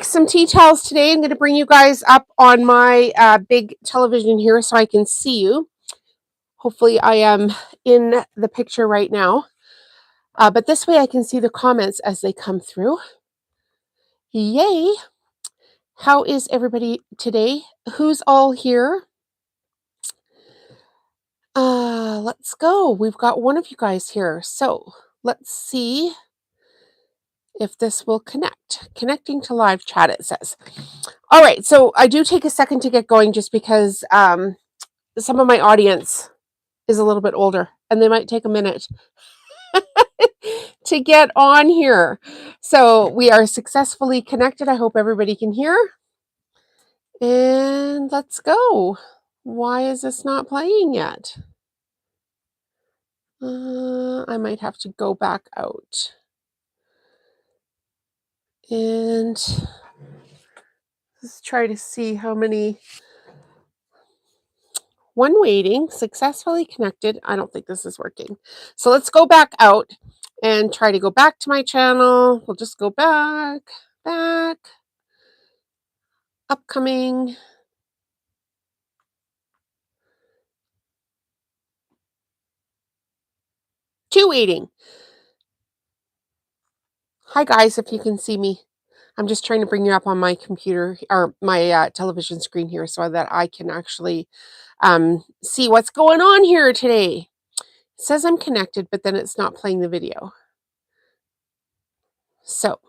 some tea towels today. I'm going to bring you guys up on my big television here so I can see you. Hopefully I am in the picture right now. But this way I can see the comments as they come through. Yay! How is everybody today? Who's all here? Let's go. We've got one of you guys here. So let's see if this will connect. Connecting to live chat, it says. All right, so I do take a second to get going just because some of my audience is a little bit older and they might take a minute to get on here. So we are successfully connected. I hope everybody can hear. And let's go. Why is this not playing yet? I might have to go back out. And let's try to see how many. One waiting, successfully connected. I don't think this is working. So let's go back out and try to go back to my channel. We'll just go back, upcoming. Two waiting. Hi guys, if you can see me. I'm just trying to bring you up on my computer or my television screen here so that I can actually see what's going on here today. It says I'm connected, but then it's not playing the video. So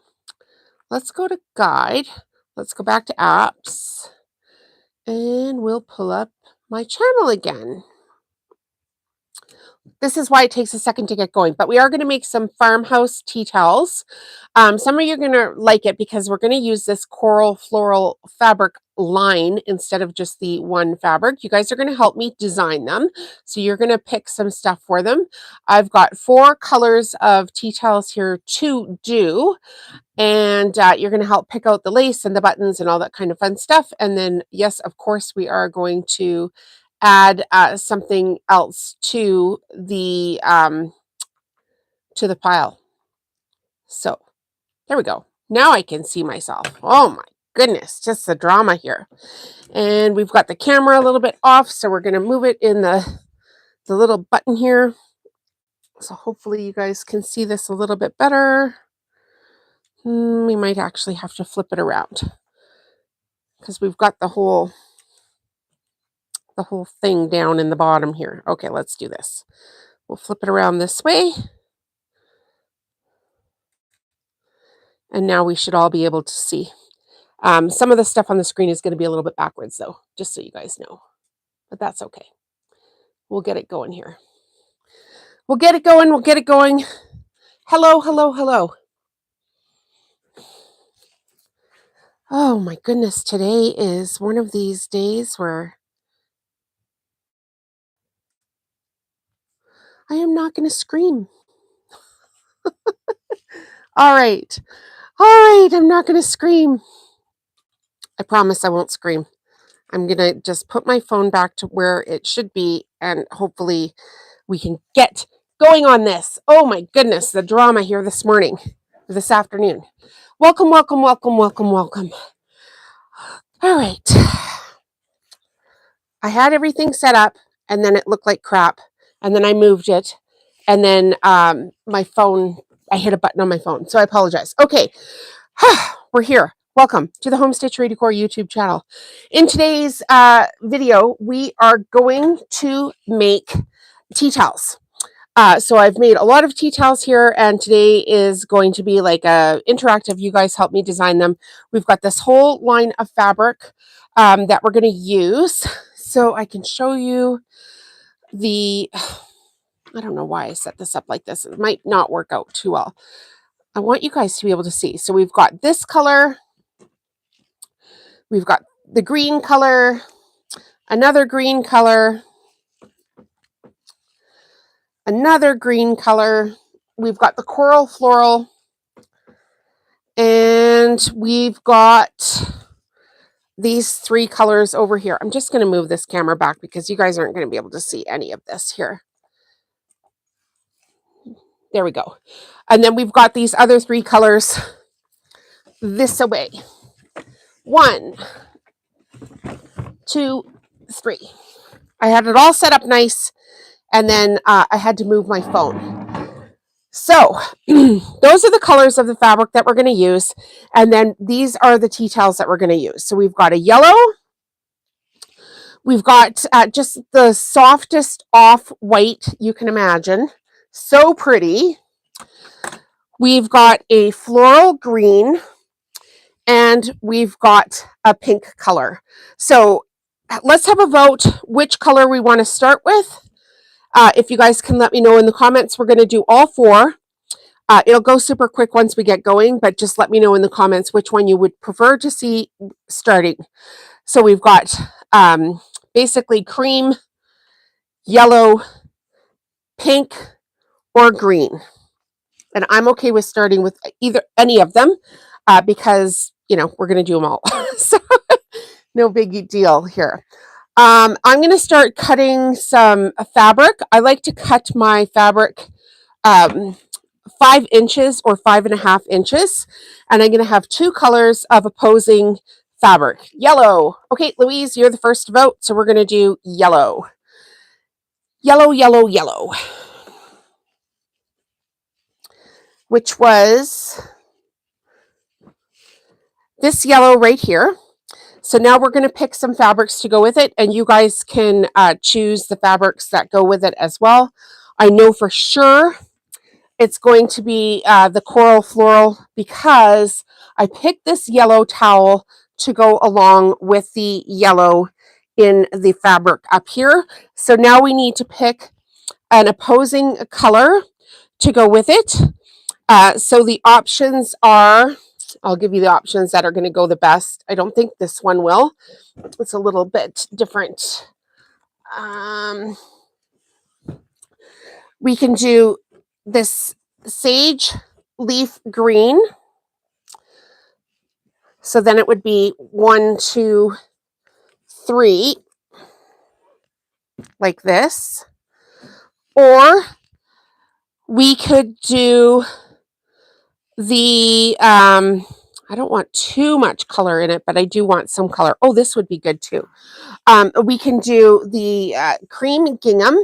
let's go to guide. Let's go back to apps and we'll pull up my channel again. This is why it takes a second to get going, but we are going to make some farmhouse tea towels. Some of you are going to like it because we're going to use this coral floral fabric line instead of just the one fabric. You guys are going to help me design them. So you're going to pick some stuff for them. I've got 4 colors of tea towels here to do. And you're going to help pick out the lace and the buttons and all that kind of fun stuff. And then, yes, of course, we are going to add something else to the pile. So there we go. Now I can see myself. Oh my goodness, just the drama here. And we've got the camera a little bit off, so we're going to move it in the little button here. So hopefully you guys can see this a little bit better. We might actually have to flip it around because we've got the whole thing down in the bottom here. Okay, let's do this. We'll flip it around this way. And now we should all be able to see. Some of the stuff on the screen is going to be a little bit backwards though, just so you guys know. But that's okay. We'll get it going here. We'll get it going. We'll get it going. Hello, hello, hello. Oh my goodness, today is one of these days where I am not going to scream. All right, I'm not going to scream. I promise I won't scream. I'm going to just put my phone back to where it should be, and hopefully we can get going on this. Oh my goodness, the drama here this afternoon. Welcome, welcome, welcome, welcome, welcome. All right. I had everything set up, and then it looked like crap, and then I moved it, and then my phone, I hit a button on my phone, so I apologize. Okay, we're here. Welcome to the Home Stitchery Decor YouTube channel. In today's video, we are going to make tea towels. So I've made a lot of tea towels here, and today is going to be like a interactive. You guys help me design them. We've got this whole line of fabric that we're going to use. So I can show you I don't know why I set this up like this. It might not work out too well. I want you guys to be able to see. So we've got this color. We've got the green color, another green color, another green color. We've got the coral floral, and we've got these 3 colors over here. I'm just going to move this camera back because you guys aren't going to be able to see any of this here. There we go. And then we've got these other 3 colors this away. 1, 2, 3. I had it all set up nice, and then I had to move my phone. So those are the colors of the fabric that we're going to use, and then these are the tea towels that we're going to use. So we've got a yellow, we've got just the softest off-white you can imagine. So pretty. We've got a floral green, and we've got a pink color. So let's have a vote which color we want to start with. If you guys can let me know in the comments, we're going to do all 4. It'll go super quick once we get going, but just let me know in the comments which one you would prefer to see starting. So we've got basically cream, yellow, pink, or green. And I'm okay with starting with any of them because, we're going to do them all. So no big deal here. I'm going to start cutting some fabric. I like to cut my fabric 5 inches or 5.5 inches. And I'm going to have 2 colors of opposing fabric. Yellow. Okay, Louise, you're the first to vote. So we're going to do yellow. Yellow, yellow, yellow. Which was this yellow right here. So now we're going to pick some fabrics to go with it, and you guys can choose the fabrics that go with it as well. I know for sure it's going to be the coral floral because I picked this yellow towel to go along with the yellow in the fabric up here. So now we need to pick an opposing color to go with it. So the options are, I'll give you the options that are going to go the best. I don't think this one will. It's a little bit different. We can do this sage leaf green. So then it would be 1, 2, 3, like this. Or we could do the, I don't want too much color in it, but I do want some color. Oh, this would be good too. We can do the cream gingham,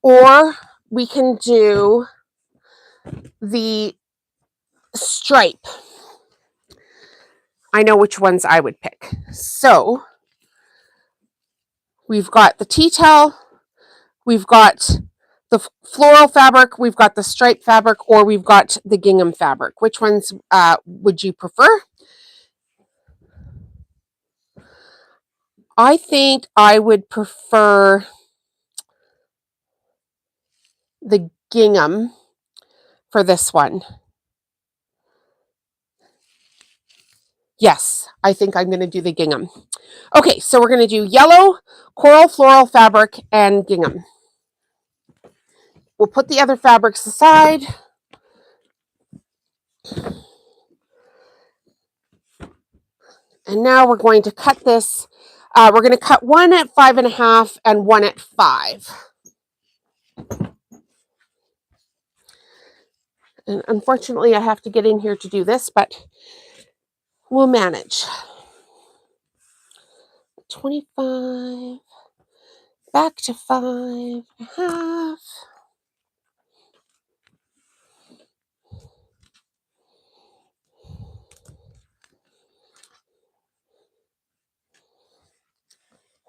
or we can do the stripe. I know which ones I would pick. So we've got the tea towel, we've got the floral fabric, we've got the stripe fabric, or we've got the gingham fabric. Which ones would you prefer? I think I would prefer the gingham for this one. Yes, I think I'm going to do the gingham. Okay, so we're going to do yellow, coral floral fabric, and gingham. We'll put the other fabrics aside. And now we're going to cut this. We're going to cut one at 5.5 and one at 5. And unfortunately, I have to get in here to do this, but we'll manage. 25, back to 5.5.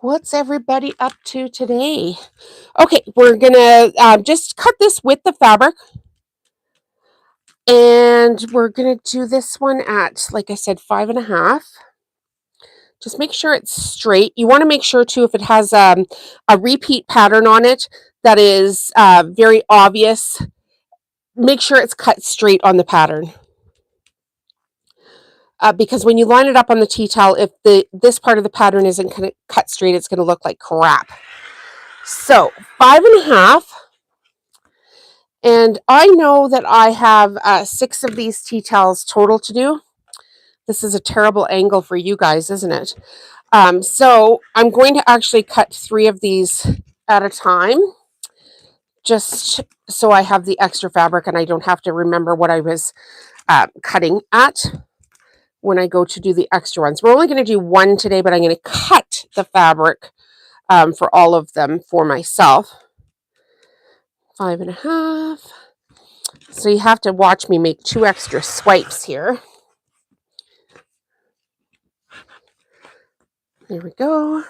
What's everybody up to today? Okay, we're gonna just cut this with the fabric. And we're gonna do this one at, like I said, 5.5. Just make sure it's straight. You want to make sure too, if it has a repeat pattern on it that is very obvious, make sure it's cut straight on the pattern. Because when you line it up on the tea towel, if this part of the pattern isn't cut straight, it's going to look like crap. So 5.5. And I know that I have 6 of these tea towels total to do. This is a terrible angle for you guys, isn't it? So I'm going to actually cut 3 of these at a time, just so I have the extra fabric and I don't have to remember what I was cutting at. when I go to do the extra ones. We're only going to do one today, but I'm going to cut the fabric for all of them for myself. 5.5. So you have to watch me make 2 extra swipes here. There we go.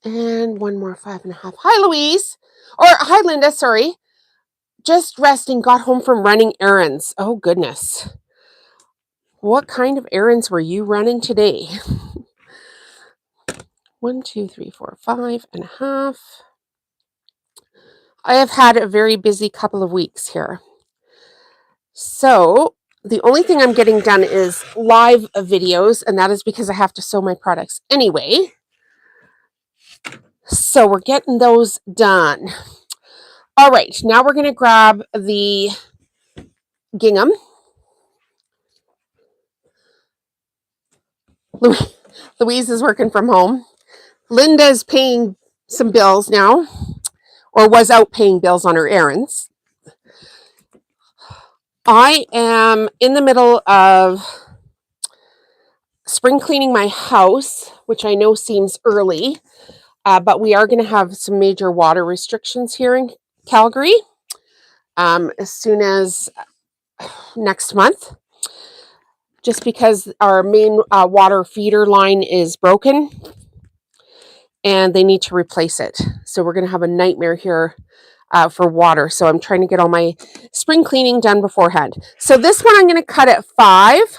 And one more 5.5. Hi, Louise. Or hi, Linda, sorry. Just resting, got home from running errands. Oh, goodness. What kind of errands were you running today? 1, 2, 3, 4, 5.5. I have had a very busy couple of weeks here. So the only thing I'm getting done is live videos, and that is because I have to sew my products anyway. So we're getting those done. All right, now we're going to grab the gingham. Louise is working from home. Linda's paying some bills now, or was out paying bills on her errands. I am in the middle of spring cleaning my house, which I know seems early, but we are going to have some major water restrictions here in Calgary as soon as next month, just because our main water feeder line is broken and they need to replace it. So we're going to have a nightmare here for water. So I'm trying to get all my spring cleaning done beforehand. So this one I'm going to cut at 5.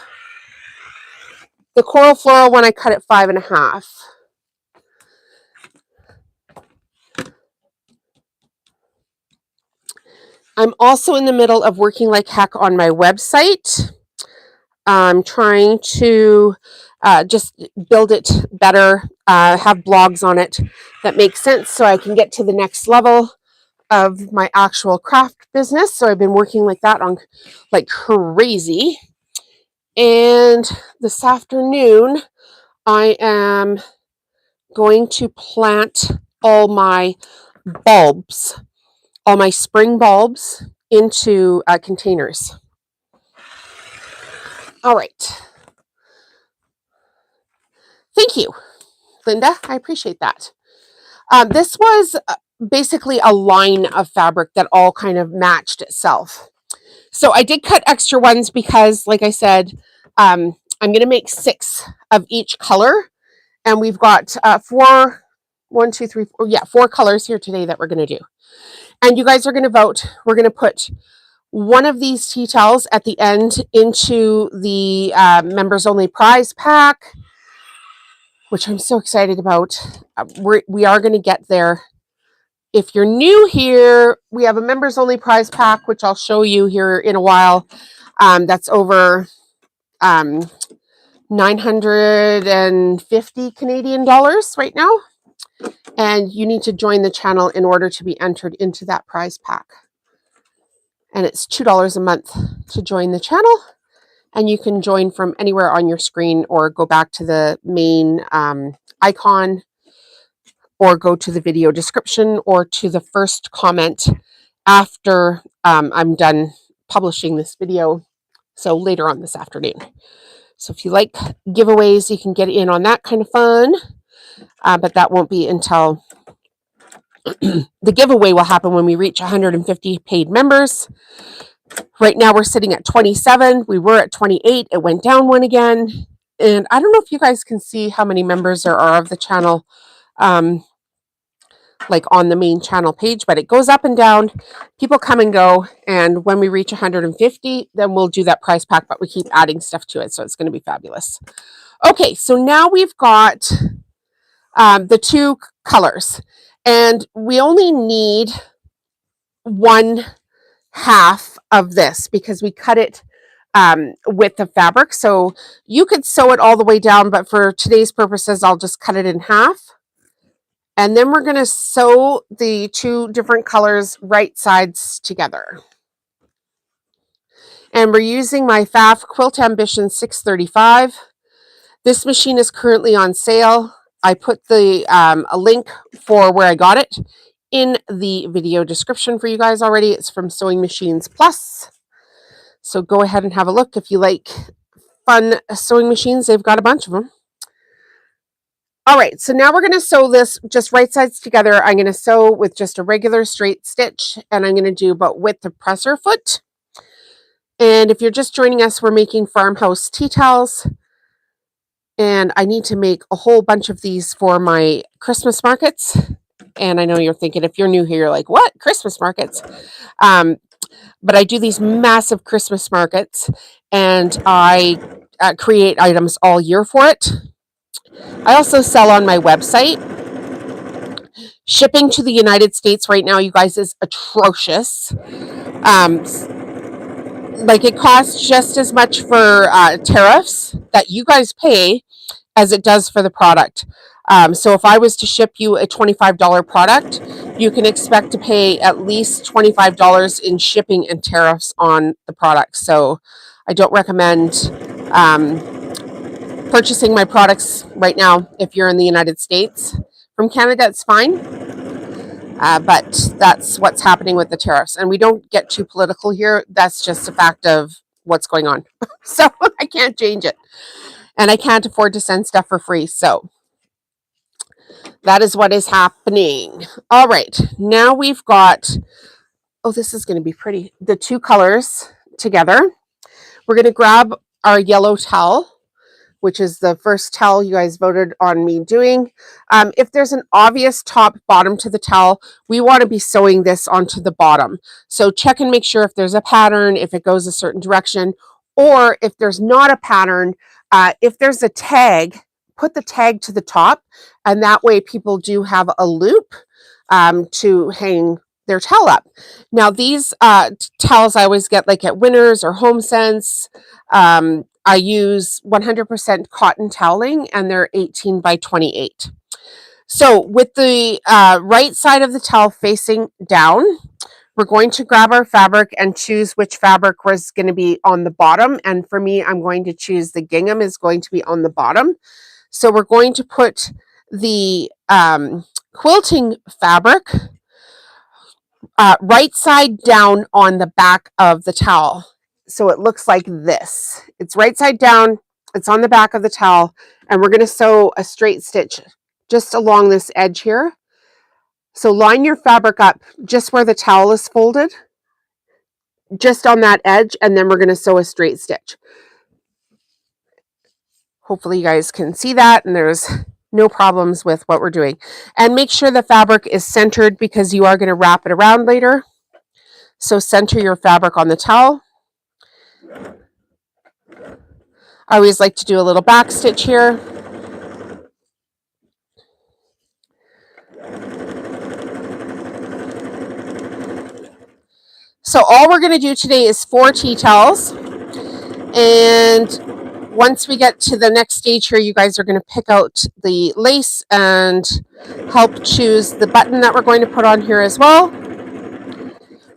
The coral floral one I cut at 5.5. I'm also in the middle of working like heck on my website. I'm trying to just build it better, have blogs on it that make sense so I can get to the next level of my actual craft business. So I've been working like that on like crazy. And this afternoon, I am going to plant all my bulbs, all my spring bulbs into containers. All right. Thank you, Linda. I appreciate that. This was basically a line of fabric that all kind of matched itself. So I did cut extra ones because, like I said, I'm going to make 6 of each color. And we've got 4 colors here today that we're going to do. And you guys are going to vote. We're going to put one of these tea towels at the end into the members only prize pack, which I'm so excited about. We are going to get there. If you're new here, we have a members only prize pack, which I'll show you here in a while. That's over 950 Canadian dollars right now. And you need to join the channel in order to be entered into that prize pack. And it's $2 a month to join the channel. And you can join from anywhere on your screen or go back to the main icon or go to the video description or to the first comment after I'm done publishing this video. So later on this afternoon. So if you like giveaways, you can get in on that kind of fun. But that won't be until the giveaway will happen when we reach 150 paid members. Right now we're sitting at 27. We were at 28. It went down one again. And I don't know if you guys can see how many members there are of the channel, like on the main channel page, but it goes up and down. People come and go. And when we reach 150, then we'll do that prize pack, but we keep adding stuff to it. So it's going to be fabulous. Okay, so now we've got the 2 colors. And we only need 1/2 of this because we cut it with the fabric. So you could sew it all the way down, but for today's purposes, I'll just cut it in half. And then we're going to sew the 2 different colors right sides together. And we're using my FAF Quilt Ambition 635. This machine is currently on sale. I put the a link for where I got it in the video description for you guys already. It's from Sewing Machines Plus. So go ahead and have a look if you like fun sewing machines. They've got a bunch of them. All right, so now we're going to sew this just right sides together. I'm going to sew with just a regular straight stitch, and I'm going to do about width of presser foot. And if you're just joining us, we're making farmhouse tea towels. And I need to make a whole bunch of these for my Christmas markets. And I know you're thinking, if you're new here, you're like, what? Christmas markets? But I do these massive Christmas markets, and I create items all year for it. I also sell on my website. Shipping to the United States right now, you guys, is atrocious. Like, it costs just as much for tariffs that you guys pay as it does for the product. So if I was to ship you a $25 product, you can expect to pay at least $25 in shipping and tariffs on the product. So I don't recommend purchasing my products right now if you're in the United States. From Canada, it's fine. But that's what's happening with the tariffs. And we don't get too political here. That's just a fact of what's going on. So I can't change it. And I can't afford to send stuff for free. So that is what is happening. All right. Now we've got, oh, this is going to be pretty. The two colors together. We're going to grab our yellow towel, which is the first towel you guys voted on me doing. If there's an obvious top bottom to the towel, we want to be sewing this onto the bottom. So check and make sure if there's a pattern, if it goes a certain direction, or if there's not a pattern, if there's a tag, put the tag to the top, and that way people do have a loop to hang their towel up. Now these towels I always get like at Winners or HomeSense. I use 100% cotton toweling, and they're 18 by 28. So with the right side of the towel facing down, we're going to grab our fabric and choose which fabric was going to be on the bottom. And for me, I'm going to choose the gingham is going to be on the bottom. So we're going to put the quilting fabric right side down on the back of the towel. So it looks like this. It's right side down, it's on the back of the towel, and we're going to sew a straight stitch just along this edge here. So line your fabric up just where the towel is folded, just on that edge, and then we're going to sew a straight stitch. Hopefully you guys can see that, and there's no problems with what we're doing. And make sure the fabric is centered because you are going to wrap it around later. So center your fabric on the towel. I always like to do a little back stitch here. So all we're going to do today is 4 tea towels. And once we get to the next stage here, you guys are going to pick out the lace and help choose the button that we're going to put on here as well.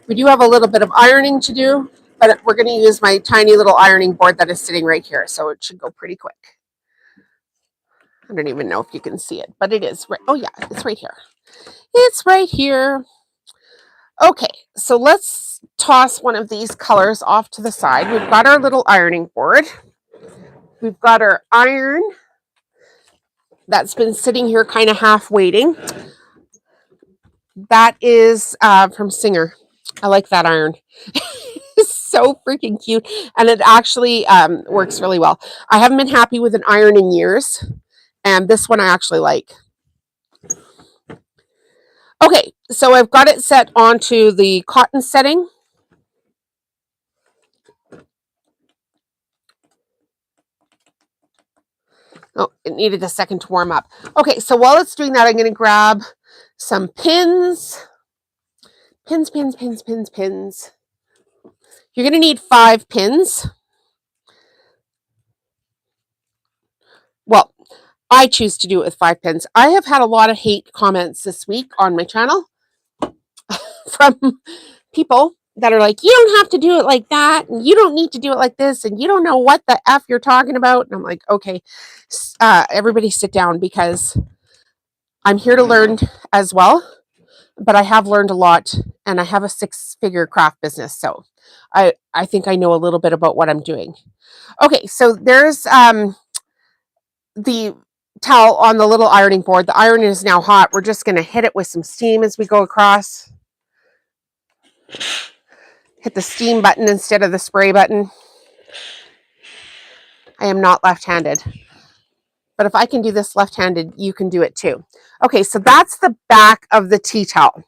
We do have a little bit of ironing to do, but we're going to use my tiny little ironing board that is sitting right here, so it should go pretty quick. I don't even know if you can see it, but it is right. Oh yeah, it's right here. It's right here. Okay, so let's toss one of these colors off to the side. We've got our little ironing board. We've got our iron that's been sitting here kind of half waiting. That is from Singer. I like that iron. It's so freaking cute, and it actually works really well. I haven't been happy with an iron in years, and this one I actually like. Okay, so I've got it set onto the cotton setting. Oh, it needed a second to warm up. Okay, so while it's doing that, I'm going to grab some pins. Pins, pins, pins, pins, pins. You're going to need 5 pins. Well, I choose to do it with 5 pins. I have had a lot of hate comments this week on my channel from people that are like, you don't have to do it like that, and you don't need to do it like this, and you don't know what the F you're talking about. And I'm like, okay, everybody sit down, because I'm here to learn as well. but I have learned a lot, and I have a 6-figure craft business, so I think I know a little bit about what I'm doing. Okay, so there's the towel on the little ironing board. The iron is now hot. We're just going to hit it with some steam as we go across. Hit the steam button instead of the spray button. I am not left-handed, but if I can do this left-handed, you can do it too. Okay, so that's the back of the tea towel.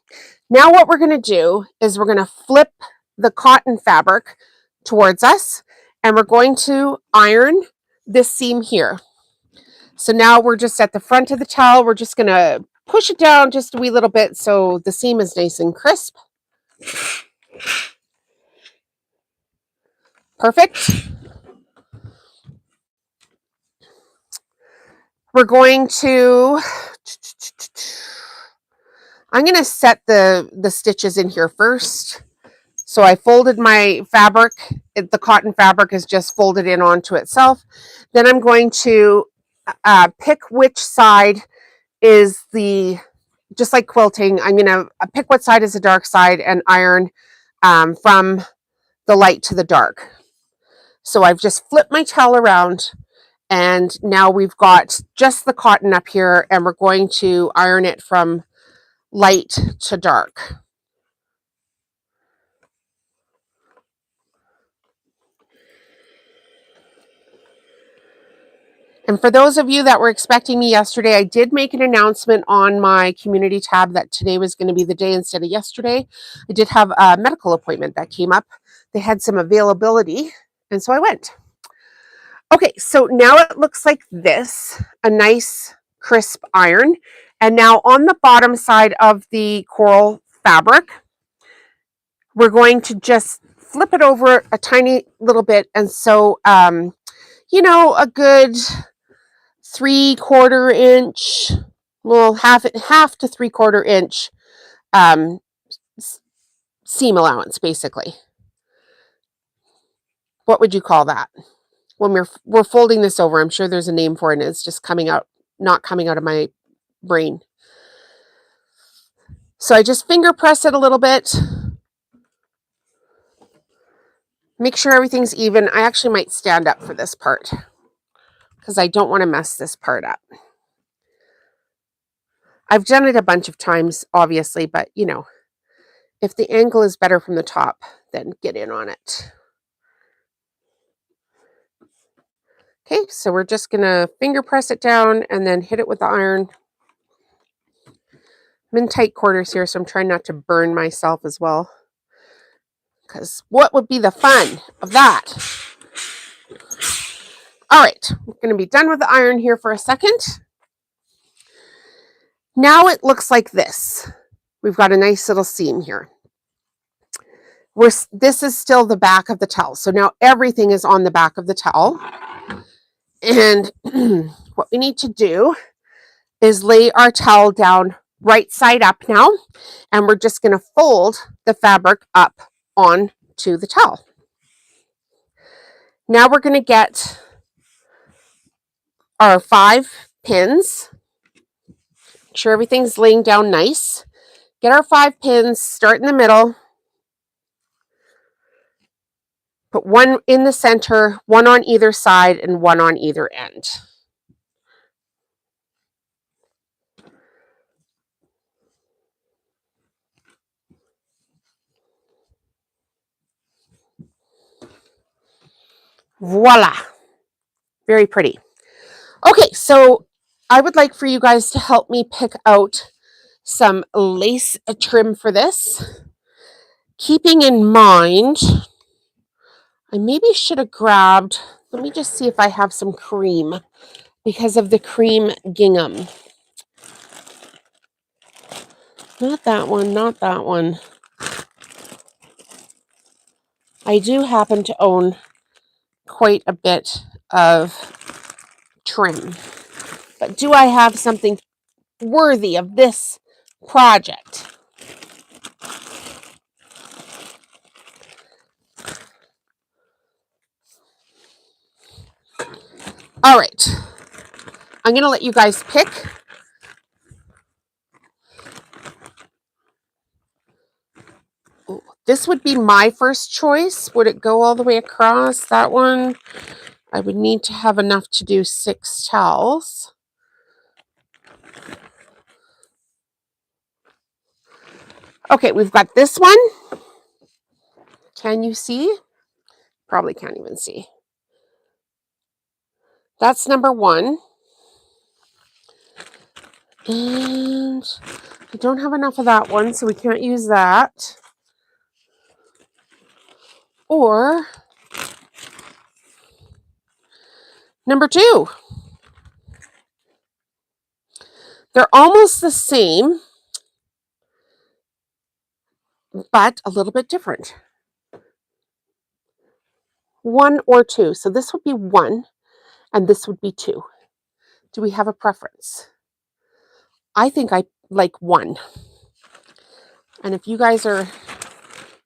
Now what we're going to do is we're going to flip the cotton fabric towards us, and we're going to iron this seam here. So now we're just at the front of the towel. We're just going to push it down just a wee little bit so the seam is nice and crisp. Perfect. We're going to, I'm going to set the stitches in here first. So I folded my fabric. The cotton fabric is just folded in onto itself. Then I'm going to pick which side is the, just like quilting, I'm going to pick what side is the dark side and iron from the light to the dark. So I've just flipped my towel around, and now we've got just the cotton up here, and we're going to iron it from light to dark. And for those of you that were expecting me yesterday, I did make an announcement on my community tab that today was going to be the day instead of yesterday. I did have a medical appointment that came up. They had some availability, and so I went. Okay, so now it looks like this, a nice crisp iron. And now on the bottom side of the coral fabric, we're going to just flip it over a tiny little bit. And so, you know, a good 3/4 inch, well, half to 3/4 inch seam allowance, basically. What would you call that? When we're folding this over, I'm sure there's a name for it, and it's just coming out, not coming out of my brain. So I just finger press it a little bit. Make sure everything's even. I actually might stand up for this part because I don't want to mess this part up. I've done it a bunch of times, obviously, but you know, if the angle is better from the top, then get in on it. Okay, so we're just going to finger press it down and then hit it with the iron. I'm in tight quarters here, so I'm trying not to burn myself as well. Because what would be the fun of that? All right, we're going to be done with the iron here for a second. Now it looks like this. We've got a nice little seam here. This is still the back of the towel. So now everything is on the back of the towel. And what we need to do is lay our towel down right side up now. And we're just going to fold the fabric up onto the towel. Now we're going to get our 5 pins. Make sure everything's laying down nice. Get our 5 pins, start in the middle. Put one in the center, one on either side, and one on either end. Voila. Very pretty. Okay, so I would like for you guys to help me pick out some lace trim for this. Keeping in mind, I maybe should have grabbed, let me just see if I have some cream because of the cream gingham. Not that one, not that one. I do happen to own quite a bit of trim. But do I have something worthy of this project? All right. I'm going to let you guys pick. This would be my first choice. Would it go all the way across that one? I would need to have enough to do 6 towels. Okay, we've got this one. Can you see? Probably can't even see. That's number 1. And I don't have enough of that one, so we can't use that. Or number 2. They're almost the same, but a little bit different. 1 or 2. So this would be 1, and this would be 2. Do we have a preference? I think I like 1. And if you guys are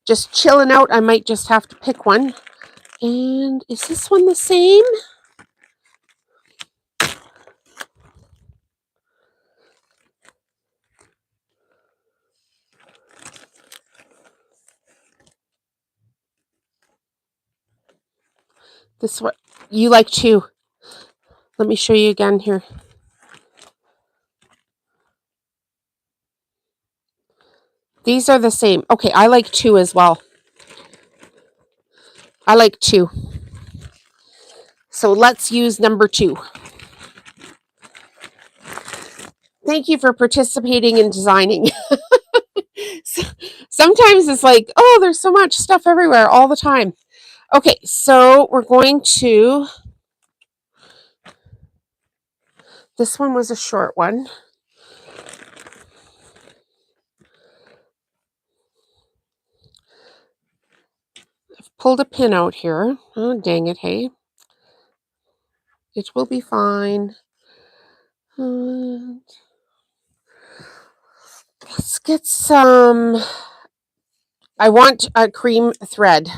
just chilling out, I might just have to pick one. And is this one the same? This one, you like 2. Let me show you again here. These are the same. Okay, I like 2 as well. I like 2. So let's use number 2. Thank you for participating in designing. Sometimes it's like, oh, there's so much stuff everywhere all the time. Okay, so we're going to, this one was a short one. I've pulled a pin out here. Oh, dang it, hey. It will be fine. Let's get some, I want a cream thread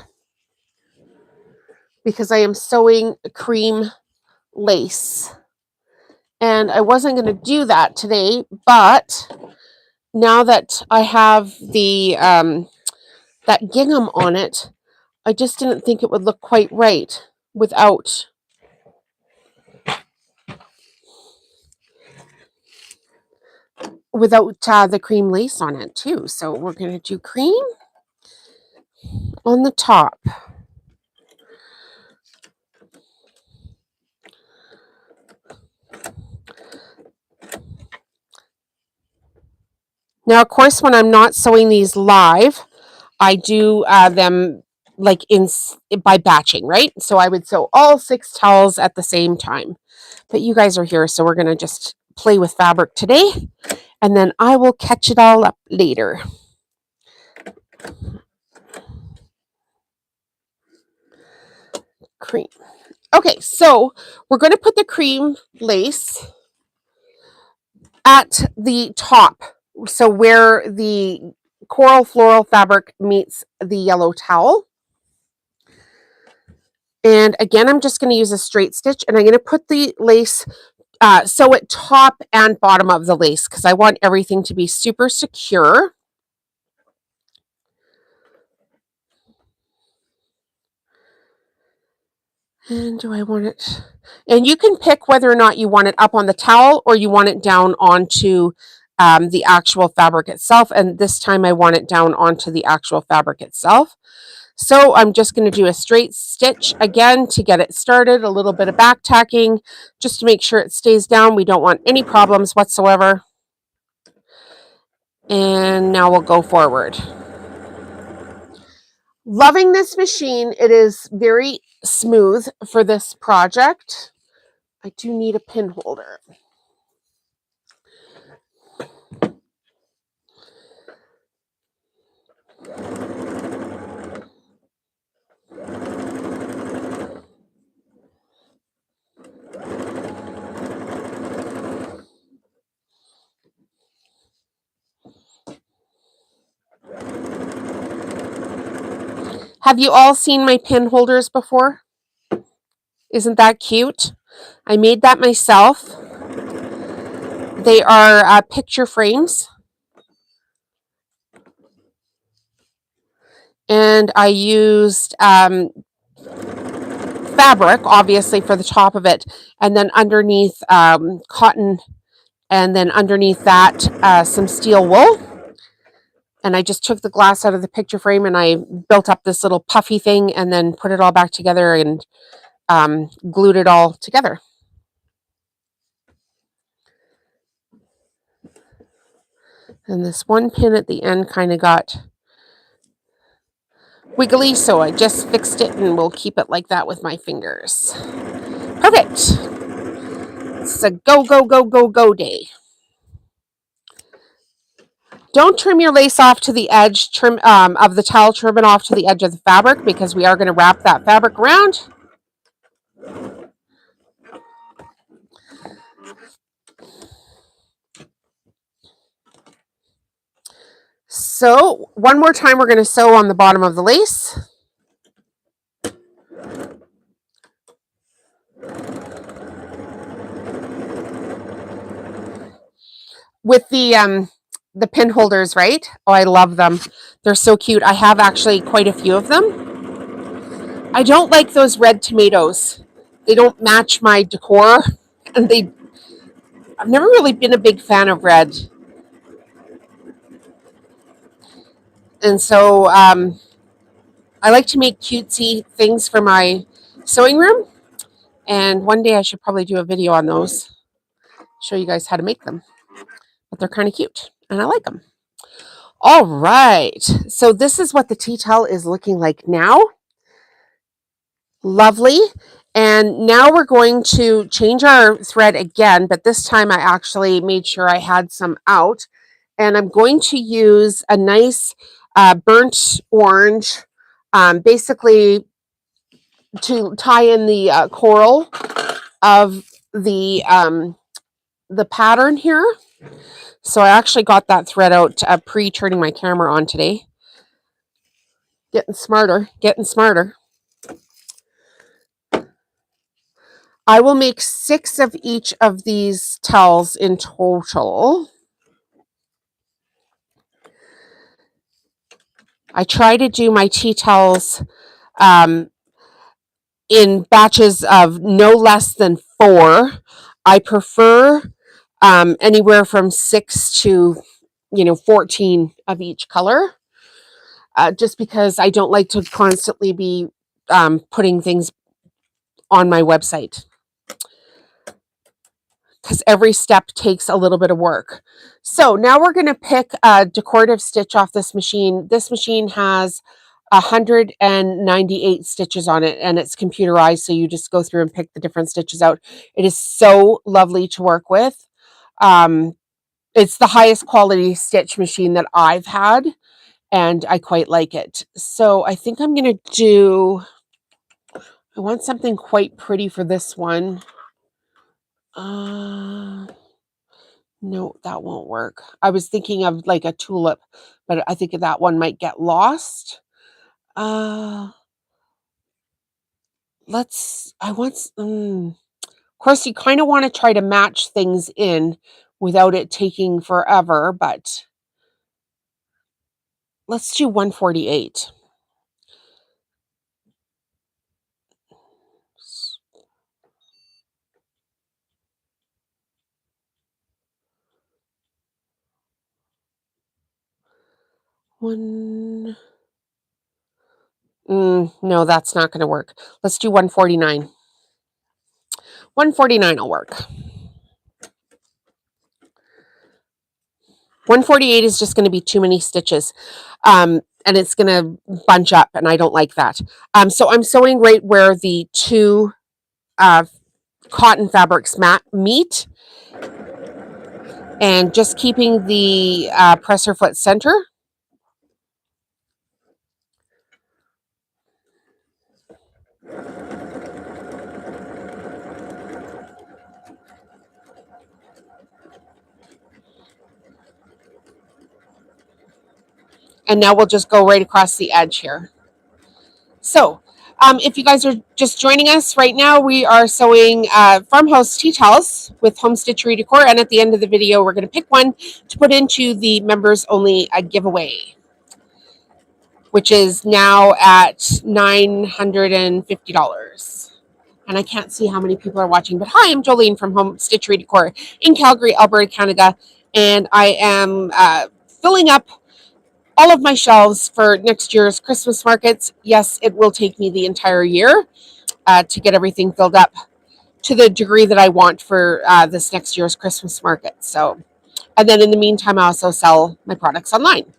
because I am sewing cream lace. And I wasn't going to do that today, but now that I have the that gingham on it, I just didn't think it would look quite right without the cream lace on it too. So we're going to do cream on the top. Now, of course, when I'm not sewing these live, I do them like by batching, right? So I would sew all 6 towels at the same time. But you guys are here, so we're going to just play with fabric today, and then I will catch it all up later. Cream. Okay, so we're going to put the cream lace at the top. So where the coral floral fabric meets the yellow towel. And again, I'm just going to use a straight stitch, and I'm going to put the lace, sew it top and bottom of the lace because I want everything to be super secure. And do I want it? And you can pick whether or not you want it up on the towel or you want it down onto the actual fabric itself. And this time I want it down onto the actual fabric itself. So I'm just going to do a straight stitch again to get it started, a little bit of back tacking just to make sure it stays down. We don't want any problems whatsoever. And now we'll go forward. Loving this machine. It is very smooth for this project. I do need a pin holder. Have you all seen my pin holders before? Isn't that cute? I made that myself. They are picture frames. And I used fabric, obviously, for the top of it, and then underneath cotton, and then underneath that some steel wool. And I just took the glass out of the picture frame and I built up this little puffy thing and then put it all back together and glued it all together. And this one pin at the end kind of got wiggly, so I just fixed it and we'll keep it like that with my fingers. Perfect. It's a go, go, go, go, go day. Don't trim your lace off to the edge of the towel, trim it off to the edge of the fabric because we are going to wrap that fabric around. So one more time, we're going to sew on the bottom of the lace. With the pin holders, right? Oh, I love them. They're so cute. I have actually quite a few of them. I don't like those red tomatoes. They don't match my decor, and I've never really been a big fan of red. And so I like to make cutesy things for my sewing room. And one day I should probably do a video on those, show you guys how to make them. But they're kind of cute, and I like them. All right. So this is what the tea towel is looking like now. Lovely. And now we're going to change our thread again, but this time I actually made sure I had some out. And I'm going to use a nice burnt orange, basically to tie in the coral of the pattern here. So I actually got that thread out pre-turning my camera on today. Getting smarter, getting smarter. I will make 6 of each of these towels in total. I try to do my tea towels in batches of no less than 4. I prefer anywhere from 6 to 14 of each color, just because I don't like to constantly be putting things on my website, because every step takes a little bit of work. So now we're going to pick a decorative stitch off this machine. This machine has 198 stitches on it, and it's computerized, so you just go through and pick the different stitches out. It is so lovely to work with. It's the highest quality stitch machine that I've had, and I quite like it. So I think I'm going to do, I want something quite pretty for this one. No, that won't work. I was thinking of like a tulip, but I think that one might get lost. Of course, you kind of want to try to match things in without it taking forever, but let's do 148. No, that's not going to work. Let's do 149. 149 will work. 148 is just going to be too many stitches, and it's going to bunch up, and I don't like that. So I'm sewing right where the 2 cotton fabrics meet, and just keeping the presser foot center. And now we'll just go right across the edge here. So if you guys are just joining us right now, we are sewing farmhouse tea towels with Home Stitchery Decor. And at the end of the video, we're going to pick one to put into the members only giveaway. which is now at $950. And I can't see how many people are watching, but hi, I'm Jolene from Home Stitchery Decor in Calgary, Alberta, Canada, and I am filling up all of my shelves for next year's Christmas markets. Yes, it will take me the entire year to get everything filled up to the degree that I want for this next year's Christmas market. So, and then in the meantime, I also sell my products online.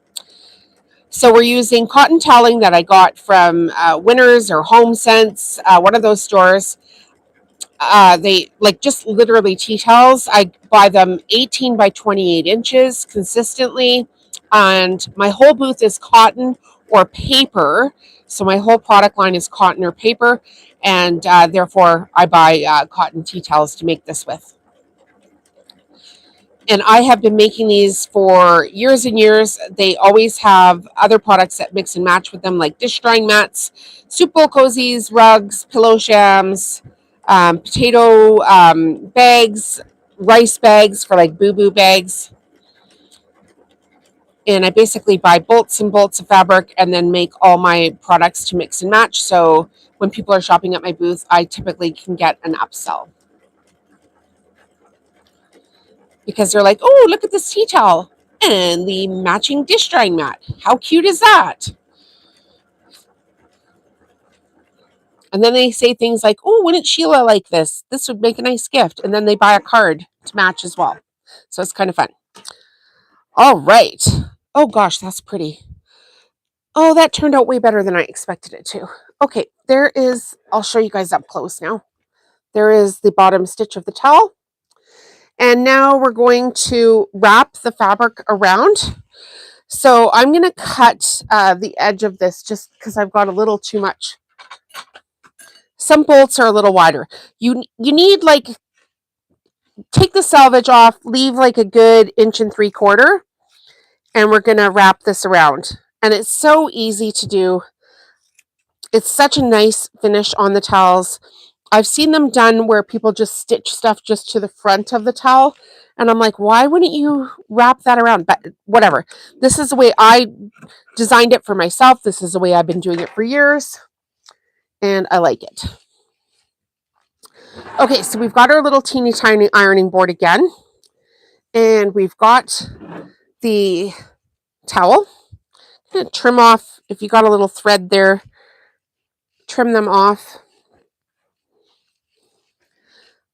So we're using cotton toweling that I got from Winners or Home Sense, one of those stores. They like just literally tea towels. I buy them 18 by 28 inches consistently. And my whole booth is cotton or paper. So my whole product line is cotton or paper. And therefore, I buy cotton tea towels to make this with. And I have been making these for years and years. They always have other products that mix and match with them, like dish drying mats, soup bowl cozies, rugs, pillow shams, potato bags, rice bags for like boo-boo bags. And I basically buy bolts and bolts of fabric and then make all my products to mix and match. So when people are shopping at my booth, I typically can get an upsell. Because they're like, oh, look at this tea towel and the matching dish drying mat. How cute is that? And then they say things like, oh, wouldn't Sheila like this? This would make a nice gift. And then they buy a card to match as well. So it's kind of fun. All right. Oh, gosh, that's pretty. Oh, that turned out way better than I expected it to. Okay, there is, I'll show you guys up close now. There is the bottom stitch of the towel. And now we're going to wrap the fabric around. So I'm going to cut the edge of this just because I've got a little too much. Some bolts are a little wider. You need like, take the selvage off, leave like a good 1.75 inches, and we're going to wrap this around. And it's so easy to do. It's such a nice finish on the towels. I've seen them done where people just stitch stuff just to the front of the towel. And I'm like, why wouldn't you wrap that around? But whatever. This is the way I designed it for myself. This is the way I've been doing it for years. And I like it. Okay, so we've got our little teeny tiny ironing board again. And we've got the towel. I'm going to trim off, if you got a little thread there, trim them off.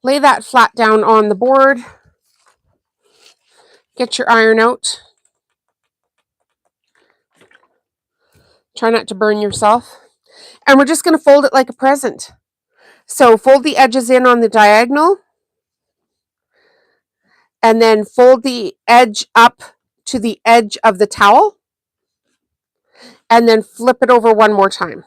Lay that flat down on the board. Get your iron out. Try not to burn yourself. And we're just going to fold it like a present. So fold the edges in on the diagonal. And then fold the edge up to the edge of the towel. And then flip it over one more time.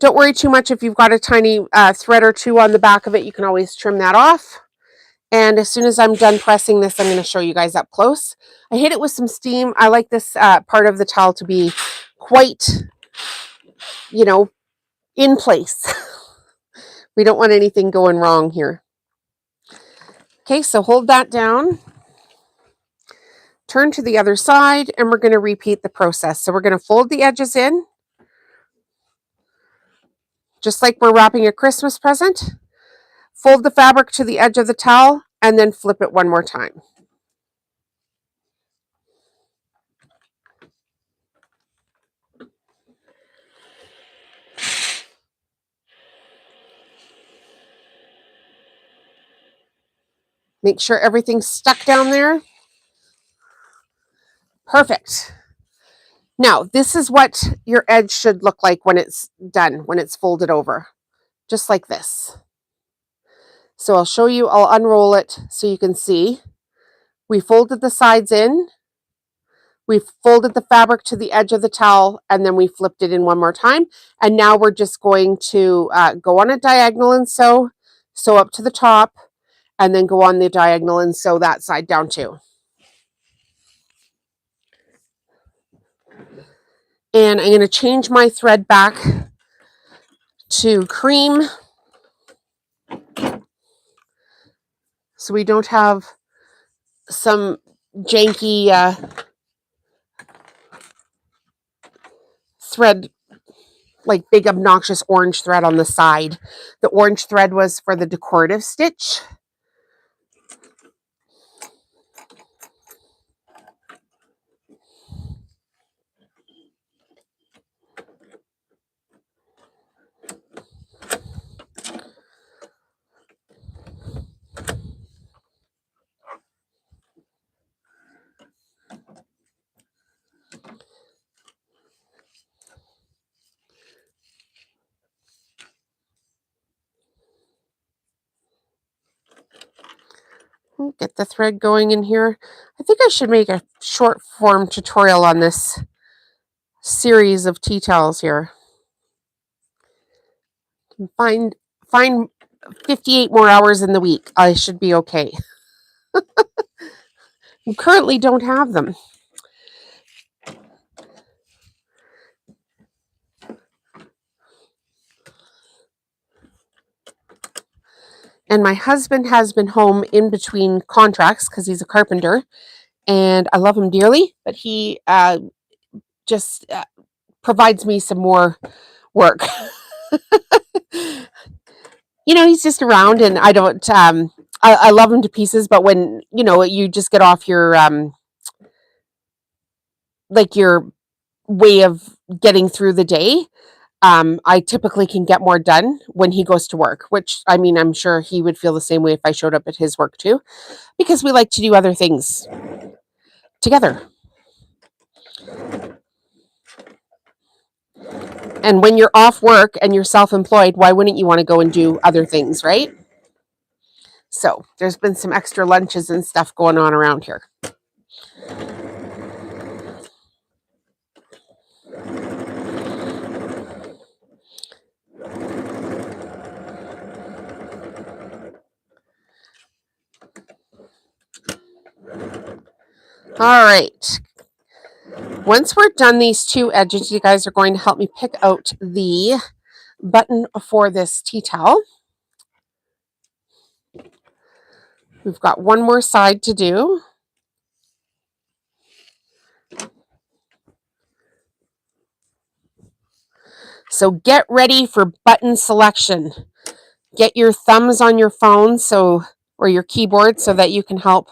Don't worry too much if you've got a tiny thread or two on the back of it. You can always trim that off. And as soon as I'm done pressing this, I'm going to show you guys up close. I hit it with some steam. I like this part of the towel to be quite, in place. We don't want anything going wrong here. Okay, so hold that down. Turn to the other side, and we're going to repeat the process. So we're going to fold the edges in, just like we're wrapping a Christmas present. Fold the fabric to the edge of the towel, and then flip it one more time. Make sure everything's stuck down there. Perfect. Now, this is what your edge should look like when it's done, when it's folded over. Just like this. So I'll show you, I'll unroll it so you can see. We folded the sides in. We folded the fabric to the edge of the towel, and then we flipped it in one more time. And now we're just going to go on a diagonal and sew up to the top, and then go on the diagonal and sew that side down too. And I'm going to change my thread back to cream so we don't have some janky thread, like big obnoxious orange thread on the side. The orange thread was for the decorative stitch. Get the thread going in here. I think I should make a short form tutorial on this series of tea towels here. Find 58 more hours in the week. I should be okay. I currently don't have them. And my husband has been home in between contracts because he's a carpenter, and I love him dearly, but he just provides me some more work. He's just around, and I don't. I love him to pieces, but when you just get off your your way of getting through the day. I typically can get more done when he goes to work, which I'm sure he would feel the same way if I showed up at his work too, because we like to do other things together. And when you're off work and you're self-employed, why wouldn't you want to go and do other things, right? So there's been some extra lunches and stuff going on around here. All right. Once we're done these two edges, you guys are going to help me pick out the button for this tea towel. We've got one more side to do. So get ready for button selection. Get your thumbs on your phone or your keyboard so that you can help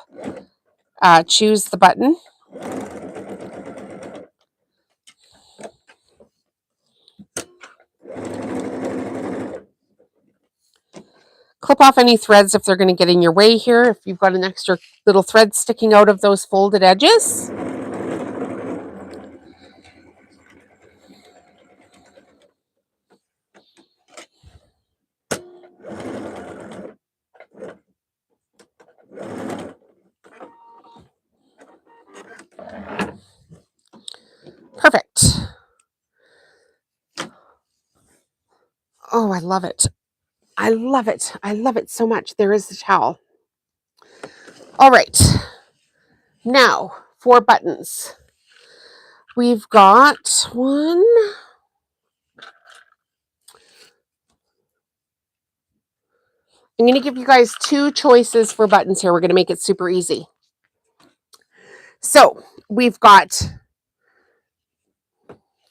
choose the button. Clip off any threads if they're going to get in your way here, if you've got an extra little thread sticking out of those folded edges. Perfect. Oh, I love it. I love it. I love it so much. There is the towel. All right. Now, for buttons. We've got one. I'm going to give you guys two choices for buttons here. We're going to make it super easy. So, we've got,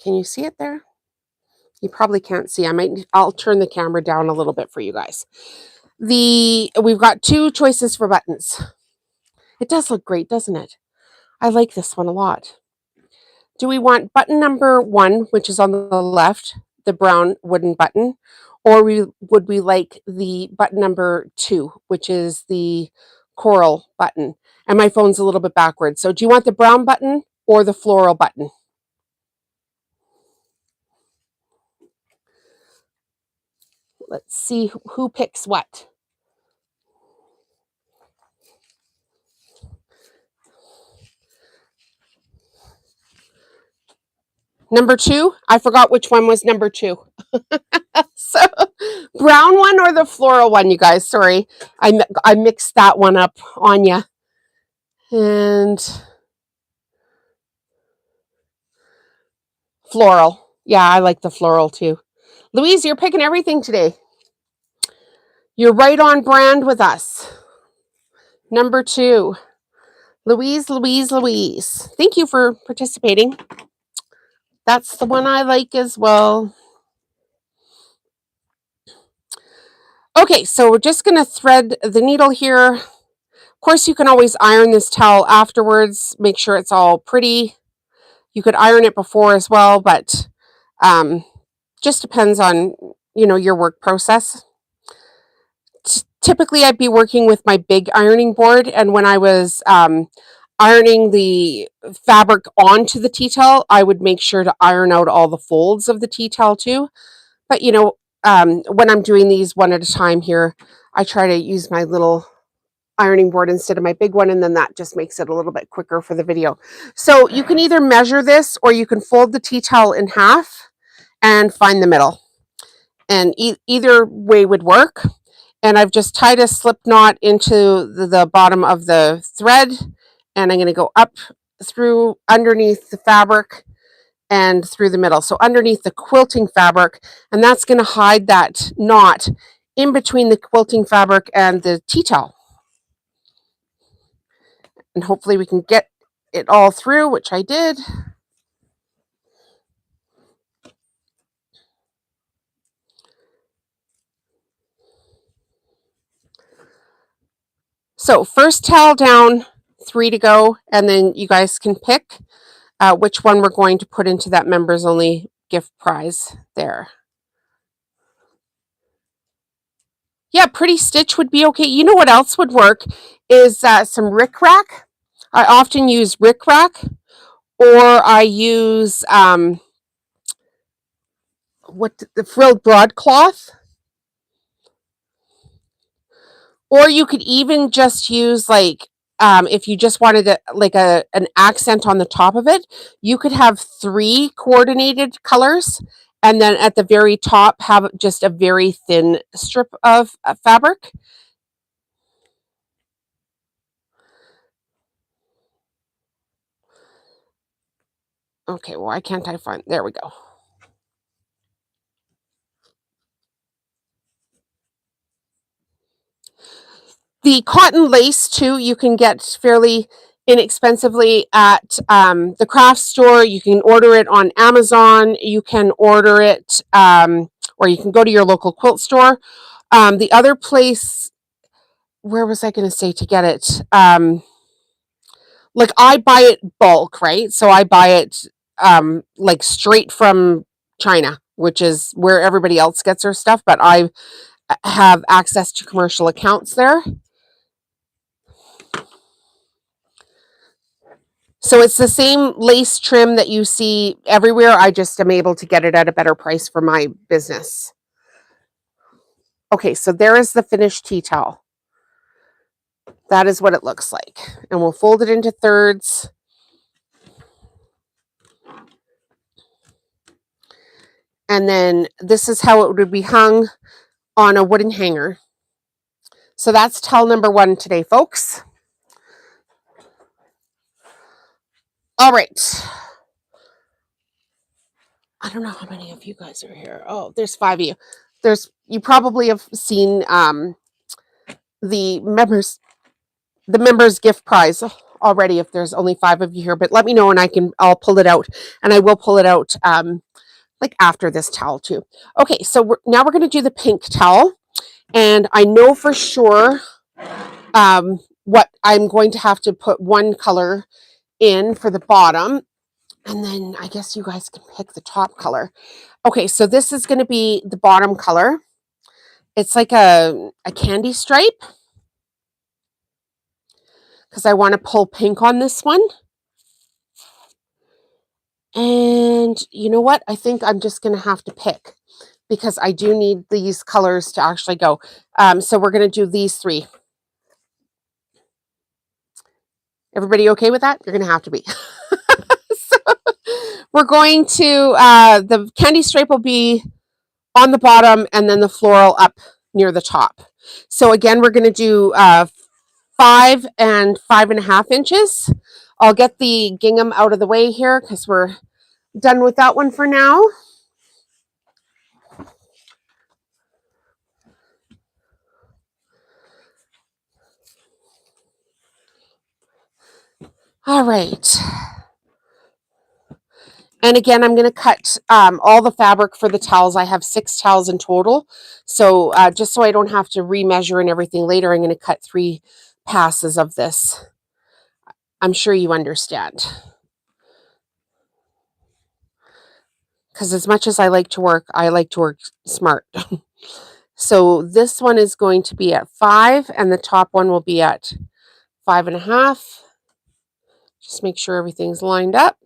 can you see it there? You probably can't see. I'll turn the camera down a little bit for you guys. We've got two choices for buttons. It does look great, doesn't it? I like this one a lot. Do we want button number 1, which is on the left, the brown wooden button, or would we like the button number 2, which is the coral button? And my phone's a little bit backwards. So do you want the brown button or the floral button? Let's see who picks what. Number 2? I forgot which one was number 2. So, brown one or the floral one, you guys? Sorry, I mixed that one up on you. And floral. Yeah, I like the floral too. Louise, you're picking everything today. You're right on brand with us. Number 2. Louise. Thank you for participating. That's the one I like as well. Okay, so we're just going to thread the needle here. Of course, you can always iron this towel afterwards. Make sure it's all pretty. You could iron it before as well, but just depends on, your work process. Typically, I'd be working with my big ironing board, and when I was ironing the fabric onto the tea towel, I would make sure to iron out all the folds of the tea towel too. But when I'm doing these one at a time here, I try to use my little ironing board instead of my big one, and then that just makes it a little bit quicker for the video. So you can either measure this or you can fold the tea towel in half and find the middle. And either way would work. And I've just tied a slip knot into the bottom of the thread, and I'm going to go up through underneath the fabric and through the middle. So underneath the quilting fabric, and that's going to hide that knot in between the quilting fabric and the tea towel. And hopefully we can get it all through, which I did. So first towel down, 3 to go, and then you guys can pick which one we're going to put into that members only gift prize there. Yeah, pretty stitch would be okay. You know what else would work is some rickrack. I often use rickrack, or I use the frilled broadcloth. Or you could even just use if you just wanted an accent on the top of it, you could have 3 coordinated colors, and then at the very top have just a very thin strip of fabric. Okay, why can't I find? There we go. The cotton lace too, you can get fairly inexpensively at the craft store. You can order it on Amazon. You can order it, or you can go to your local quilt store. The other place, where was I going to say to get it? Like I buy it bulk, right? So I buy it like straight from China, which is where everybody else gets their stuff, but I have access to commercial accounts there. So it's the same lace trim that you see everywhere. I just am able to get it at a better price for my business. Okay, so there is the finished tea towel. That is what it looks like. And we'll fold it into thirds. And then this is how it would be hung on a wooden hanger. So that's towel number 1 today, folks. All right. I don't know how many of you guys are here. Oh, there's 5 of you. You probably have seen the members gift prize already if there's only 5 of you here, but let me know and I'll pull it out, and I will pull it out like after this towel too. Okay, so now we're going to do the pink towel, and I know for sure what I'm going to have to put one color in for the bottom, and then I guess you guys can pick the top color. Okay, so this is going to be the bottom color. It's like a candy stripe, because I want to pull pink on this one. And you know what? I think I'm just going to have to pick, because I do need these colors to actually go. So we're going to do these 3. Everybody okay with that? You're going to have to be. So we're going to, the candy stripe will be on the bottom, and then the floral up near the top. So again, we're going to do 5 and 5.5 inches. I'll get the gingham out of the way here because we're done with that one for now. All right. then again, I'm going to cut all the fabric for the towels. I have 6 towels in total. So just so I don't have to remeasure and everything later, I'm going to cut 3 passes of this. I'm sure you understand. Because as much as I like to work smart. So this one is going to be at 5, and the top one will be at 5.5. Just make sure everything's lined up.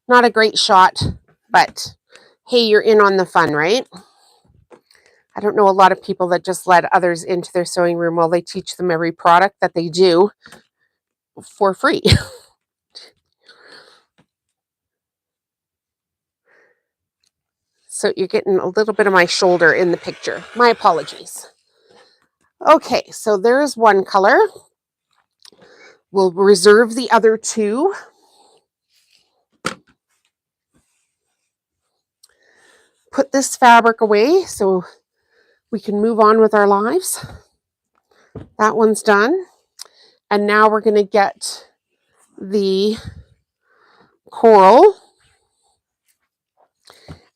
Not a great shot, but hey, you're in on the fun, right? I don't know a lot of people that just let others into their sewing room while they teach them every product that they do for free. So you're getting a little bit of my shoulder in the picture. My apologies. Okay, so there's one color. We'll reserve the other 2. Put this fabric away so we can move on with our lives. That one's done. And now we're going to get the coral.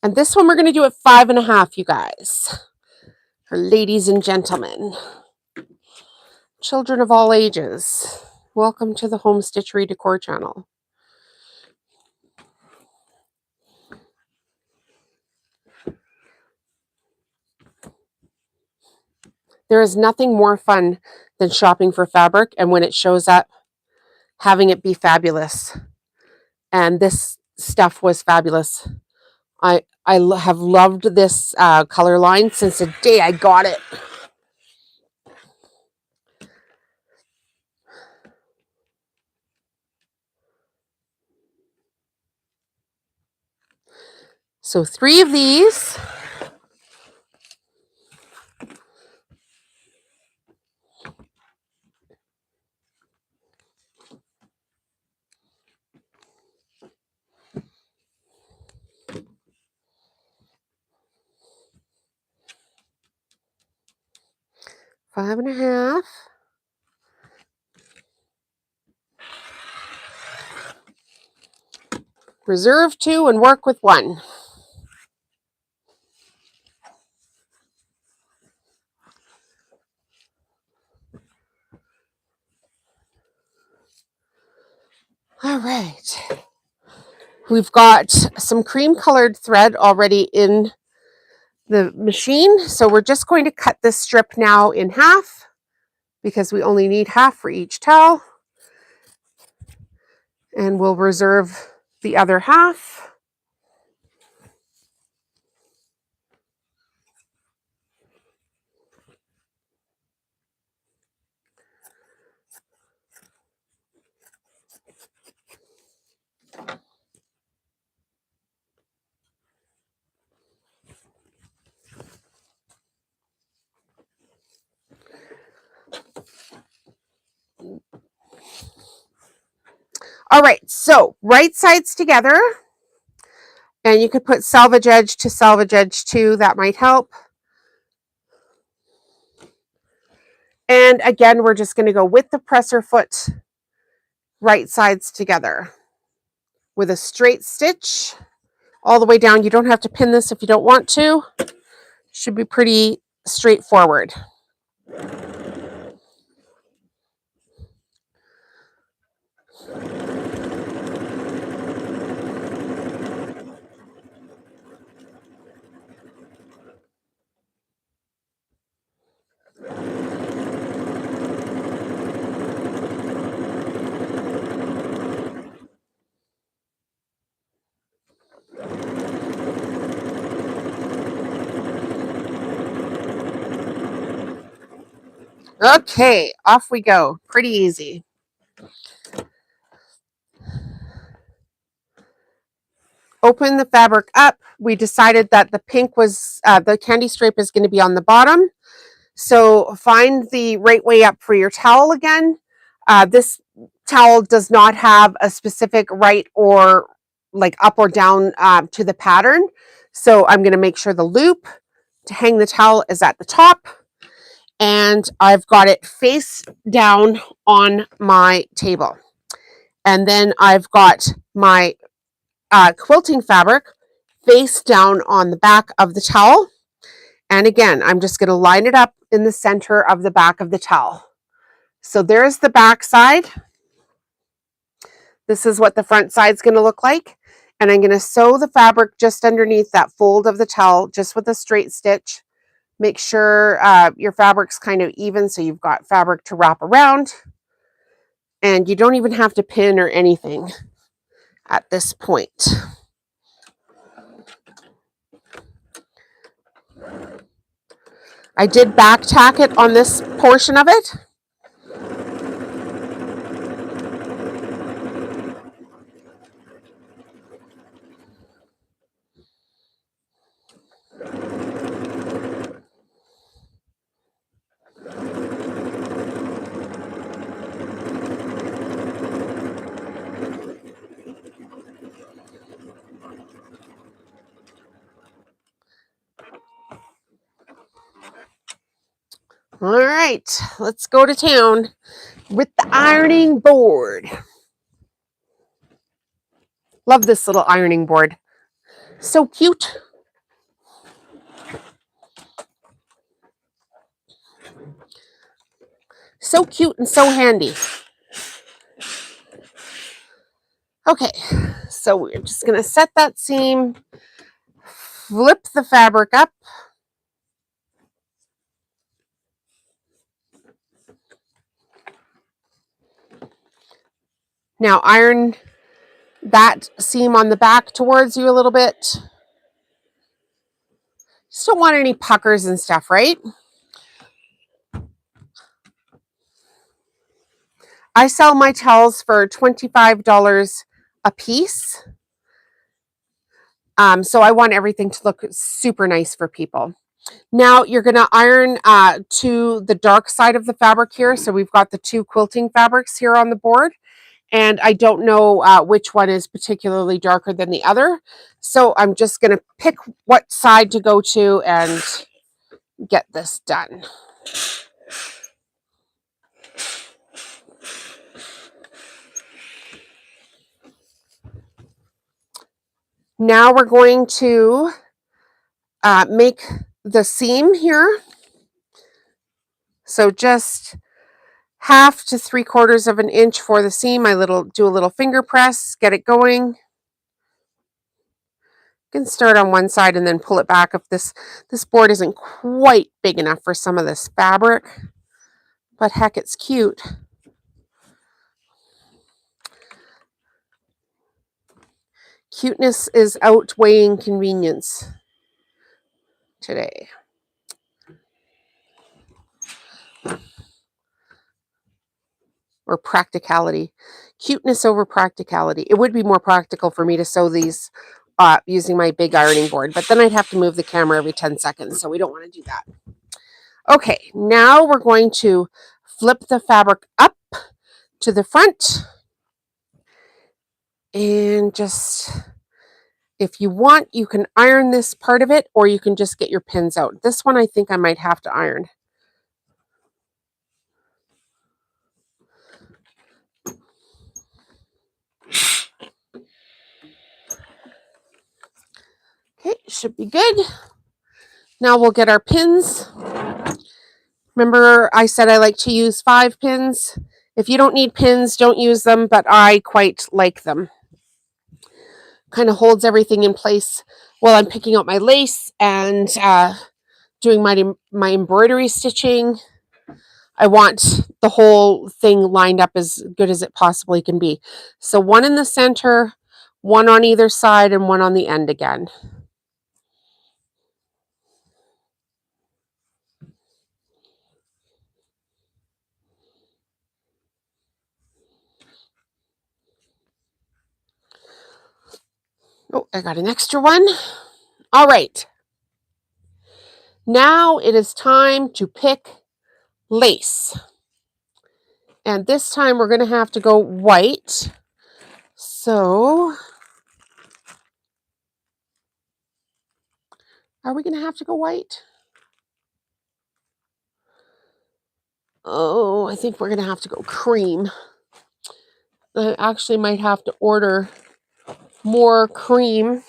And this one we're going to do at 5.5, you guys. Ladies and gentlemen. Children of all ages. Welcome to the Home Stitchery Decor channel. There is nothing more fun than shopping for fabric and when it shows up, having it be fabulous. And this stuff was fabulous. I have loved this color line since the day I got it. So 3 of these. Five and a half. Reserve 2 and work with 1. All right. We've got some cream colored thread already in the machine. So we're just going to cut this strip now in half because we only need half for each towel. And we'll reserve the other half. All right, so right sides together. And you could put selvage edge to selvage edge too. That might help. And again, we're just going to go with the presser foot, right sides together with a straight stitch all the way down. You don't have to pin this if you don't want to. Should be pretty straightforward. Okay, off we go. Pretty easy. Open the fabric up. We decided that the pink was, the candy stripe is going to be on the bottom. So find the right way up for your towel again. This towel does not have a specific right or like up or down to the pattern. So I'm going to make sure the loop to hang the towel is at the top, and I've got it face down on my table. And then I've got my quilting fabric face down on the back of the towel. And again, I'm just going to line it up in the center of the back of the towel. So there's the back side. This is what the front side's going to look like. And I'm going to sew the fabric just underneath that fold of the towel, just with a straight stitch. Make sure your fabric's kind of even so you've got fabric to wrap around. And you don't even have to pin or anything at this point. I did back tack it on this portion of it. All right, let's go to town with the ironing board. Love this little ironing board. So cute. So cute and so handy. Okay, so we're just going to set that seam, flip the fabric up. Now iron that seam on the back towards you a little bit. Just don't want any puckers and stuff, right? I sell my towels for $25 a piece. So I want everything to look super nice for people. Now you're going to iron to the dark side of the fabric here. So we've got the two quilting fabrics here on the board. And I don't know which one is particularly darker than the other. So I'm just going to pick what side to go to and get this done. Now we're going to make the seam here. So just 1/2 to 3/4 of an inch for the seam. Do a little finger press, get it going. You can start on one side and then pull it back if this board isn't quite big enough for some of this fabric. But heck, it's cute. Cuteness is outweighing convenience today. Or practicality. Cuteness over practicality. It would be more practical for me to sew these using my big ironing board, but then I'd have to move the camera every 10 seconds, so we don't want to do that. Okay, now we're going to flip the fabric up to the front. And just, if you want, you can iron this part of it, or you can just get your pins out. This one I think I might have to iron. Okay, should be good. Now we'll get our pins. Remember I said I like to use 5 pins. If you don't need pins, don't use them, but I quite like them. Kind of holds everything in place while I'm picking out my lace and doing my embroidery stitching. I want the whole thing lined up as good as it possibly can be. So one in the center, one on either side, and one on the end again. Oh, I got an extra one. All right. Now it is time to pick lace. And this time we're going to have to go white. So, are we going to have to go white? Oh, I think we're going to have to go cream. I actually might have to order more cream.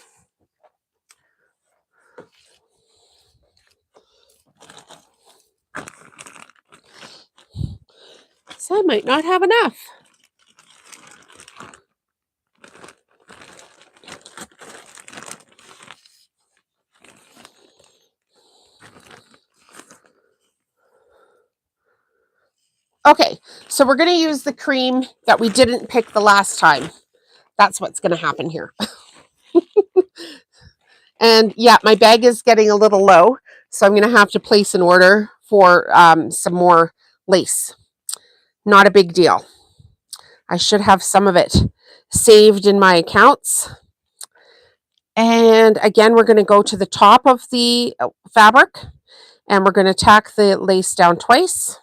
So I might not have enough. Okay, so we're going to use the cream that we didn't pick the last time. That's what's going to happen here. And yeah, my bag is getting a little low, so I'm going to have to place an order for some more lace. Not a big deal. I should have some of it saved in my accounts. And again, we're going to go to the top of the fabric and we're going to tack the lace down twice.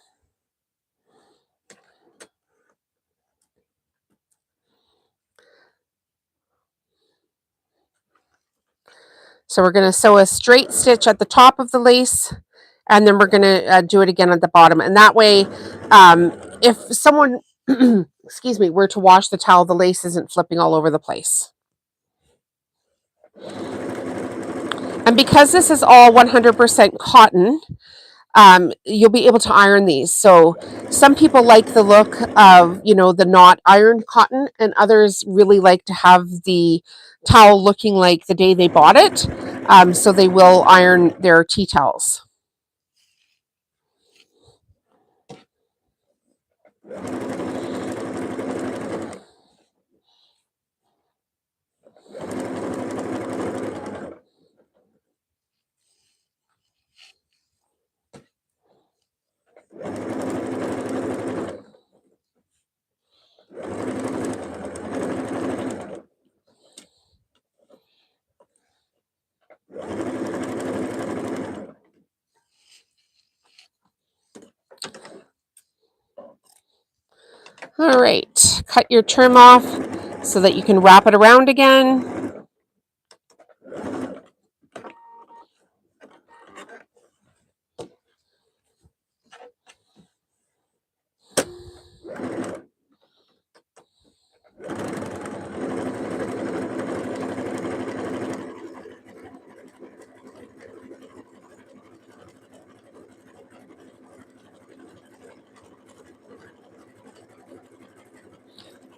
So we're going to sew a straight stitch at the top of the lace, and then we're going to do it again at the bottom. And that way, if someone, excuse me, were to wash the towel, the lace isn't flipping all over the place. And because this is all 100% cotton, you'll be able to iron these. So some people like the look of, the not ironed cotton, and others really like to have the towel looking like the day they bought it. So they will iron their tea towels. All right, cut your trim off so that you can wrap it around again.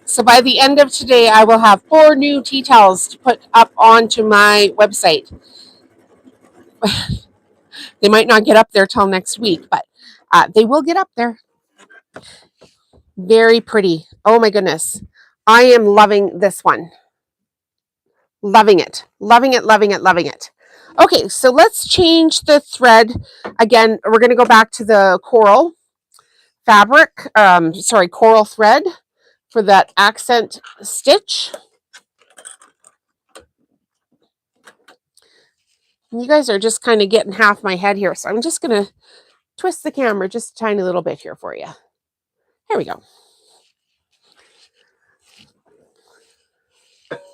So by the end of today, I will have 4 new tea towels to put up onto my website. They might not get up there till next week, but they will get up there. Very pretty. Oh my goodness. I am loving this one. Loving it. Loving it, loving it, loving it. Okay, so let's change the thread. Again, we're going to go back to the coral fabric, coral thread for that accent stitch. You guys are just kind of getting half my head here, so I'm just going to twist the camera just a tiny little bit here for you. Here we go.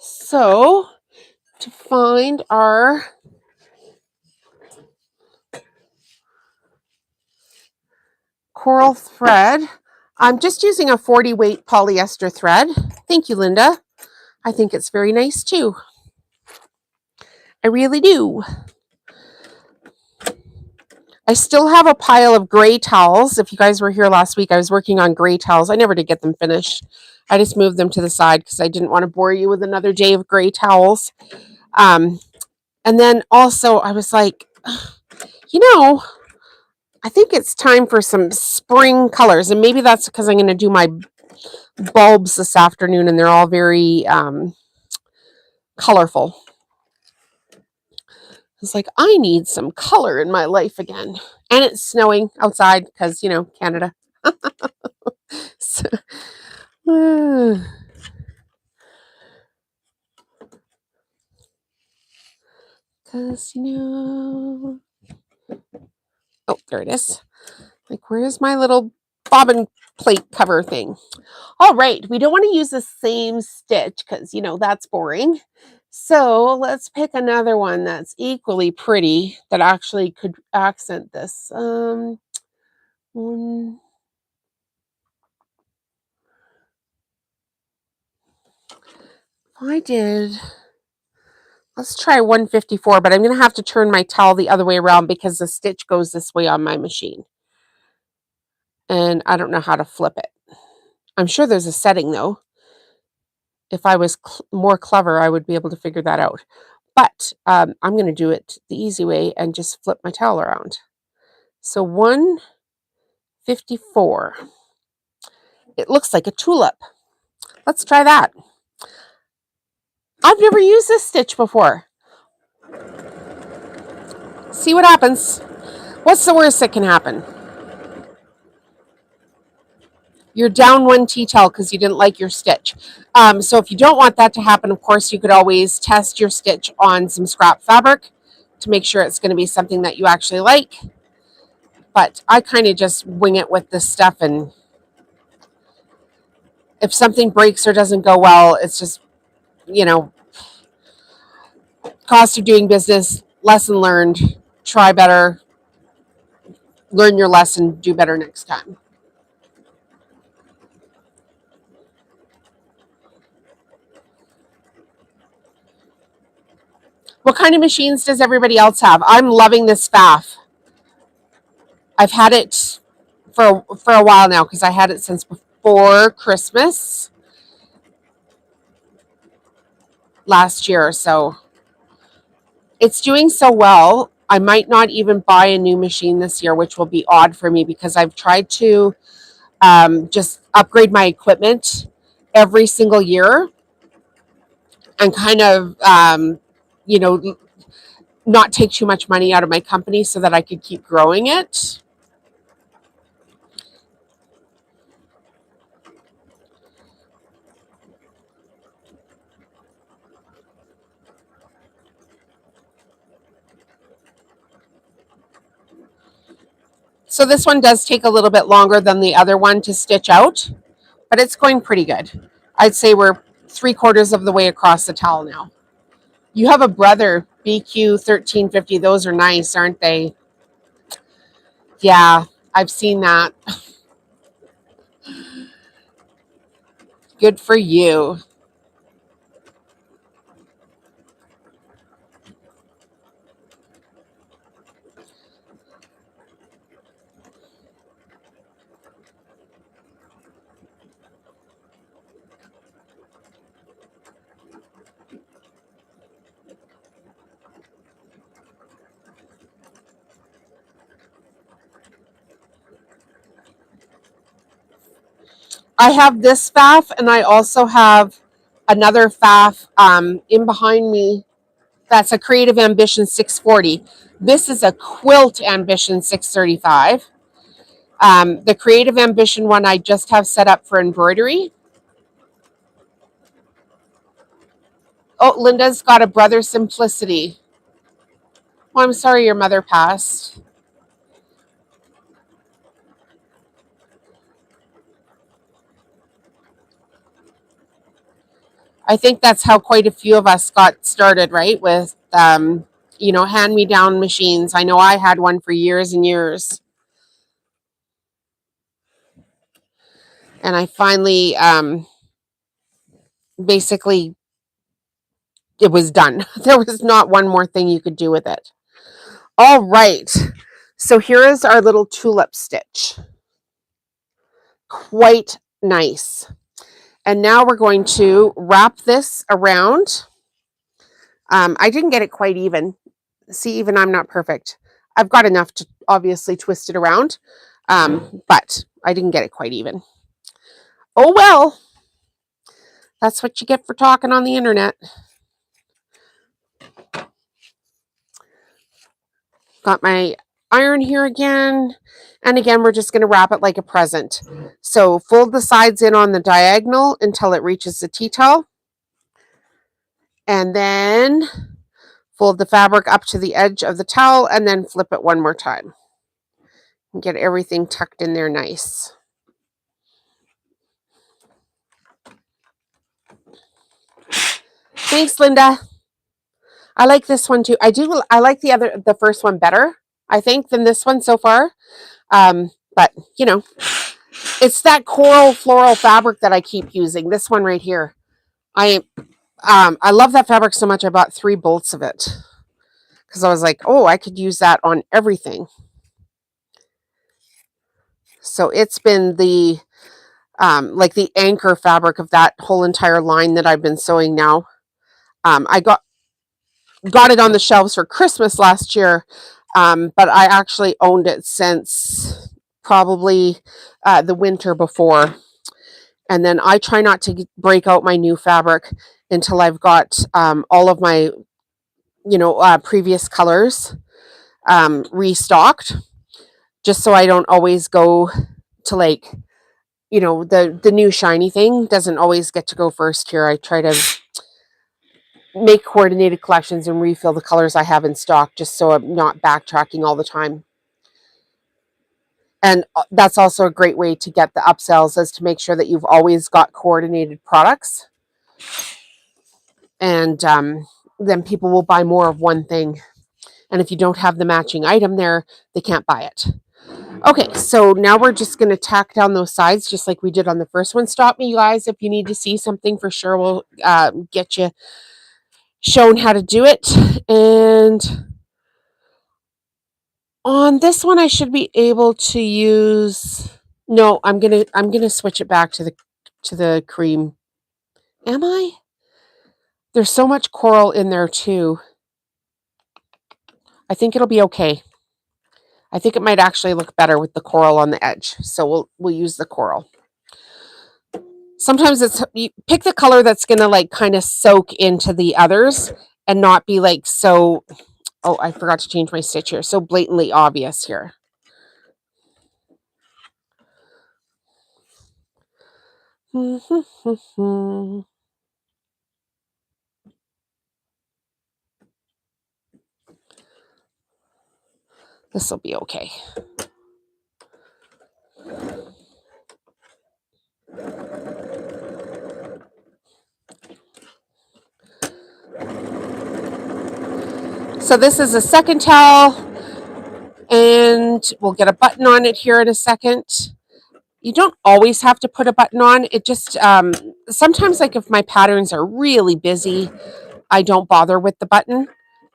So, to find our coral thread, I'm just using a 40 weight polyester thread. Thank you, Linda. I think it's very nice too. I really do. I still have a pile of gray towels. If you guys were here last week, I was working on gray towels. I never did get them finished. I just moved them to the side because I didn't want to bore you with another day of gray towels. And then also I was like, I think it's time for some spring colors. And maybe that's because I'm going to do my bulbs this afternoon and they're all very colorful. It's like, I need some color in my life again. And it's snowing outside because, Canada. So, because, Oh, there it is. Like, where's my little bobbin plate cover thing? All right, we don't want to use the same stitch because, that's boring. So let's pick another one that's equally pretty that actually could accent this. One. I did. Let's try 154, but I'm going to have to turn my towel the other way around because the stitch goes this way on my machine. And I don't know how to flip it. I'm sure there's a setting though. If I was more clever, I would be able to figure that out. But I'm going to do it the easy way and just flip my towel around. So 154. It looks like a tulip. Let's try that. I've never used this stitch before. See what happens. What's the worst that can happen? You're down one T-tail because you didn't like your stitch. So if you don't want that to happen, of course, you could always test your stitch on some scrap fabric to make sure it's going to be something that you actually like. But I kind of just wing it with this stuff, and if something breaks or doesn't go well, it's just, cost of doing business, lesson learned, try better, learn your lesson, do better next time. What kind of machines does everybody else have? I'm loving this faff. I've had it for a while now because I had it since before Christmas last year. So it's doing so well. I might not even buy a new machine this year, which will be odd for me because I've tried to just upgrade my equipment every single year and kind of, not take too much money out of my company so that I could keep growing it. So this one does take a little bit longer than the other one to stitch out, but it's going pretty good. I'd say we're 3/4 of the way across the towel now. You have a brother, BQ 1350. Those are nice, aren't they? Yeah, I've seen that. Good for you. I have this faff, and I also have another faff in behind me. That's a Creative Ambition 640. This is a Quilt Ambition 635. The Creative Ambition one I just have set up for embroidery. Oh, Linda's got a brother, Simplicity. Well, I'm sorry your mother passed. I think that's how quite a few of us got started, right? With, hand-me-down machines. I know I had one for years and years. And I finally, basically, it was done. There was not one more thing you could do with it. All right. So here is our little tulip stitch. Quite nice. And now we're going to wrap this around. I didn't get it quite even. See, even I'm not perfect. I've got enough to obviously twist it around, but I didn't get it quite even. Oh well, that's what you get for talking on the internet. Got my iron here again. And again, we're just going to wrap it like a present. So fold the sides in on the diagonal until it reaches the T-tail. And then Fold the fabric up to the edge of the towel and then flip it one more time. And get everything tucked in there nice. Thanks, Linda. I like this one too. I like the first one better, I think, than this one so far. But you know, it's that coral floral fabric that I keep using. This one right here. I love that fabric so much. I bought 3 bolts of it because I was like, oh, I could use that on everything. So it's been the like the anchor fabric of that whole entire line that I've been sewing now. I got it on the shelves for Christmas last year, but I actually owned it since probably the winter before. And then I try not to break out my new fabric until I've got all of my, previous colors restocked, just so I don't always go to like, the new shiny thing doesn't always get to go first here. I try to make coordinated collections and refill the colors I have in stock just so I'm not backtracking all the time. And that's also a great way to get the upsells, is to make sure that you've always got coordinated products. And then people will buy more of one thing. And if you don't have the matching item there, they can't buy it. Okay, so now we're just going to tack down those sides just like we did on the first one. Stop me, you guys, if you need to see something. For sure we'll get you shown how to do it. And on this one, I should be able to use. No, I'm gonna switch it back to the cream. Am I? There's so much coral in there too. I think it'll be okay. I think it might actually look better with the coral on the edge. So we'll use the coral. Sometimes you pick the color that's gonna like kind of soak into the others and not be like so. Oh, I forgot to change my stitch here. So blatantly obvious here. This will be okay. So this is a second towel, and we'll get a button on it here in a second. You don't always have to put a button on. It just, sometimes like if my patterns are really busy, I don't bother with the button.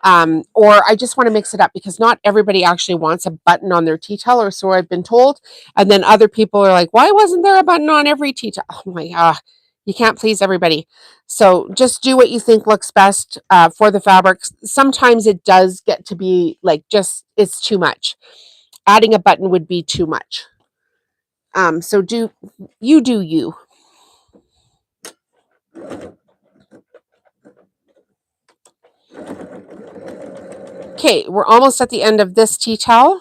Or I just want to mix it up because not everybody actually wants a button on their tea towel, or so I've been told. And then other people are like, why wasn't there a button on every tea towel? Oh my God, you can't please everybody. So just do what you think looks best for the fabric. Sometimes it does get to be like it's too much. Adding a button would be too much. So do you. Okay, we're almost at the end of this tea towel.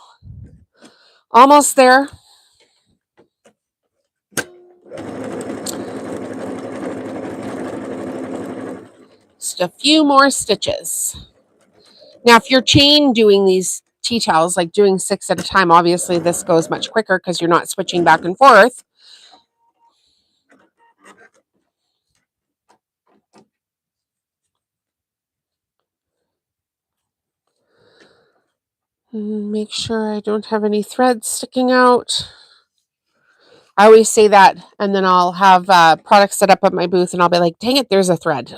Almost there. Just a few more stitches. Now, if you're chain doing these tea towels, like doing 6 at a time, obviously this goes much quicker because you're not switching back and forth. Make sure I don't have any threads sticking out. I always say that, and then I'll have products set up at my booth, and I'll be like, dang it, there's a thread.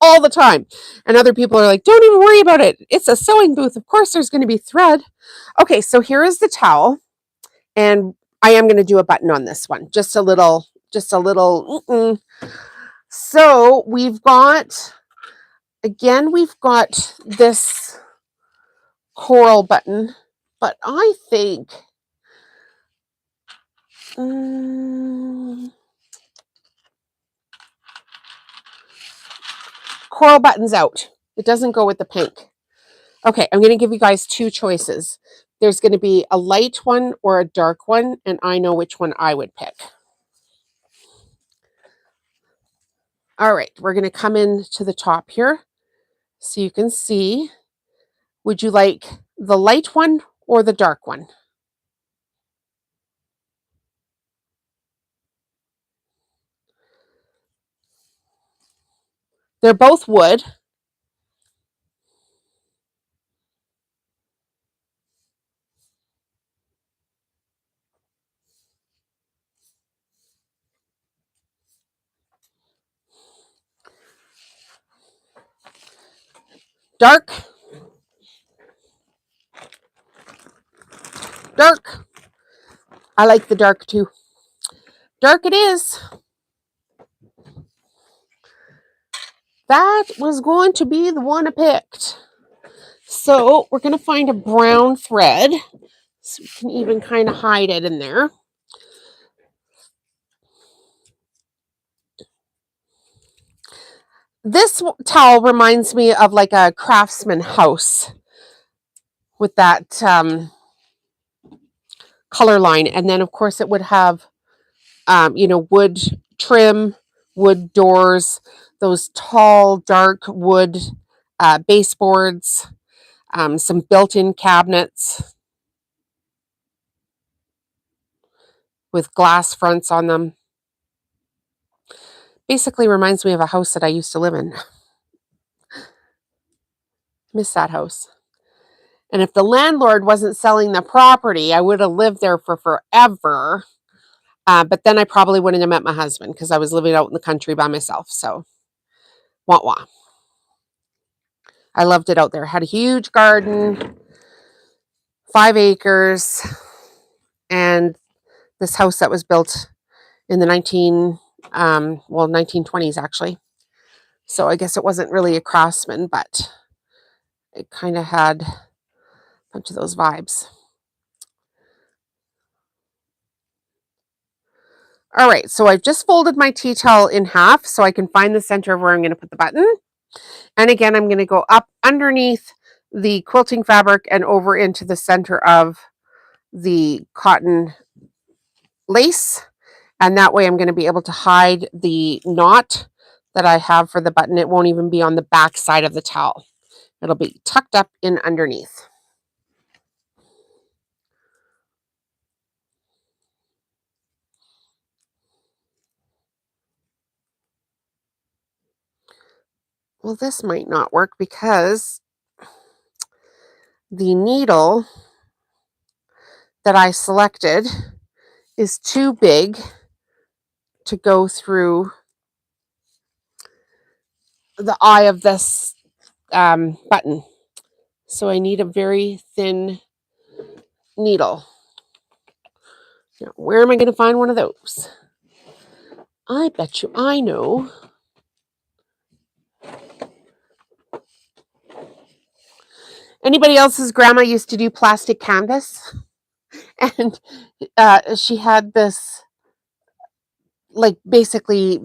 All the time. And other people are like, don't even worry about it. It's a sewing booth. Of course there's going to be thread. Okay, so here is the towel, and I am going to do a button on this one. Just a little. So we've got this coral button, but I think coral button's out. It doesn't go with the pink. Okay, I'm going to give you guys 2 choices. There's going to be a light one or a dark one, and I know which one I would pick. All right, we're going to come in to the top here, So you can see, would you like the light one or the dark one? They're both wood. Dark. Dark. I like the dark too. Dark it is. That was going to be the one I picked. So we're going to find a brown thread. So we can even kind of hide it in there. This towel reminds me of like a craftsman house with that color line. And then, of course, it would have, wood trim, wood doors, those tall, dark wood baseboards, some built-in cabinets with glass fronts on them. Basically reminds me of a house that I used to live in. Miss that house. And if the landlord wasn't selling the property, I would have lived there for forever. But then I probably wouldn't have met my husband because I was living out in the country by myself. So, wah wah. I loved it out there. Had a huge garden, 5 acres, and this house that was built in the 1920s actually. So I guess it wasn't really a craftsman, but it kind of had a bunch of those vibes. All right, so I've just folded my tea towel in half so I can find the center of where I'm going to put the button. And again, I'm going to go up underneath the quilting fabric and over into the center of the cotton lace. And that way I'm going to be able to hide the knot that I have for the button. It won't even be on the back side of the towel. It'll be tucked up in underneath. Well, this might not work because the needle that I selected is too big to go through the eye of this button. So I need a very thin needle. Now, where am I going to find one of those? I bet you I know. Anybody else's grandma used to do plastic canvas? And she had this, like, basically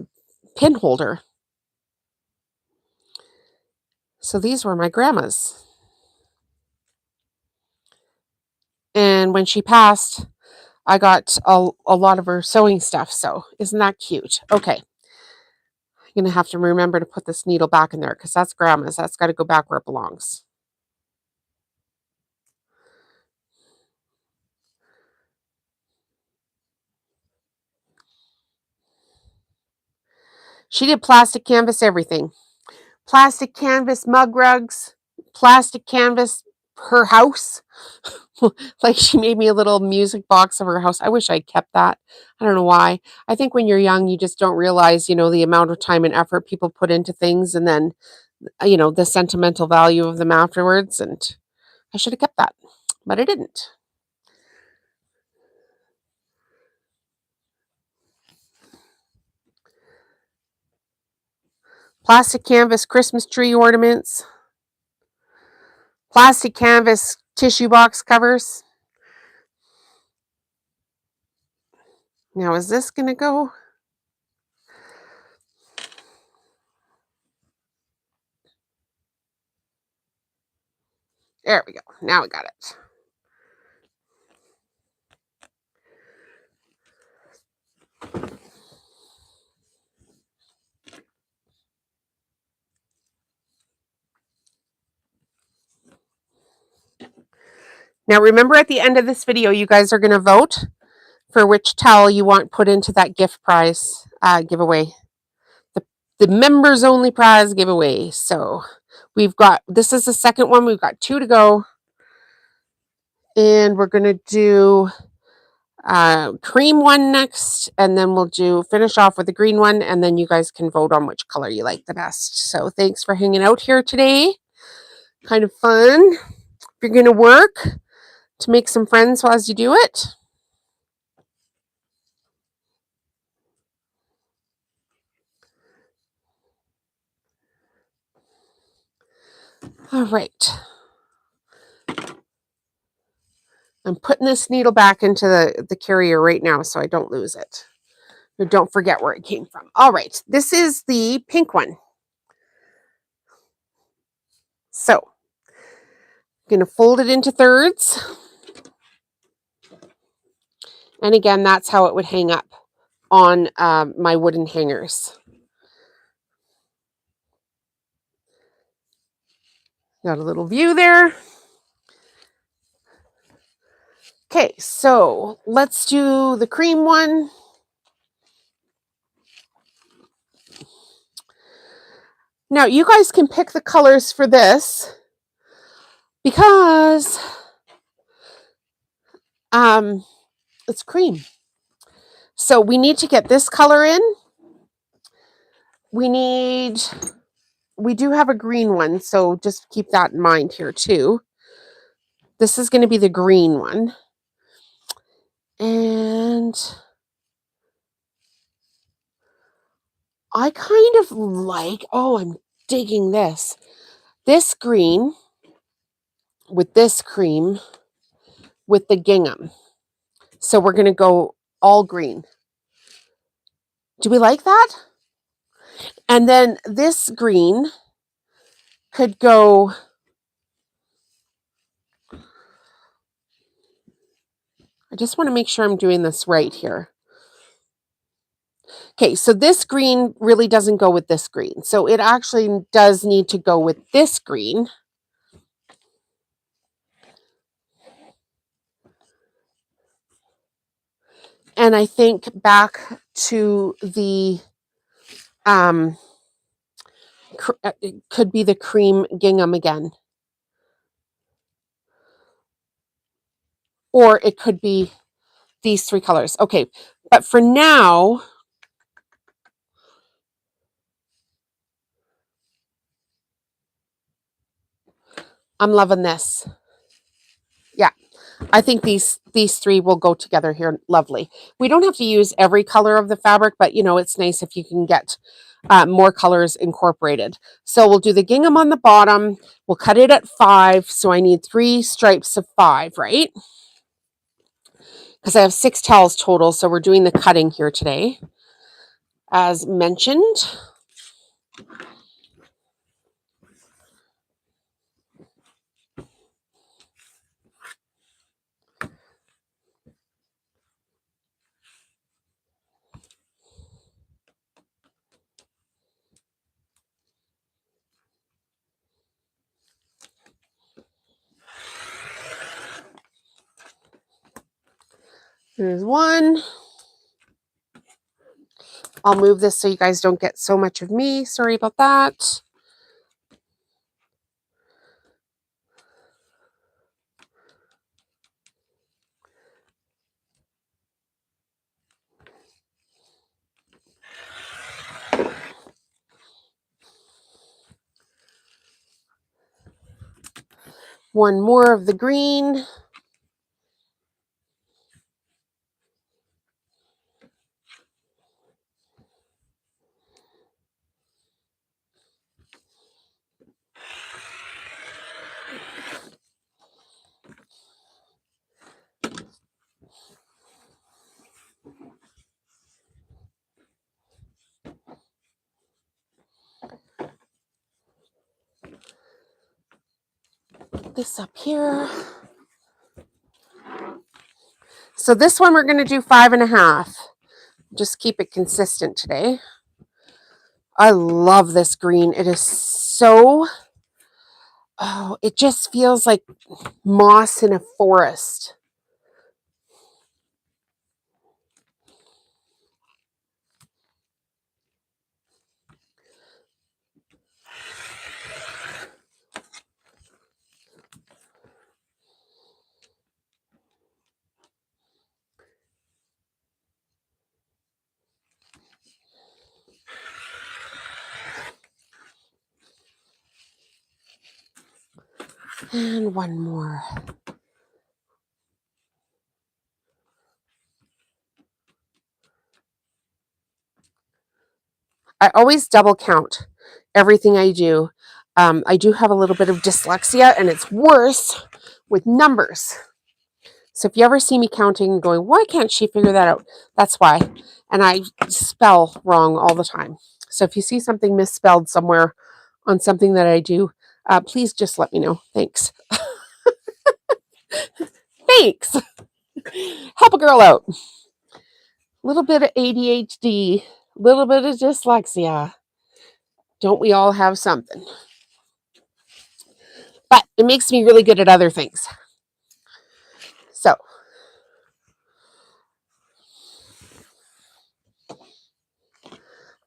pin holder. So these were my grandma's. And when she passed, I got a lot of her sewing stuff. So isn't that cute? Okay. I'm going to have to remember to put this needle back in there because that's grandma's. That's got to go back where it belongs. She did plastic canvas everything. Plastic canvas mug rugs, plastic canvas her house. Like she made me a little music box of her house. I wish I'd kept that. I don't know why. I think when you're young, you just don't realize, the amount of time and effort people put into things and then, the sentimental value of them afterwards. And I should have kept that, but I didn't. Plastic canvas Christmas tree ornaments. Plastic canvas tissue box covers. Now, is this going to go? There we go. Now we got it. Now remember, at the end of this video, you guys are going to vote for which towel you want put into that gift prize giveaway. The members only prize giveaway. So we've got, this is the second one. We've got 2 to go. And we're going to do cream one next, and then we'll finish off with the green one, and then you guys can vote on which color you like the best. So thanks for hanging out here today. Kind of fun. If you're going to work, to make some friends as you do it. All right. I'm putting this needle back into the carrier right now so I don't lose it. Or don't forget where it came from. All right. This is the pink one. So I'm going to fold it into thirds. And again, that's how it would hang up on my wooden hangers. Got a little view there. Okay, so let's do the cream one. Now, you guys can pick the colors for this because it's cream. So we need to get this color in. We do have a green one, so just keep that in mind here too. This is going to be the green one. And I kind of like, I'm digging this. This green with this cream with the gingham. So we're going to go all green. Do we like that? And then this green could go, I just want to make sure I'm doing this right here. Okay, so this green really doesn't go with this green. So it actually does need to go with this green. And I think back to the, it could be the cream gingham again. Or it could be these 3 colors. Okay, but for now, I'm loving this. Yeah, I think these 3 will go together here lovely. We don't have to use every color of the fabric, but it's nice if you can get more colors incorporated. So we'll do the gingham on the bottom. We'll cut it at 5. So I need 3 stripes of 5, right? Because I have 6 towels total. So we're doing the cutting here today, as mentioned. There's 1. I'll move this so you guys don't get so much of me. Sorry about that. One more of the green. This up here. So this one we're going to do 5.5. Just keep it consistent today. I love this green. It is so Oh, it just feels like moss in a forest. And one more. I always double count everything I do. I do have a little bit of dyslexia, and it's worse with numbers. So if you ever see me counting and going, why can't she figure that out? That's why. And I spell wrong all the time. So if you see something misspelled somewhere on something that I do, please just let me know. Thanks. Thanks. Help a girl out. A little bit of ADHD, a little bit of dyslexia. Don't we all have something? But it makes me really good at other things. So,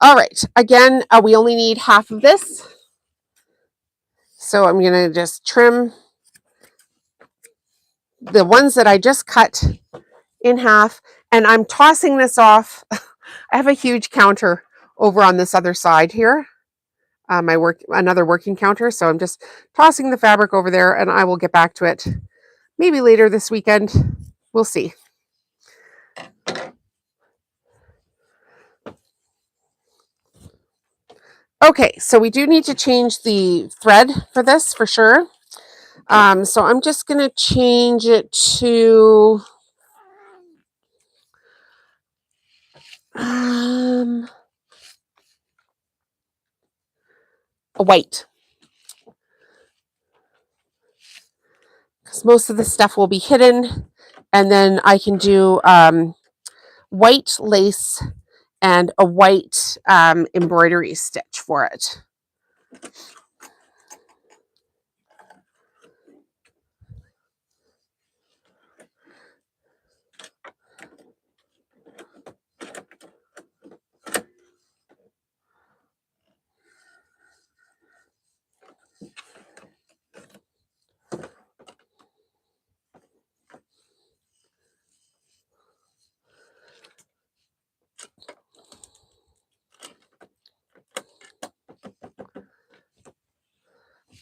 all right. Again, we only need half of this. So I'm going to just trim the ones that I just cut in half, and I'm tossing this off. I have a huge counter over on this other side here. Another working counter. So I'm just tossing the fabric over there, and I will get back to it maybe later this weekend. We'll see. Okay, so we do need to change the thread for this for sure. So I'm just going to change it to a white, because most of the stuff will be hidden, and then I can do white lace and a white embroidery stitch for it.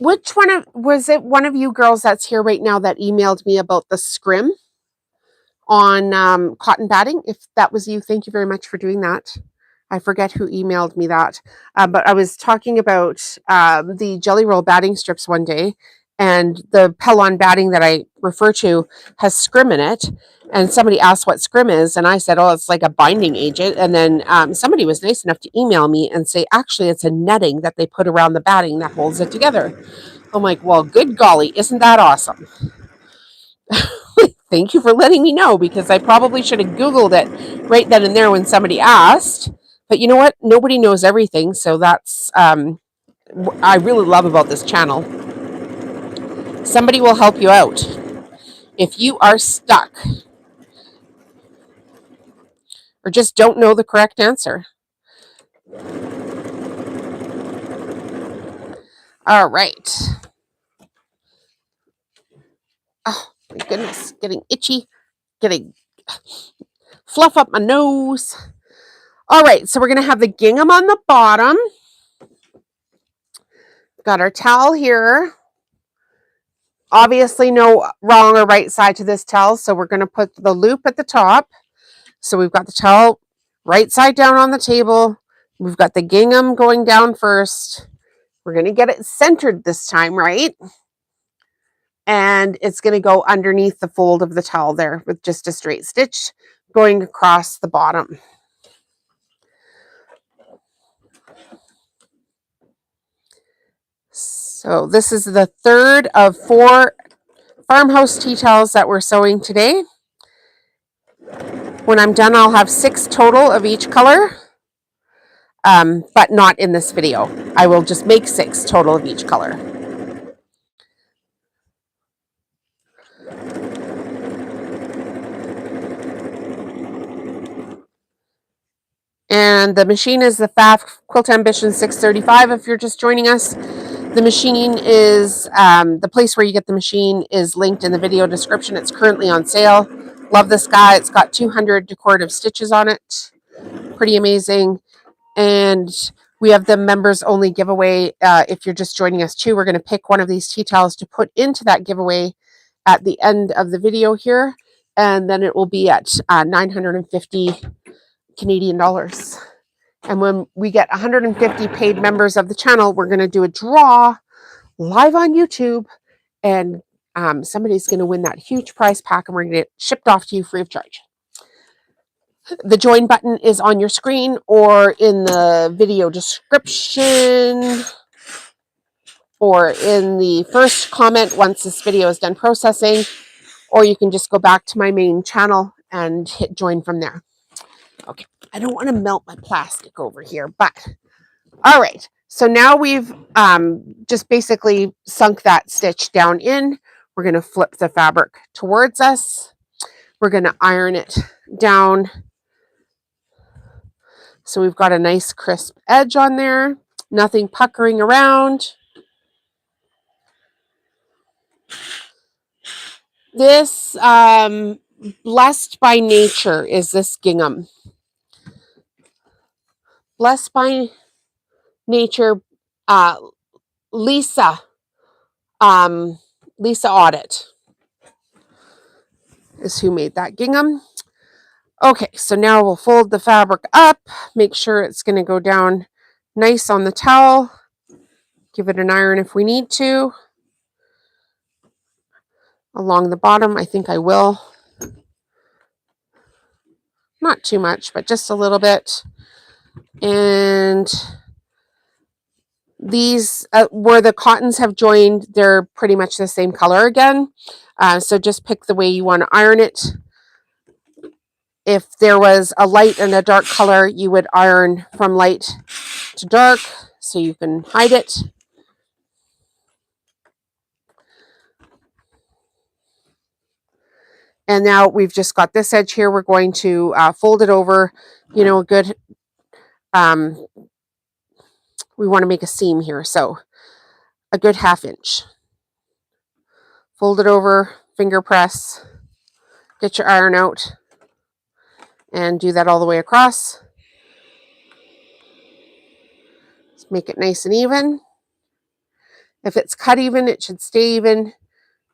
Which was it one of you girls that's here right now that emailed me about the scrim on cotton batting? If that was you, thank you very much for doing that. I forget who emailed me that, but I was talking about the Jelly Roll batting strips one day, and the Pellon batting that I refer to has scrim in it. And somebody asked what scrim is, and I said, oh, it's like a binding agent. And then somebody was nice enough to email me and say, actually, it's a netting that they put around the batting that holds it together. I'm like, well, good golly, isn't that awesome? Thank you for letting me know, because I probably should have Googled it right then and there when somebody asked. But you know what? Nobody knows everything. So that's I really love about this channel. Somebody will help you out if you are stuck or just don't know the correct answer. All right. Oh, my goodness. Getting itchy. Getting fluff up my nose. All right. So we're going to have the gingham on the bottom. Got our towel here. Obviously, no wrong or right side to this towel. So we're going to put the loop at the top. So we've got the towel right side down on the table. We've got the gingham going down first. We're going to get it centered this time, right? And it's going to go underneath the fold of the towel there with just a straight stitch going across the bottom. So this is the third of 4 farmhouse tea towels that we're sewing today. When I'm done, I'll have 6 total of each color, but not in this video. I will just make 6 total of each color. And the machine is the FAF Quilt Ambition 635 if you're just joining us. The machine is, the place where you get the machine is linked in the video description. It's currently on sale. Love this guy. It's got 200 decorative stitches on it. Pretty amazing. And we have the members only giveaway. If you're just joining us too, we're going to pick one of these tea towels to put into that giveaway at the end of the video here. And then it will be at 950 Canadian dollars. And when we get 150 paid members of the channel, we're going to do a draw live on YouTube. And somebody's going to win that huge prize pack, and we're going to get it shipped off to you free of charge. The join button is on your screen or in the video description or in the first comment once this video is done processing, or you can just go back to my main channel and hit join from there. Okay, I don't want to melt my plastic over here, but all right. So now we've just basically sunk that stitch down in. We're going to flip the fabric towards us. We're going to iron it down. So we've got a nice crisp edge on there. Nothing puckering around. This Blessed by Nature is this gingham. Blessed by Nature, Lisa Audit is who made that gingham. Okay, so now we'll fold the fabric up, make sure it's going to go down nice on the towel. Give it an iron if we need to. Along the bottom, I think I will. Not too much, but just a little bit. And these, where the cottons have joined, they're pretty much the same color again. So just pick the way you want to iron it. If there was a light and a dark color, you would iron from light to dark so you can hide it. And now we've just got this edge here. We're going to fold it over, you know, a good, we want to make a seam here. So a good 1/2 inch. Fold it over, finger press, get your iron out, and do that all the way across. Just make it nice and even. If it's cut even, it should stay even.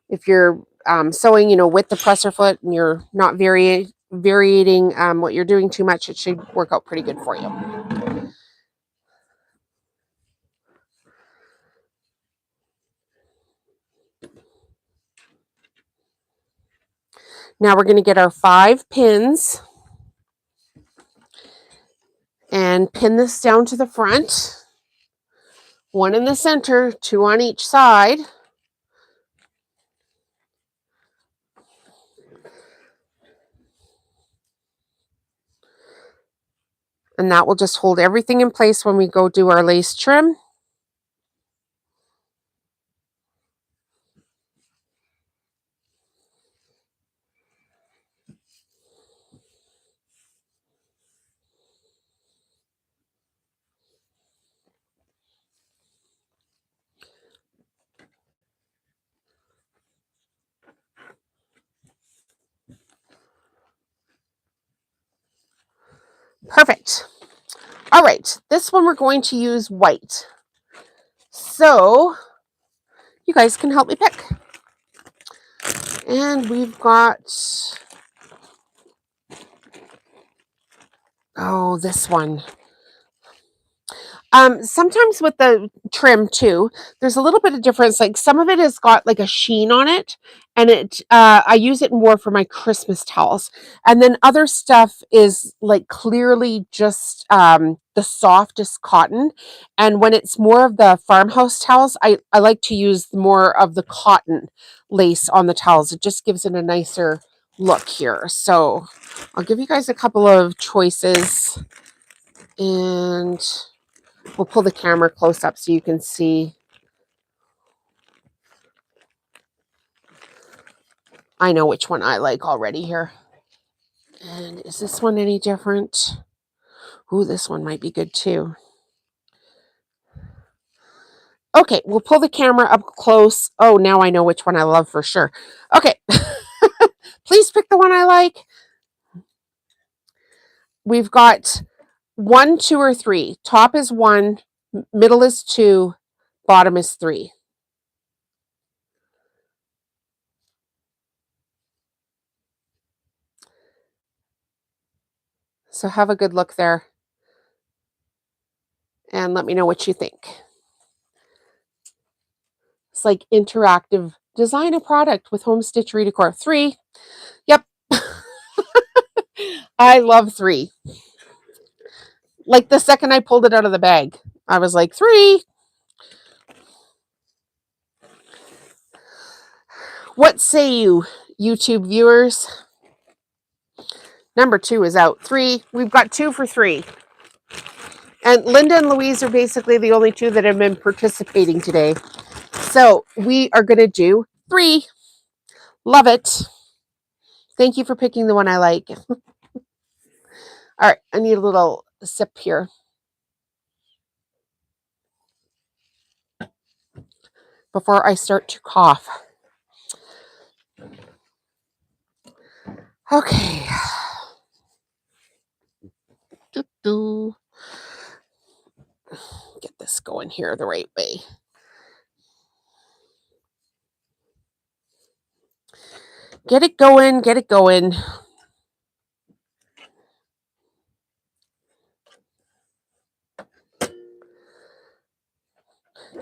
If you're sewing, you know, with the presser foot and you're not varying what you're doing too much, it should work out pretty good for you. Now we're going to get our 5 pins and pin this down to the front. 1 in the center, 2 on each side. And that will just hold everything in place when we go do our lace trim. Perfect. All right, this one we're going to use white. So you guys can help me pick. And we've got, oh, this one. Sometimes with the trim too, there's a little bit of difference. Like some of it has got like a sheen on it, and I use it more for my Christmas towels. And then other stuff is like clearly just the softest cotton. And when it's more of the farmhouse towels, I like to use more of the cotton lace on the towels. It just gives it a nicer look here. So I'll give you guys a couple of choices, and we'll pull the camera close up so you can see. I know which one I like already here. And is this one any different? Ooh, this one might be good too. Okay, we'll pull the camera up close. Oh, now I know which one I love for sure. Okay. Please pick the one I like. We've got 1, 2, or 3. Top is 1, middle is 2, bottom is 3. So have a good look there. And let me know what you think. It's like interactive. Design a product with home stitchery decor. 3. Yep. I love 3. Like the second I pulled it out of the bag, I was like, 3. What say you, YouTube viewers? Number 2 is out. 3. We've got 2 for 3. And Linda and Louise are basically the only 2 that have been participating today. So we are going to do 3. Love it. Thank you for picking the one I like. All right, I need a little sip here before I start to cough. Okay. Get this going here the right way. Get it going, get it going.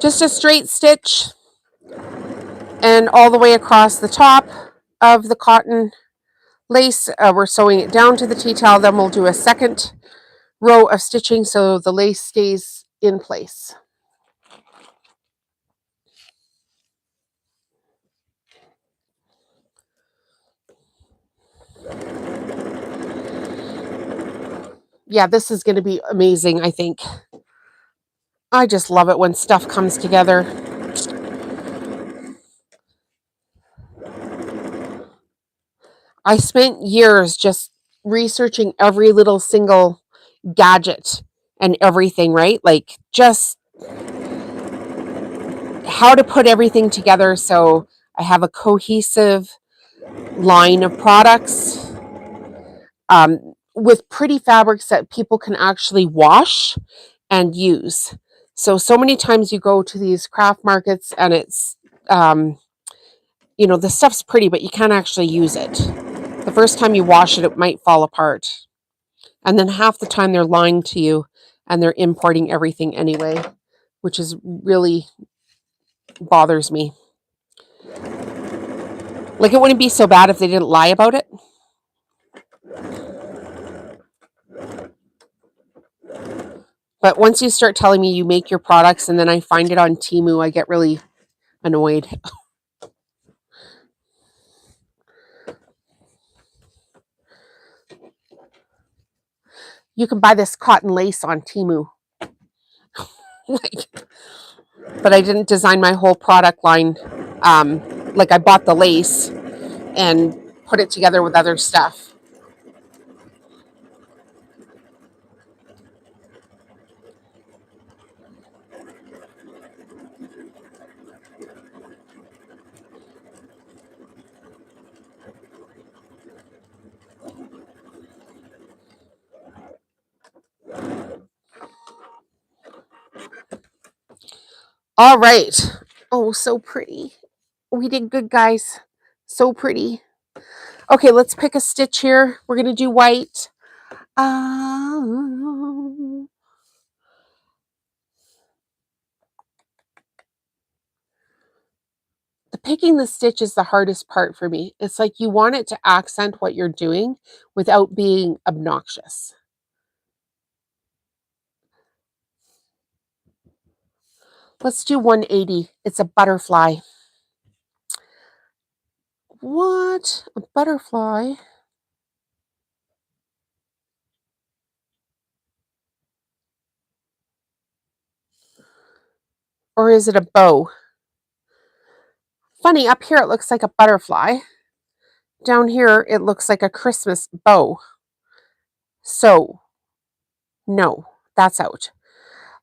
Just a straight stitch and all the way across the top of the cotton lace. We're sewing it down to the tea towel. Then we'll do a second row of stitching so the lace stays in place. Yeah, this is going to be amazing, I think. I just love it when stuff comes together. I spent years just researching every little single gadget and everything, right? Like just how to put everything together so I have a cohesive line of products with pretty fabrics that people can actually wash and use. So many times you go to these craft markets and it's, the stuff's pretty, but you can't actually use it. The first time you wash it, it might fall apart. And then half the time they're lying to you and they're importing everything anyway, which is really bothers me. Like it wouldn't be so bad if they didn't lie about it. But once you start telling me you make your products and then I find it on Temu, I get really annoyed. You can buy this cotton lace on Temu. But I didn't design my whole product line. Like I bought the lace and put it together with other stuff. All right. Oh, so pretty. We did good, guys. So pretty. Okay, let's pick a stitch here. We're going to do white. Picking the stitch is the hardest part for me. It's like you want it to accent what you're doing without being obnoxious. Let's do 180. It's a butterfly. What? A butterfly? Or is it a bow? Funny, up here it looks like a butterfly. Down here it looks like a Christmas bow. So, No, that's out.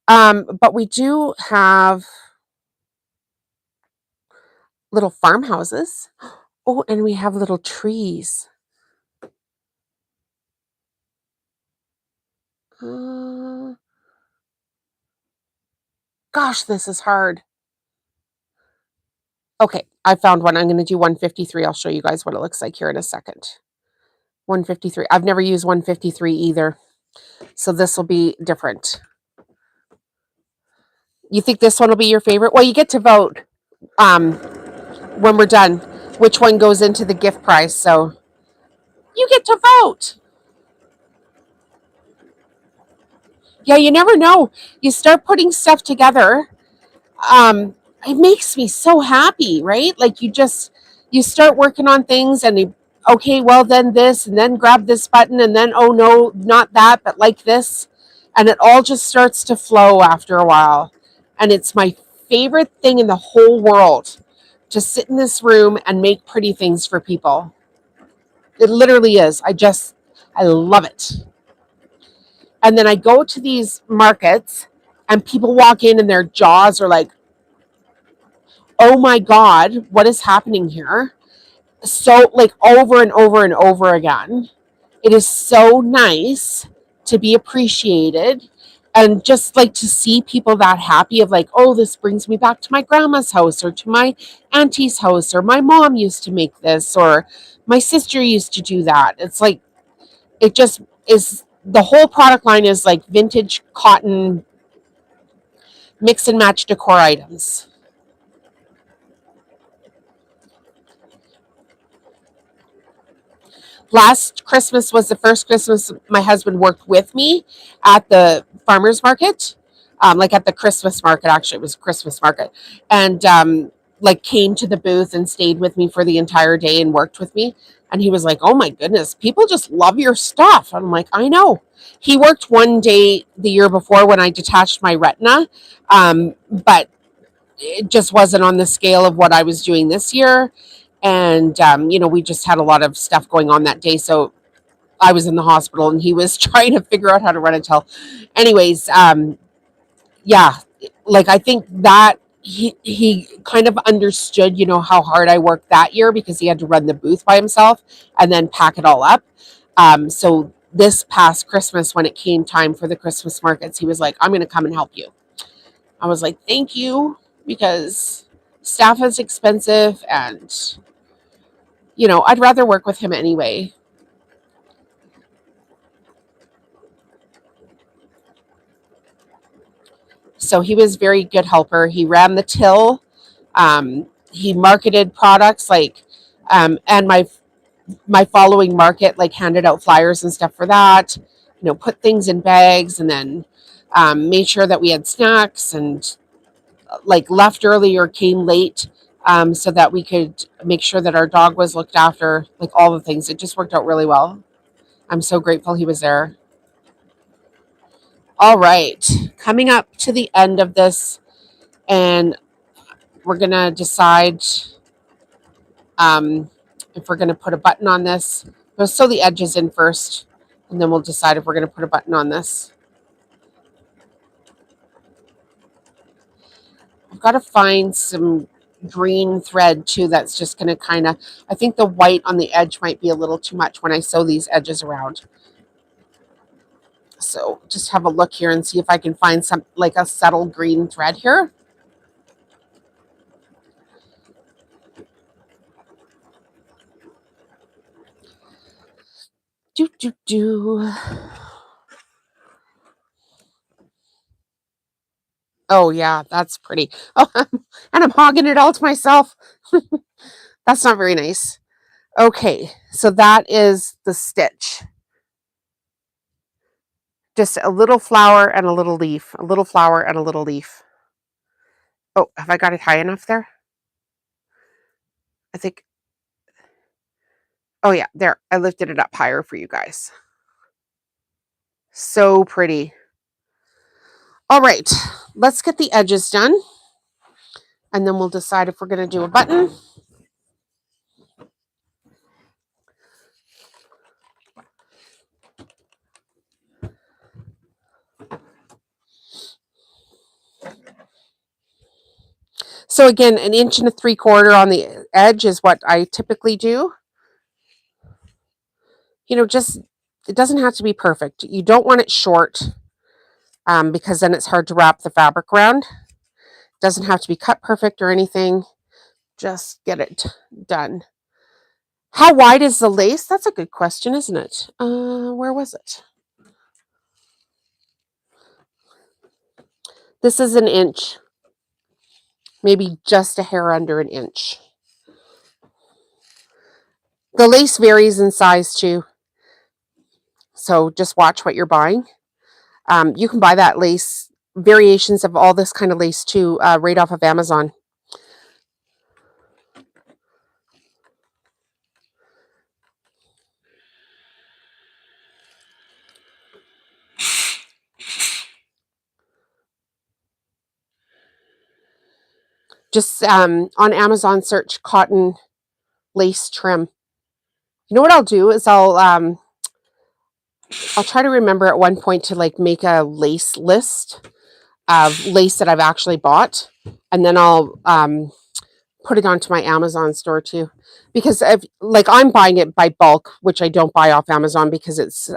But we do have little farmhouses. Oh, and we have little trees. Uh, Gosh, this is hard. Okay, I found one. I'm going to do 153. I'll show you guys what it looks like here in a second. 153. I've never used 153 either, so this will be different. You think this one will be your favorite? Well, you get to vote when we're done which one goes into the gift prize, so you get to vote. Yeah, you never know. You start putting stuff together. um it makes me so happy, right? Like you start working on things and okay, well then this, and then grab this button, and then oh no, not that, but like this, and it all just starts to flow after a while. And it's my favorite thing in the whole world to sit in this room and make pretty things for people. It literally is. I love it. And then I go to these markets and people walk in and their jaws are like, oh my God, what is happening here? So, like, over and over and over again. It is so nice to be appreciated and just like to see people that happy of like, oh, this brings me back to my grandma's house or to my auntie's house, or my mom used to make this, or my sister used to do that. It's like, it just is. The whole product line is like vintage cotton mix and match decor items. Last Christmas was the first Christmas my husband worked with me at the farmers market, like at the Christmas market. Actually, it was a Christmas market, and like came to the booth and stayed with me for the entire day and worked with me. And he was like, "Oh my goodness, people just love your stuff." I'm like, "I know." He worked one day the year before when I detached my retina, but it just wasn't on the scale of what I was doing this year. And, we just had a lot of stuff going on that day. So I was in the hospital and he was trying to figure out how to run a till. Anyways, yeah, like I think that he kind of understood, how hard I worked that year because he had to run the booth by himself and then pack it all up. So this past Christmas, when it came time for the Christmas markets, he was like, I'm going to come and help you. I was like, thank you, because staff is expensive and, I'd rather work with him anyway. So he was a very good helper. He ran the till. He marketed products like, and my following market like handed out flyers and stuff for that. Put things in bags, and then made sure that we had snacks, and like left early or came late, so that we could make sure that our dog was looked after. Like all the things, it just worked out really well. I'm so grateful he was there. All right, coming up to the end of this, and we're gonna decide um, if we're gonna put a button on this. We'll sew the edges in first, and then we'll decide if we're gonna put a button on this. I've got to find some green thread too. That's just gonna kind of. I think the white on the edge might be a little too much when I sew these edges around. So just have a look here and see if I can find some like a subtle green thread here. Do do do. Oh yeah, that's pretty. Oh, and I'm hogging it all to myself. That's not very nice. Okay, so that is the stitch. Just a little flower and a little leaf, a little flower and a little leaf. Oh, have I got it high enough there? I think. Oh yeah, there. I lifted it up higher for you guys. So pretty. All right, let's get the edges done, and then we'll decide if we're going to do a button. So again, 1.75 inches on the edge is what I typically do. Just, it doesn't have to be perfect. You don't want it short because then it's hard to wrap the fabric around. It doesn't have to be cut perfect or anything. Just get it done. How wide is the lace? That's a good question, isn't it? Where was it? This is 1 inch. Maybe just a hair under 1 inch. The lace varies in size too. So just watch what you're buying. You can buy that lace, variations of all this kind of lace too, right off of Amazon. Just on Amazon, search cotton lace trim. You know what I'll do is I'll try to remember at one point to like make a lace list of lace that I've actually bought, and then I'll put it onto my Amazon store too. Because I'm buying it by bulk, which I don't buy off Amazon because it's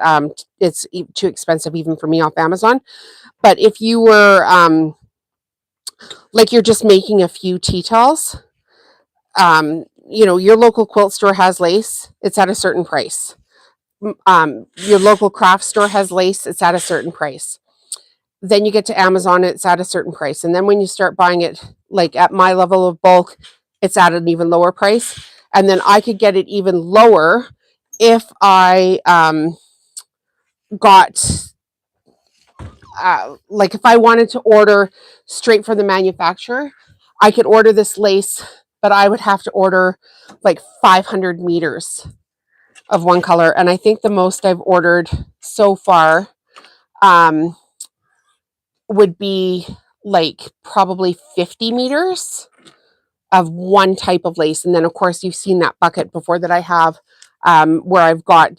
too expensive even for me off Amazon. But if you were like you're just making a few tea towels, your local quilt store has lace, it's at a certain price. Your local craft store has lace, it's at a certain price. Then you get to Amazon, it's at a certain price. And then when you start buying it, like at my level of bulk, it's at an even lower price. And then I could get it even lower if I got, like if I wanted to order straight from the manufacturer, I could order this lace, but I would have to order like 500 meters of one color. And I think the most I've ordered so far would be like probably 50 meters of one type of lace. And then of course you've seen that bucket before that I have where I've got,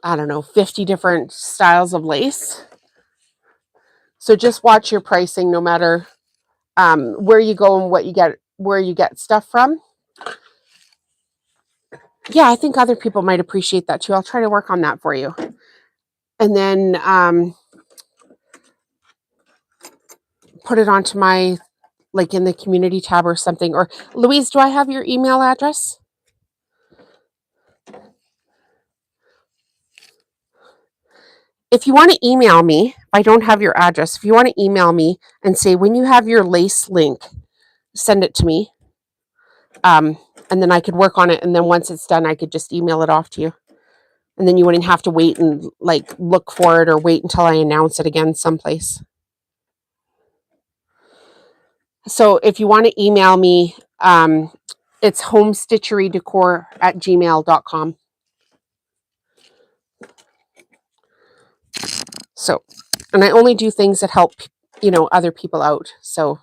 I don't know, 50 different styles of lace. So just watch your pricing no matter where you go and where you get stuff from. Yeah, I think other people might appreciate that too. I'll try to work on that for you. And then put it onto my, like in the community tab or something. Or Louise, do I have your email address? If you want to email me, if I don't have your address, if you want to email me and say when you have your lace link, send it to me. And then I could work on it. And then once it's done, I could just email it off to you. And then you wouldn't have to wait and like look for it or wait until I announce it again someplace. So if you want to email me, it's homestitcherydecor@gmail.com. So, and I only do things that help, other people out. So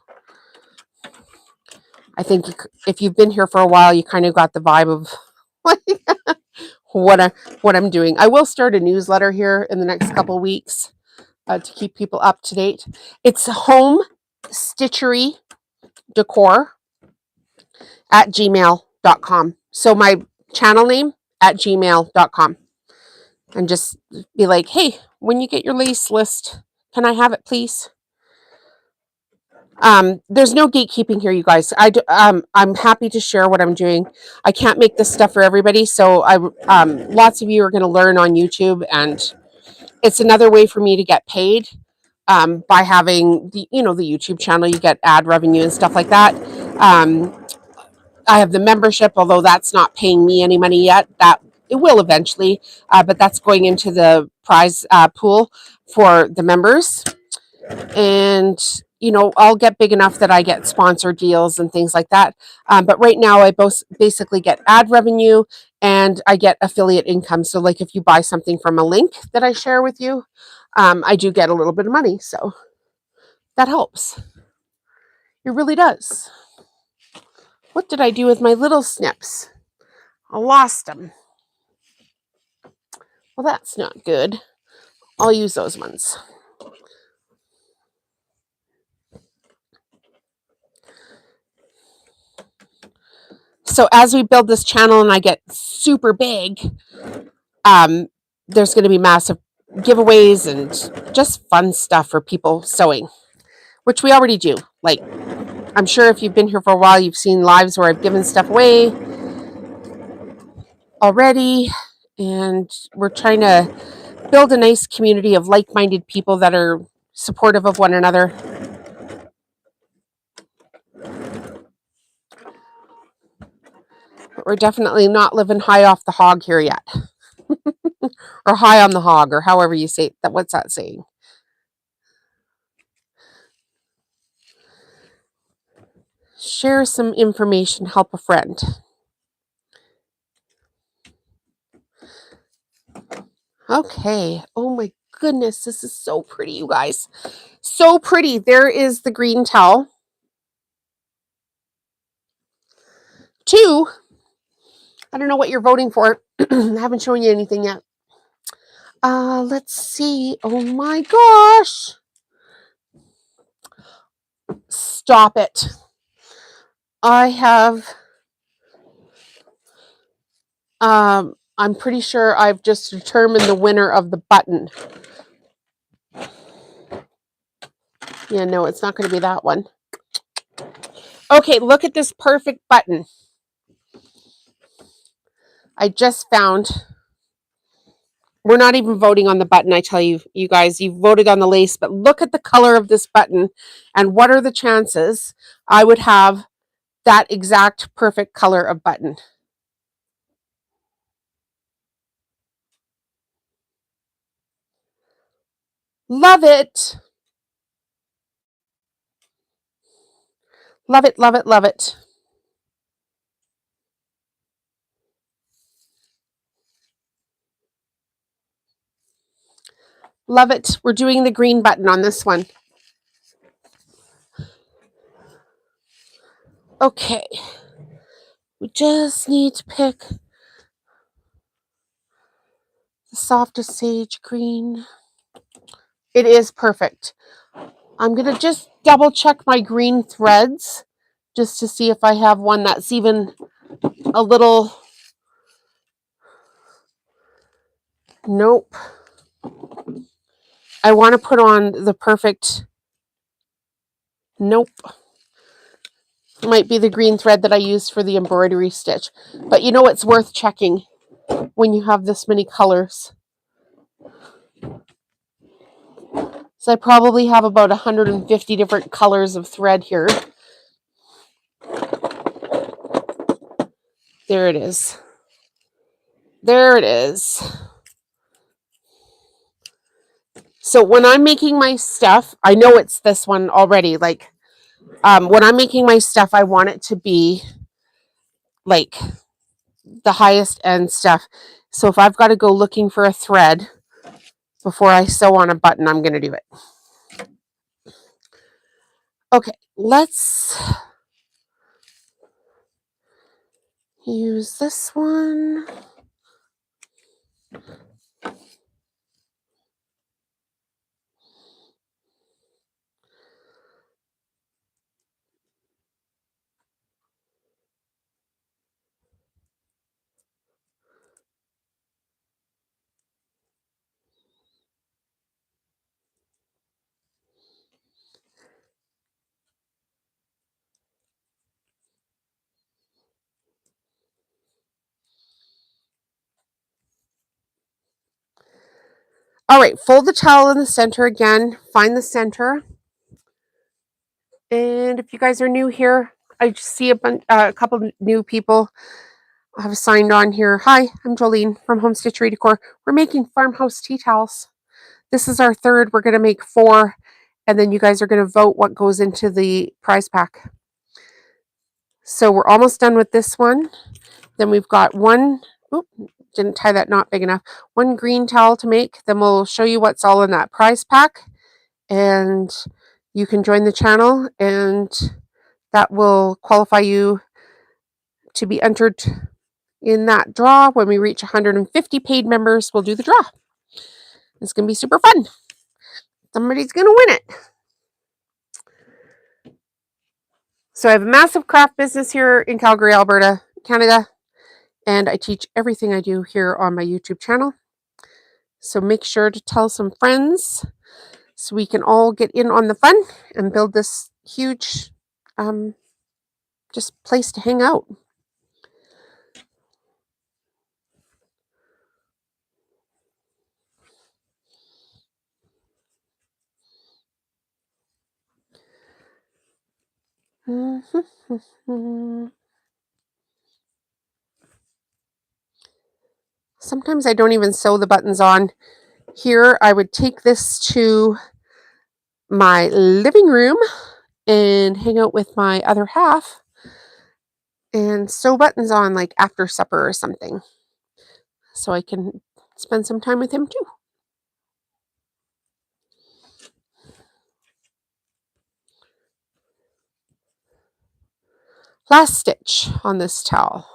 I think if you've been here for a while, you kind of got the vibe of what I'm doing. I will start a newsletter here in the next couple of weeks to keep people up to date. It's Home Stitchery Decor at gmail.com. So my channel name at gmail.com. And just be like, hey, when you get your lace list, can I have it, please? There's no gatekeeping here, you guys. I'm happy to share what I'm doing. I can't make this stuff for everybody, so lots of you are going to learn on YouTube, and it's another way for me to get paid by having the YouTube channel. You get ad revenue and stuff like that. I have the membership, although that's not paying me any money yet. That it will eventually, but that's going into the prize pool for the members. And I'll get big enough that I get sponsor deals and things like that. But right now, I basically get ad revenue and I get affiliate income. So, like if you buy something from a link that I share with you, I do get a little bit of money. So that helps. It really does. What did I do with my little snips? I lost them. Well, that's not good. I'll use those ones. So as we build this channel and I get super big, there's going to be massive giveaways and just fun stuff for people sewing, which we already do. Like, I'm sure if you've been here for a while, you've seen lives where I've given stuff away already. And we're trying to build a nice community of like-minded people that are supportive of one another. But we're definitely not living high off the hog here yet. Or high on the hog, or however you say that. What's that saying? Share some information, help a friend. Okay. Oh my goodness, this is so pretty, you guys. So pretty. There is the green towel. 2, I don't know what you're voting for. I haven't shown you anything yet. Let's see. Oh my gosh. Stop it. I have, I'm pretty sure I've just determined the winner of the button. Yeah, no, it's not going to be that one. Okay, look at this perfect button. I just found. We're not even voting on the button, I tell you, you guys. You voted on the lace, but look at the color of this button and what are the chances I would have that exact perfect color of button. Love it. Love it, love it, love it. Love it. We're doing the green button on this one. Okay. We just need to pick the softest sage green. It is perfect. I'm going to just double check my green threads just to see if I have one that's even a little. Nope. I want to put on the perfect. Nope. Might be the green thread that I used for the embroidery stitch. But you know it's worth checking when you have this many colors. So I probably have about 150 different colors of thread here. There it is. There it is. So when I'm making my stuff, I know it's this one already. Like, when I'm making my stuff, I want it to be like the highest end stuff. So if I've got to go looking for a thread before I sew on a button, I'm going to do it. Okay, let's use this one. All right, fold the towel in the center again. Find the center. And if you guys are new here, I just see a couple of new people have signed on here. Hi, I'm Jolene from Stitchery Decor. We're making farmhouse tea towels. This is our third. We're going to make 4, and then you guys are going to vote what goes into the prize pack. So we're almost done with this one. Then we've got one. Oop, didn't tie that knot big enough. One green towel to make. Then we'll show you what's all in that prize pack, and you can join the channel, and that will qualify you to be entered in that draw. When we reach 150 paid members, we'll do the draw. It's going to be super fun. Somebody's going to win it. So I have a massive craft business here in Calgary, Alberta. Canada, and I teach everything I do here on my YouTube channel. So make sure to tell some friends so we can all get in on the fun and build this huge just place to hang out. Sometimes I don't even sew the buttons on. Here, I would take this to my living room and hang out with my other half and sew buttons on like after supper or something. So I can spend some time with him too. Last stitch on this towel.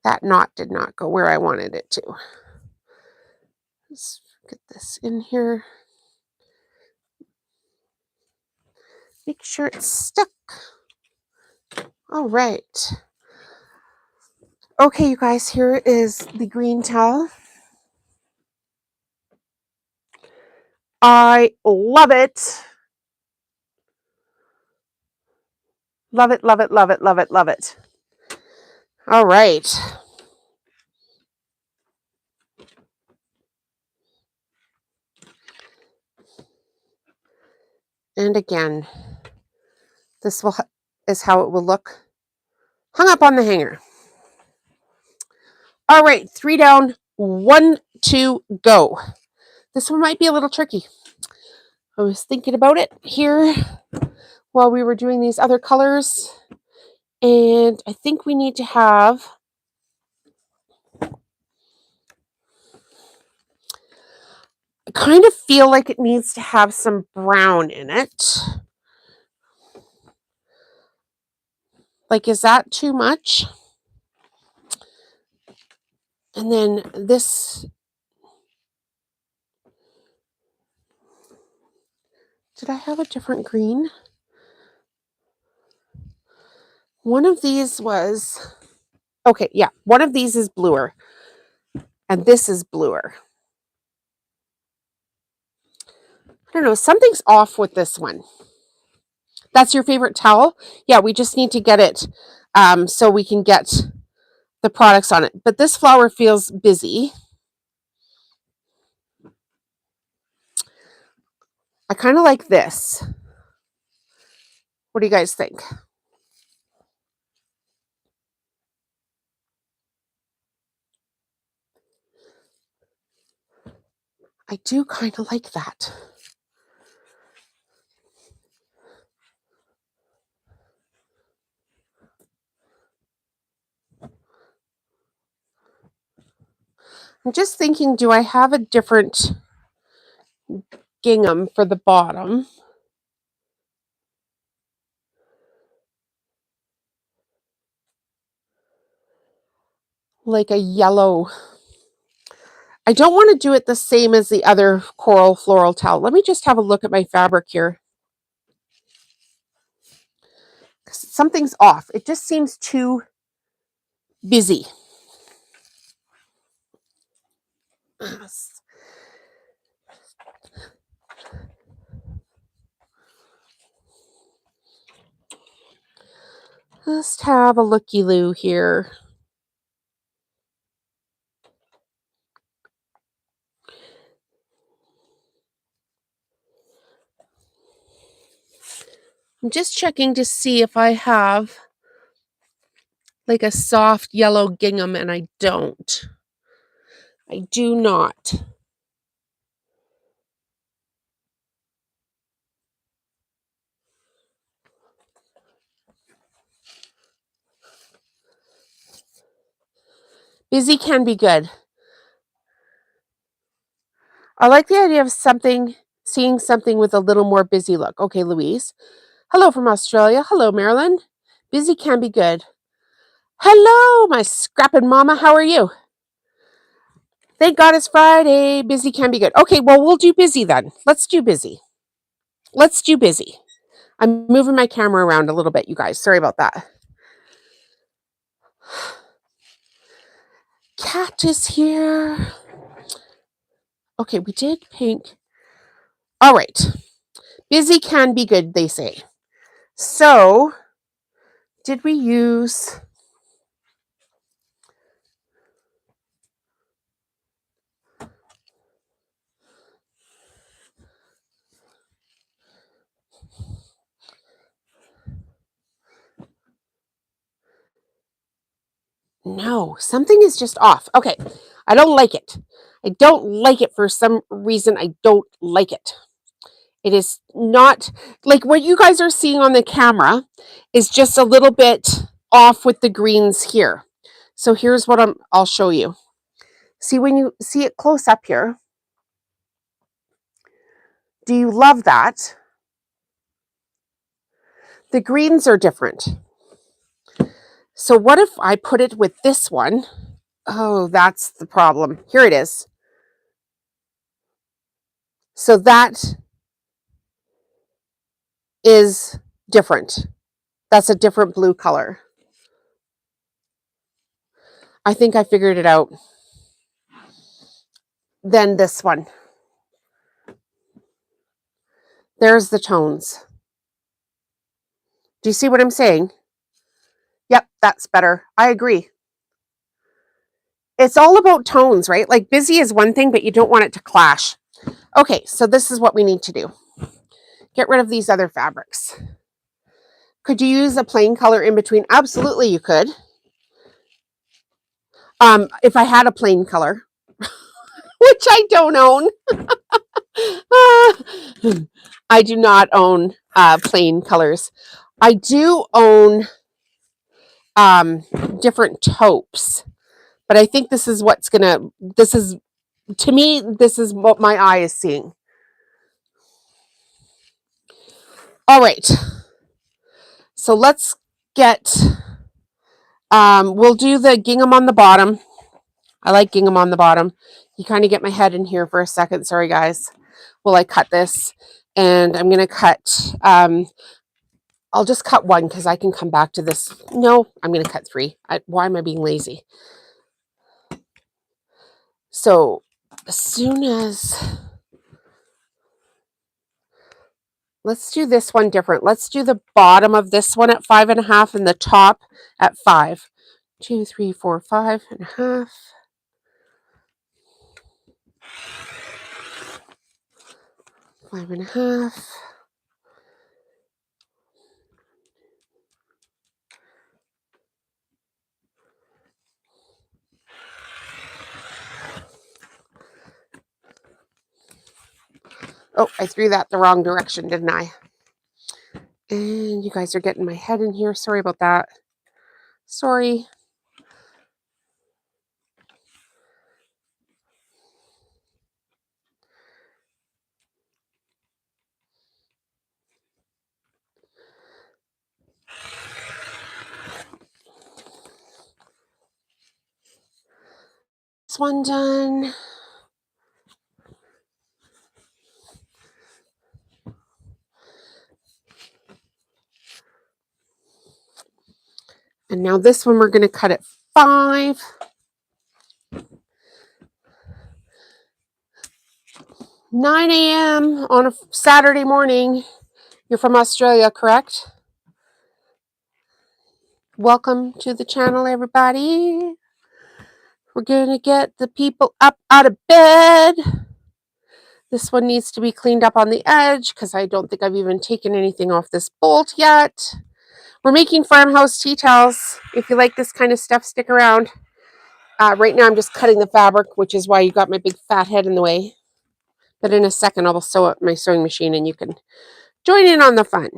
That knot did not go where I wanted it to. Let's get this in here. Make sure it's stuck. All right. Okay, you guys, here is the green towel. I love it. Love it, love it, love it, love it, love it. All right. And again, this is how it will look hung up on the hanger. All right, 3 down, 1, 2, go. This one might be a little tricky. I was thinking about it here while we were doing these other colors, and I think we need to have I kind of feel like it needs to have some brown in it. Like, is that too much? And then this, did I have a different green? One of these was, okay, yeah, one of these is bluer, and this is bluer. I don't know, something's off with this one. That's your favorite towel? Yeah, we just need to get it so we can get the products on it. But this flower feels busy. I kind of like this. What do you guys think? I do kind of like that. I'm just thinking, do I have a different gingham for the bottom? Like a yellow. I don't want to do it the same as the other coral floral towel. Let me just have a look at my fabric here. Something's off. It just seems too busy. Just have a looky-loo here. I'm just checking to see if I have like a soft yellow gingham, and I don't. I do not. Busy can be good. I like the idea of seeing something with a little more busy look. Okay, Louise. Hello from Australia. Hello, Marilyn. Busy can be good. Hello, my scrapping mama. How are you? Thank God it's Friday. Busy can be good. Okay, well, we'll do busy then. Let's do busy. Let's do busy. I'm moving my camera around a little bit, you guys. Sorry about that. Cat is here. Okay, we did pink. All right. Busy can be good, they say. So, did we use... No, something is just off. Okay, I don't like it. I don't like it for some reason. I don't like it. It is not like what you guys are seeing on the camera is just a little bit off with the greens here. So here's what I'll show you. See, when you see it close up here, do you love that? The greens are different. So what if I put it with this one? Oh, that's the problem. Here it is. So that is different. That's a different blue color. I think I figured it out. Then this one. There's the tones. Do you see what I'm saying? Yep, that's better. I agree. It's all about tones, right? Like busy is one thing, but you don't want it to clash. Okay, so this is what we need to do. Get rid of these other fabrics. Could you use a plain color in between? Absolutely, you could. If I had a plain color, which I don't own. I do not own plain colors. I do own different taupes, but I think this is what's gonna, this is, to me, this is what my eye is seeing. All right. So let's get, we'll do the gingham on the bottom. I like gingham on the bottom. You kind of get my head in here for a second. Sorry, guys. Well, I cut this, and I'm going to cut, I'll just cut one because I can come back to this. No, I'm going to cut three. Why am I being lazy? So as soon as, let's do this one different. Let's do the bottom of this one at 5.5 and the top at 5. 2, 3, 4, 5.5. 5.5. Oh, I threw that the wrong direction, didn't I? And you guys are getting my head in here. Sorry about that. Sorry. This one done. And now this one we're going to cut at 5. Nine a.m. on a Saturday morning. You're from Australia, correct? Welcome to the channel, everybody. We're going to get the people up out of bed. This one needs to be cleaned up on the edge because I don't think I've even taken anything off this bolt yet. We're making farmhouse tea towels. If you like this kind of stuff, stick around. Right now I'm just cutting the fabric, which is why you got my big fat head in the way. But in a second I'll sew up my sewing machine and you can join in on the fun.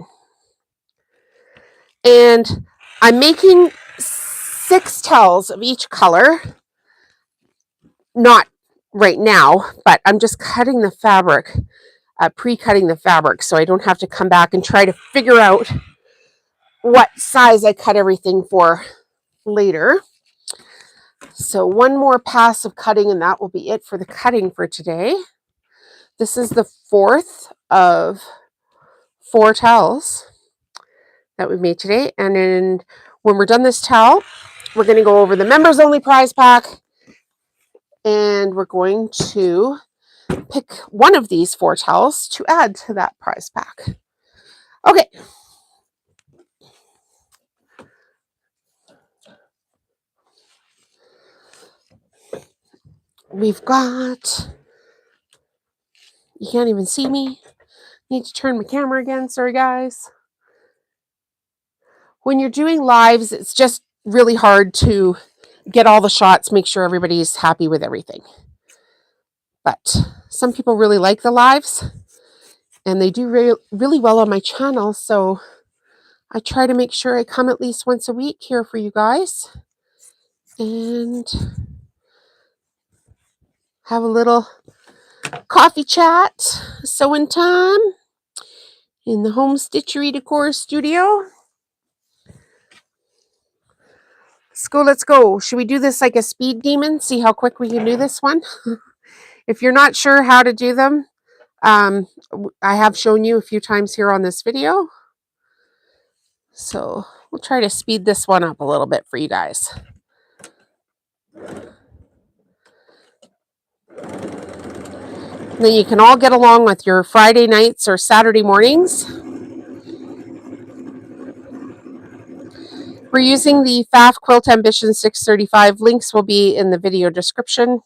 And I'm making 6 towels of each color. Not right now, but I'm just cutting the fabric, pre-cutting the fabric so I don't have to come back and try to figure out what size I cut everything for. later. So one more pass of cutting and that will be it for the cutting for today. This is the fourth of 4 towels that we made today. And then when we're done this towel, we're going to go over the members only prize pack. And we're going to pick one of these 4 towels to add to that prize pack. Okay. We've got, you can't even see me. Need to turn my camera again. Sorry, guys. When you're doing lives, it's just really hard to get all the shots, make sure everybody's happy with everything. But some people really like the lives, and they do really well on my channel, so I try to make sure I come at least once a week here for you guys and have a little coffee chat, sewing time in the home Stitchery Decor studio. Let's go. Should we do this like a speed demon? See how quick we can do this one? If you're not sure how to do them, I have shown you a few times here on this video. So we'll try to speed this one up a little bit for you guys. Then you can all get along with your Friday nights or Saturday mornings. We're using the FAF Quilt Ambition 635. Links will be in the video description.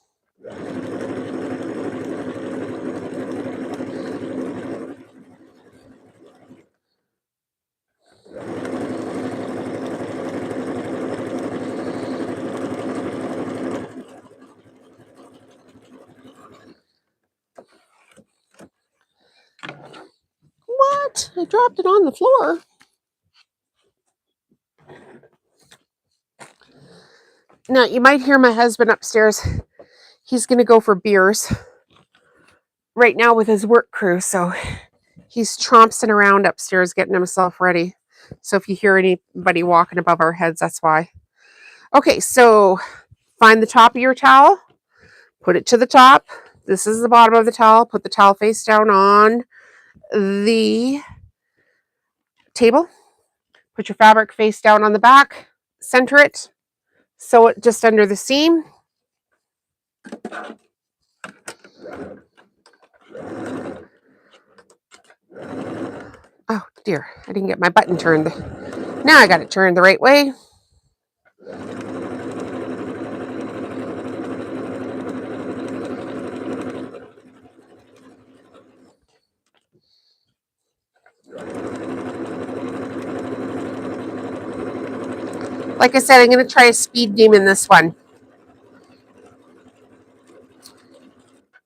What? I dropped it on the floor. Now, you might hear my husband upstairs. He's going to go for beers right now with his work crew, so he's trompsing around upstairs getting himself ready. So if you hear anybody walking above our heads, that's why. Okay, so find the top of your towel, put it to the top. This is the bottom of the towel. Put the towel face down on the table. Put your fabric face down on the back. Center it. Sew it just under the seam. Oh dear, I didn't get my button turned. Now I got it turned the right way. Like I said, I'm going to try a speed demon this one.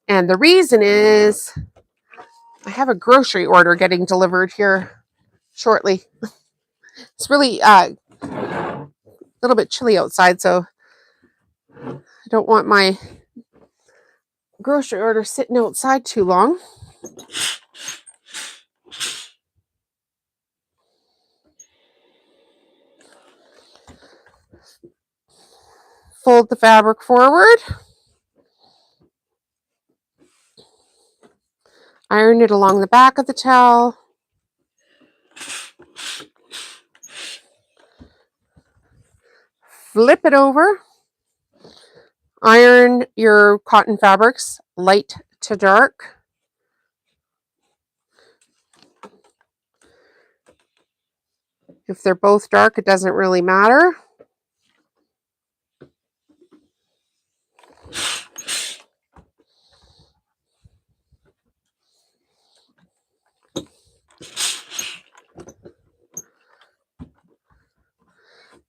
And the reason is I have a grocery order getting delivered here shortly. It's really a little bit chilly outside, so I don't want my grocery order sitting outside too long. Fold the fabric forward. Iron it along the back of the towel. Flip it over. Iron your cotton fabrics light to dark. If they're both dark, it doesn't really matter.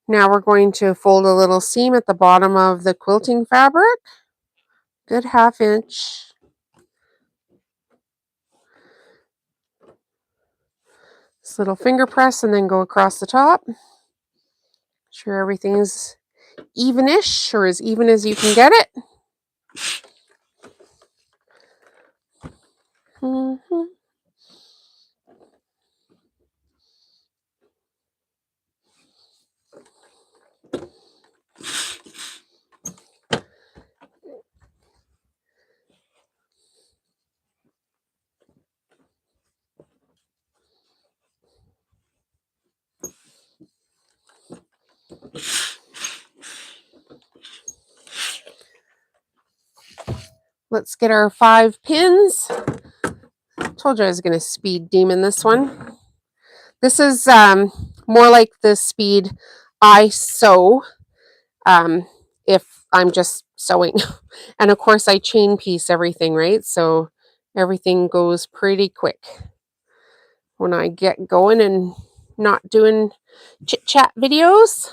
Now we're going to fold a little seam at the bottom of the quilting fabric. Good 1/2 inch. This little finger press and then go across the top. Sure everything's evenish, or as even as you can get it. Let's get our 5 pins. Told you I was going to speed demon this one. This is more like the speed I sew if I'm just sewing. And of course I chain piece everything, right? So everything goes pretty quick when I get going and not doing chit chat videos.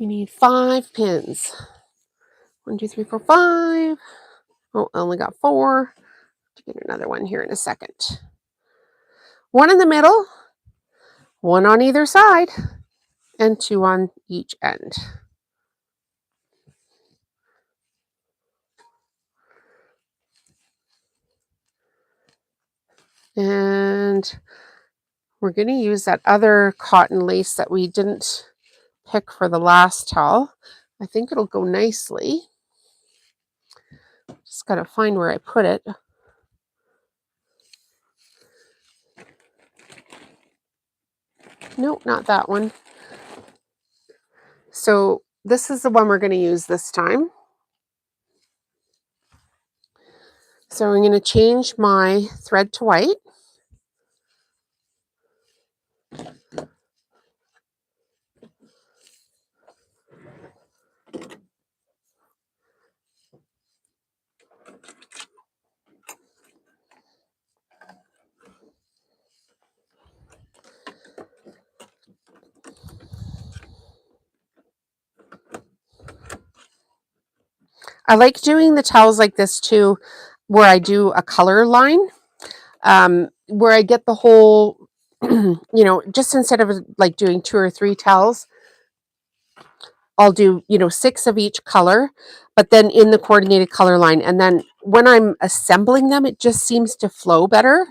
We need 5 pins. 1, 2, 3, 4, 5. Oh, I only got 4. To get another one here in a second. 1 in the middle, 1 on either side, and 2 on each end. And we're going to use that other cotton lace that we didn't pick for the last towel. I think it'll go nicely. Just got to find where I put it. Nope, not that one. So this is the one we're going to use this time. So I'm going to change my thread to white. I like doing the towels like this too, where I do a color line, where I get the whole, just instead of like doing 2 or 3 towels, I'll do, 6 of each color, but then in the coordinated color line. And then when I'm assembling them, it just seems to flow better,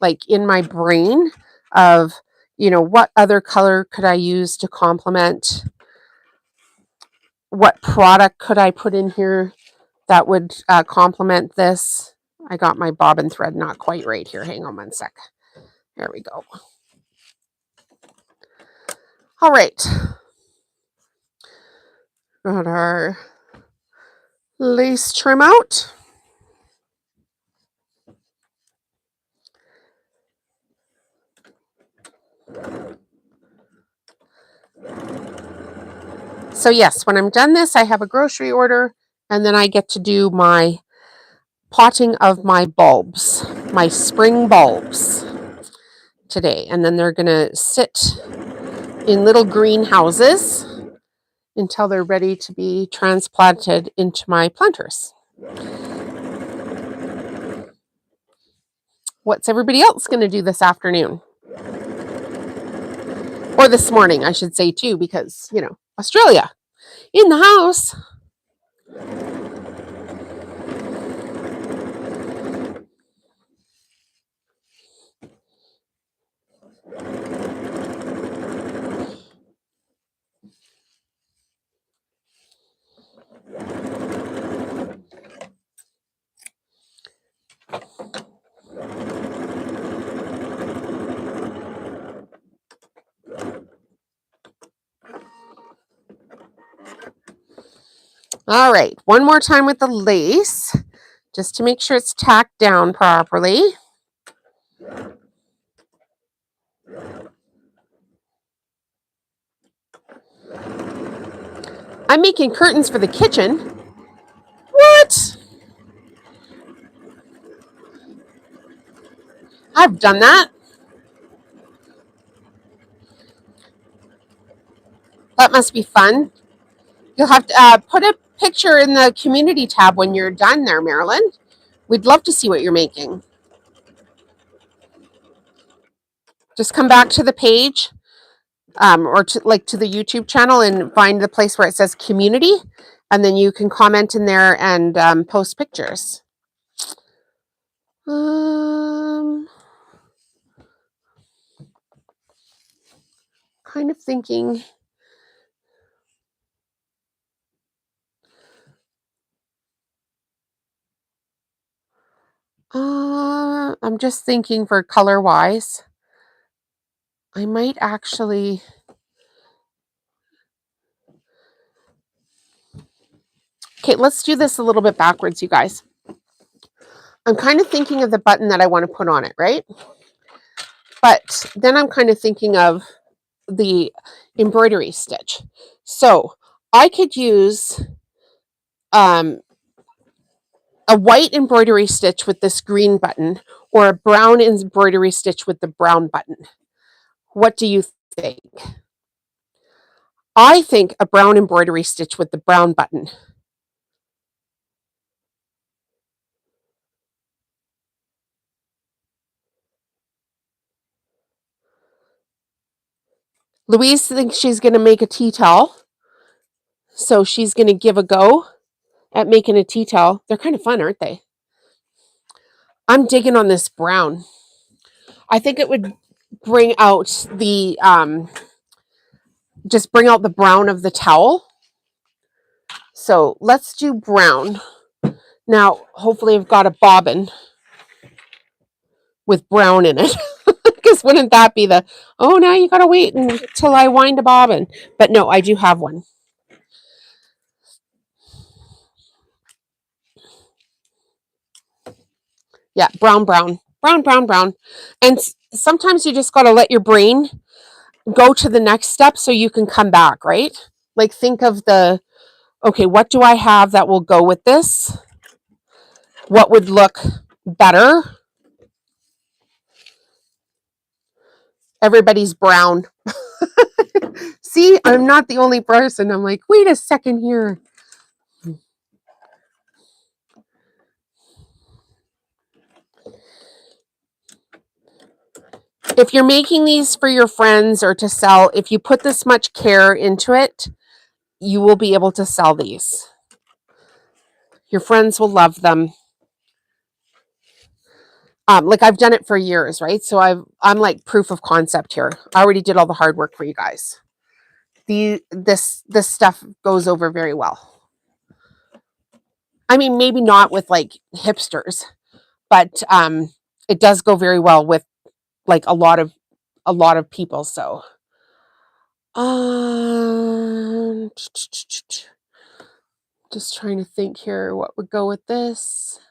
like in my brain of, what other color could I use to complement? What product could I put in here that would complement this? I got my bobbin thread not quite right here. Hang on 1 sec. There we go. All right. Got our lace trim out. So yes, when I'm done this, I have a grocery order, and then I get to do my potting of my bulbs, my spring bulbs today. And then they're going to sit in little greenhouses until they're ready to be transplanted into my planters. What's everybody else going to do this afternoon? Or this morning, I should say, too, because, Australia in the house. All right, one more time with the lace, just to make sure it's tacked down properly. I'm making curtains for the kitchen. What? I've done that. That must be fun. You'll have to put a picture in the community tab when you're done there, Marilyn. We'd love to see what you're making. Just come back to the page or to the YouTube channel and find the place where it says community, and then you can comment in there and post pictures. Kind of thinking. I'm just thinking for color wise. I might actually Okay, let's do this a little bit backwards, you guys. I'm kind of thinking of the button that I want to put on it, right? But then I'm kind of thinking of the embroidery stitch. So I could use a white embroidery stitch with this green button, or a brown embroidery stitch with the brown button. What do you think? I think a brown embroidery stitch with the brown button. Louise thinks she's going to make a tea towel. So she's going to give a go at making a tea towel. They're kind of fun, aren't they? I'm digging on this brown. I think it would bring out the, just bring out the brown of the towel. So let's do brown. Now, hopefully I've got a bobbin with brown in it. Because wouldn't that be the, oh, now you got to wait until I wind a bobbin. But no, I do have one. Yeah, brown, brown, brown, brown, brown. And sometimes you just got to let your brain go to the next step so you can come back, right? Like think of the, okay, what do I have that will go with this? What would look better? Everybody's brown. See, I'm not the only person. I'm like, wait a second here. If you're making these for your friends or to sell, if you put this much care into it, you will be able to sell these. Your friends will love them. Like I've done it for years, right? So I'm like proof of concept here. I already did all the hard work for you guys. This stuff goes over very well. I mean, maybe not with like hipsters, but it does go very well with like a lot of people. So just trying to think here what would go with this.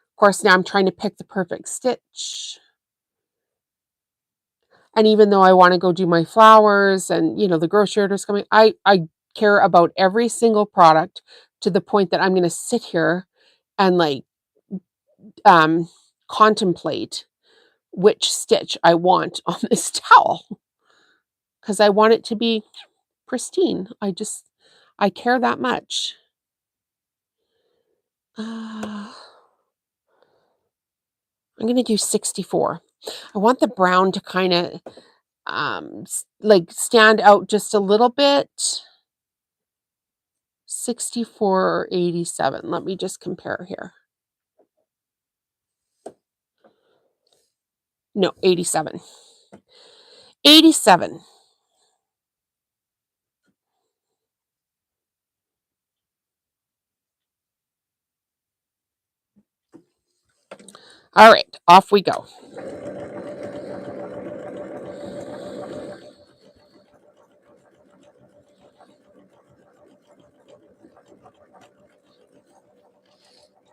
Of course, now I'm trying to pick the perfect stitch. And even though I want to go do my flowers and the grocery order's coming, I care about every single product to the point that I'm going to sit here and like contemplate which stitch I want on this towel because I want it to be pristine. I care that much. I'm going to do 64. I want the brown to kind of like stand out just a little bit. 64 or 87. Let me just compare here. No, 87. 87. All right, off we go.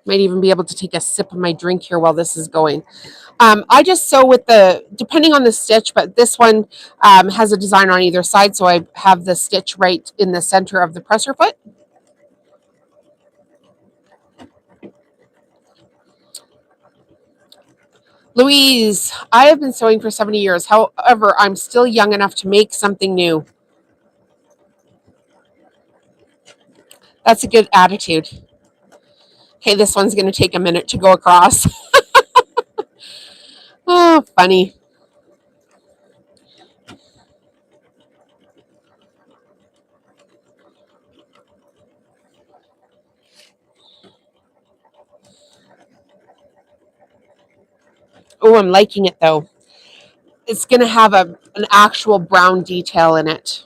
Might even be able to take a sip of my drink here while this is going. I just sew with depending on the stitch, but this one has a design on either side, so I have the stitch right in the center of the presser foot. Louise, I have been sewing for 70 years. However, I'm still young enough to make something new. That's a good attitude. Okay, this one's going to take a minute to go across. Oh, funny. Oh, I'm liking it though. It's going to have an actual brown detail in it.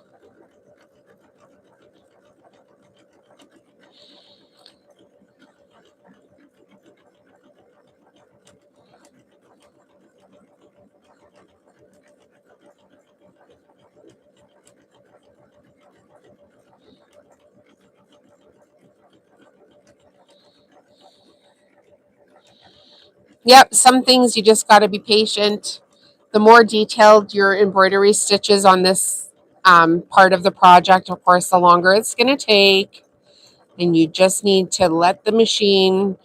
Yep, some things you just got to be patient. The more detailed your embroidery stitches on this part of the project, of course, the longer it's going to take. And you just need to let the machine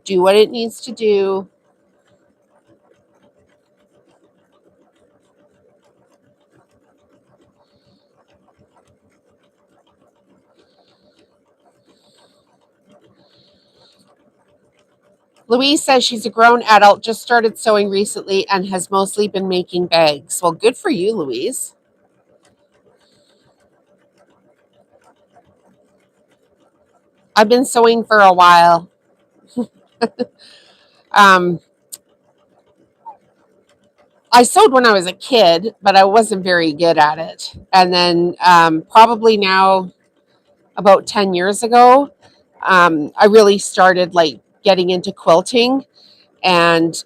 do what it needs to do. Louise says she's a grown adult, just started sewing recently, and has mostly been making bags. Well, good for you, Louise. I've been sewing for a while. um, I sewed when I was a kid, but I wasn't very good at it. And then probably now, about 10 years ago, I really started like getting into quilting. And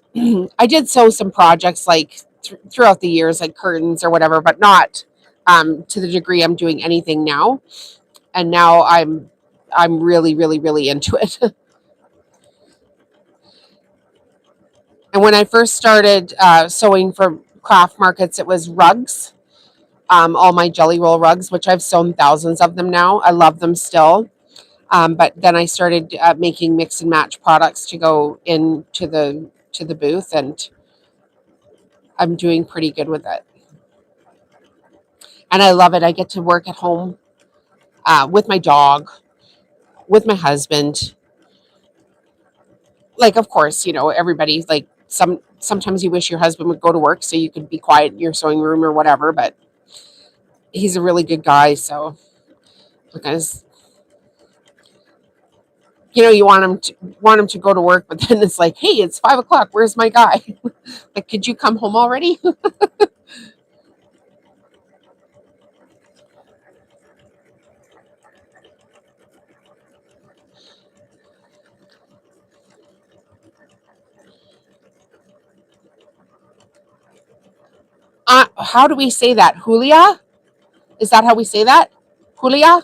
I did sew some projects like throughout the years, like curtains or whatever, but not to the degree I'm doing anything now. And now I'm really, really, really into it. And when I first started sewing for craft markets, it was rugs, all my jelly roll rugs, which I've sewn thousands of them now. I love them still. But then I started making mix and match products to go into the booth, and I'm doing pretty good with it. And I love it. I get to work at home with my dog, with my husband. Like, of course, everybody's like sometimes you wish your husband would go to work so you could be quiet in your sewing room or whatever, but he's a really good guy, so because you want him to go to work, but then it's like, hey, it's 5 o'clock. Where's my guy? Like, could you come home already? How do we say that? Julia? Is that how we say that? Julia?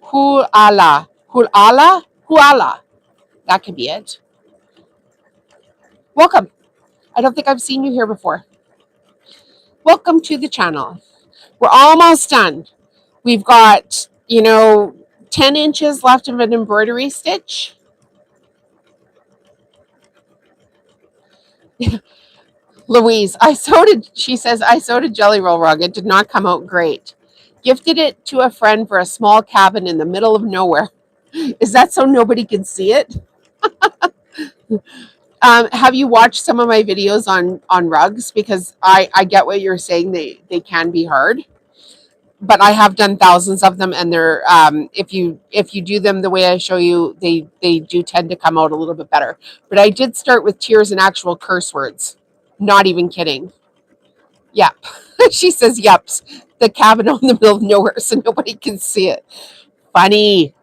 Huala. Hulala? Huala. That could be it. Welcome. I don't think I've seen you here before. Welcome to the channel. We're almost done. We've got, 10 inches left of an embroidery stitch. Louise, she says, I sewed a jelly roll rug. It did not come out great. Gifted it to a friend for a small cabin in the middle of nowhere. Is that so nobody can see it? Have you watched some of my videos on rugs? Because I get what you're saying. They can be hard, but I have done thousands of them, and they're if you do them the way I show you, they do tend to come out a little bit better. But I did start with tears and actual curse words. Not even kidding. Yep. She says yeps. The cabin out in the middle of nowhere so nobody can see it. Funny.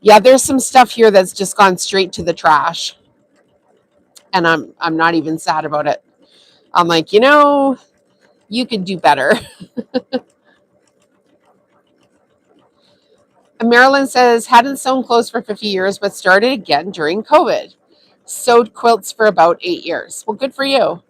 Yeah, there's some stuff here that's just gone straight to the trash. And I'm not even sad about it. I'm like, you could do better. And Marilyn says, hadn't sewn clothes for 50 years, but started again during COVID. Sewed quilts for about 8 years. Well, good for you.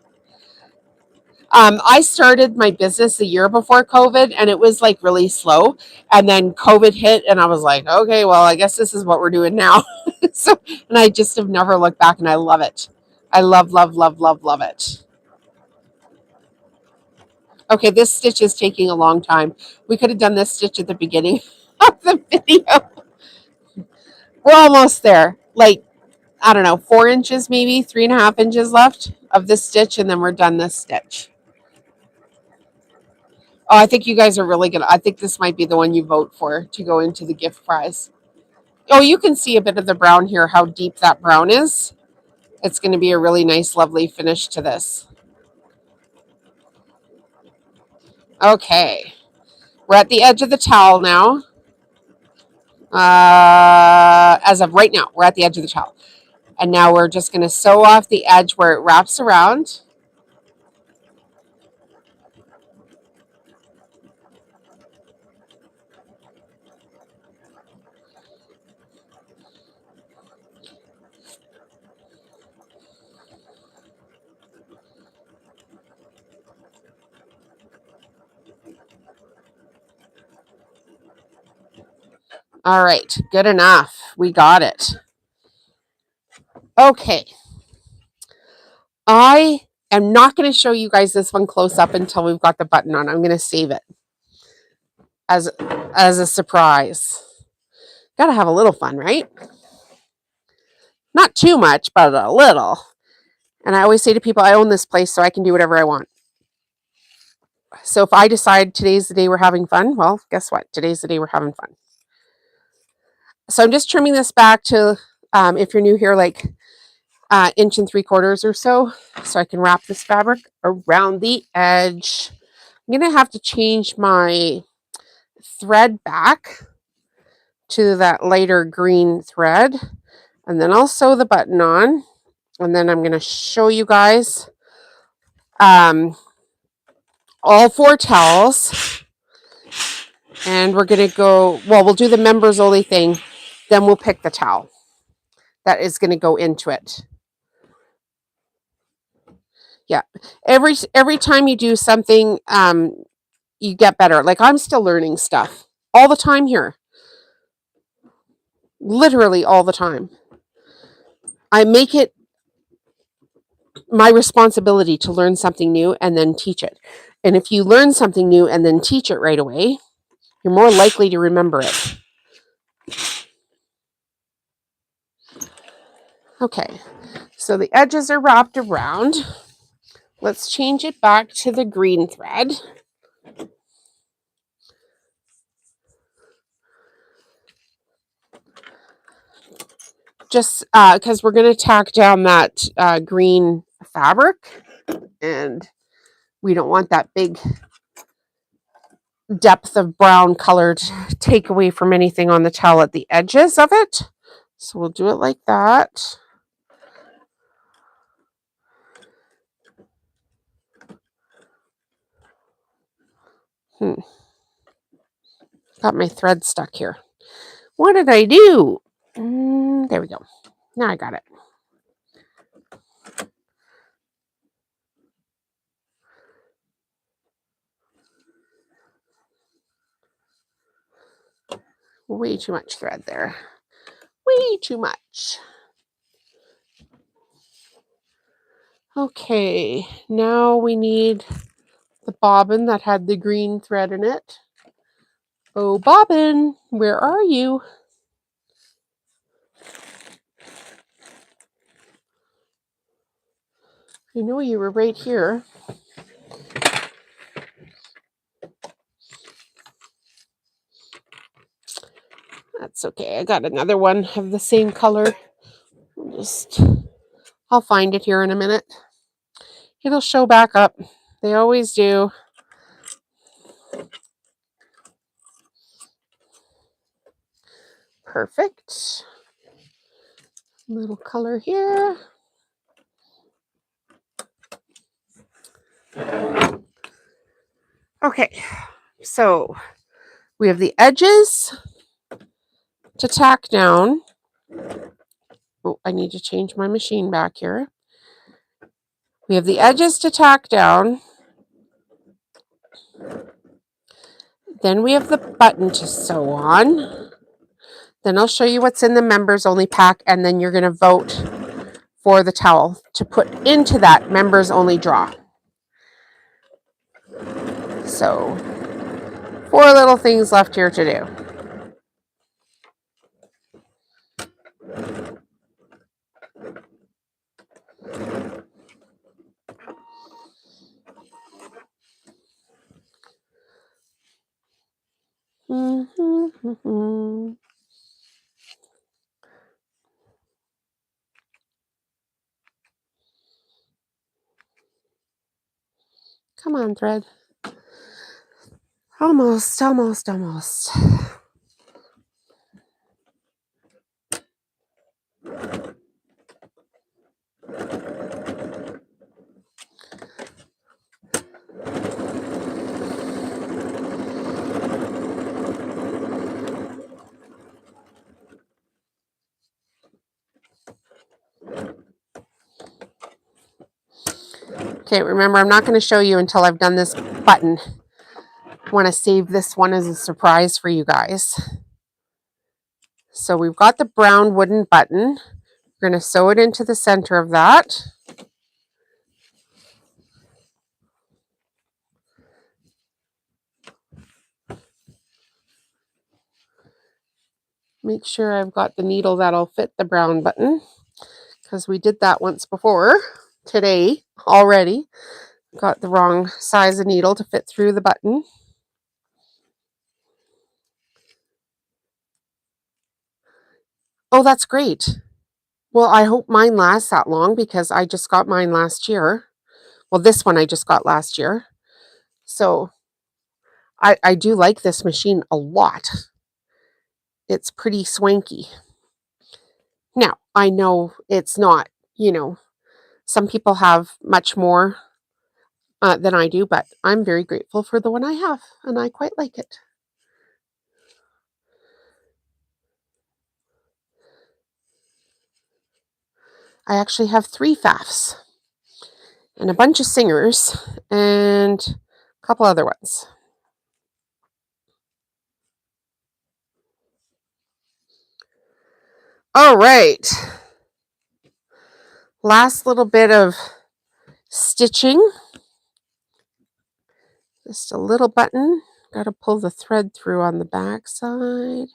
I started my business a year before COVID, and it was like really slow. And then COVID hit, and I was like, okay, well, I guess this is what we're doing now. And I just have never looked back, and I love it. I love, love, love, love, love it. Okay, this stitch is taking a long time. We could have done this stitch at the beginning of the video. We're almost there. Like, I don't know, 4 inches, maybe 3.5 inches left of this stitch, and then we're done this stitch. Oh, I think you guys are really good. I think this might be the one you vote for to go into the gift prize. Oh, you can see a bit of the brown here, how deep that brown is. It's going to be a really nice, lovely finish to this. Okay. We're at the edge of the towel now. As of right now, we're at the edge of the towel. And now we're just going to sew off the edge where it wraps around. All right, good enough. We got it. Okay. I am not going to show you guys this one close up until we've got the button on. I'm going to save it as a surprise. Got to have a little fun, right? Not too much, but a little. And I always say to people, I own this place, so I can do whatever I want. So if I decide today's the day we're having fun, well, guess what? Today's the day we're having fun. So I'm just trimming this back to, if you're new here, like 1 3/4 or so I can wrap this fabric around the edge. I'm going to have to change my thread back to that lighter green thread, and then I'll sew the button on, and then I'm going to show you guys all 4 towels, and we're going to go, well, we'll do the members only thing, then we'll pick the towel that is going to go into it. Yeah, every time you do something, you get better. Like, I'm still learning stuff all the time here, literally all the time. I make it my responsibility to learn something new and then teach it. And if you learn something new and then teach it right away, you're more likely to remember it. Okay, so the edges are wrapped around. Let's change it back to the green thread. Just because we're going to tack down that green fabric, and we don't want that big depth of brown color to take away from anything on the towel at the edges of it. So we'll do it like that. Got my thread stuck here. What did I do? There we go. Now I got it. Way too much thread there. Way too much. Okay, now we need the bobbin that had the green thread in it. Oh, bobbin, where are you? I know you were right here. That's okay. I got another one of the same color. I'll find it here in a minute. It'll show back up. They always do. Perfect. Little color here. Okay, so we have the edges to tack down. Oh, I need to change my machine back here. We have the edges to tack down. Then we have the button to sew on. Then I'll show you what's in the members only pack, and then you're going to vote for the towel to put into that members only draw. So 4 little things left here to do. Come on, thread. Almost. Okay, remember, I'm not going to show you until I've done this button. I want to save this one as a surprise for you guys. So we've got the brown wooden button. We're going to sew it into the center of that. Make sure I've got the needle that'll fit the brown button, because we did that once before today already. Got the wrong size of needle to fit through the button. Oh, that's great. Well, I hope mine lasts that long, because I just got mine last year. Well, this one I just got last year. So I do like this machine a lot. It's pretty swanky. Now, I know it's not, some people have much more than I do, but I'm very grateful for the one I have, and I quite like it. I actually have 3 faffs and a bunch of singers and a couple other ones. All right. Last little bit of stitching. Just a little button. Got to pull the thread through on the back side.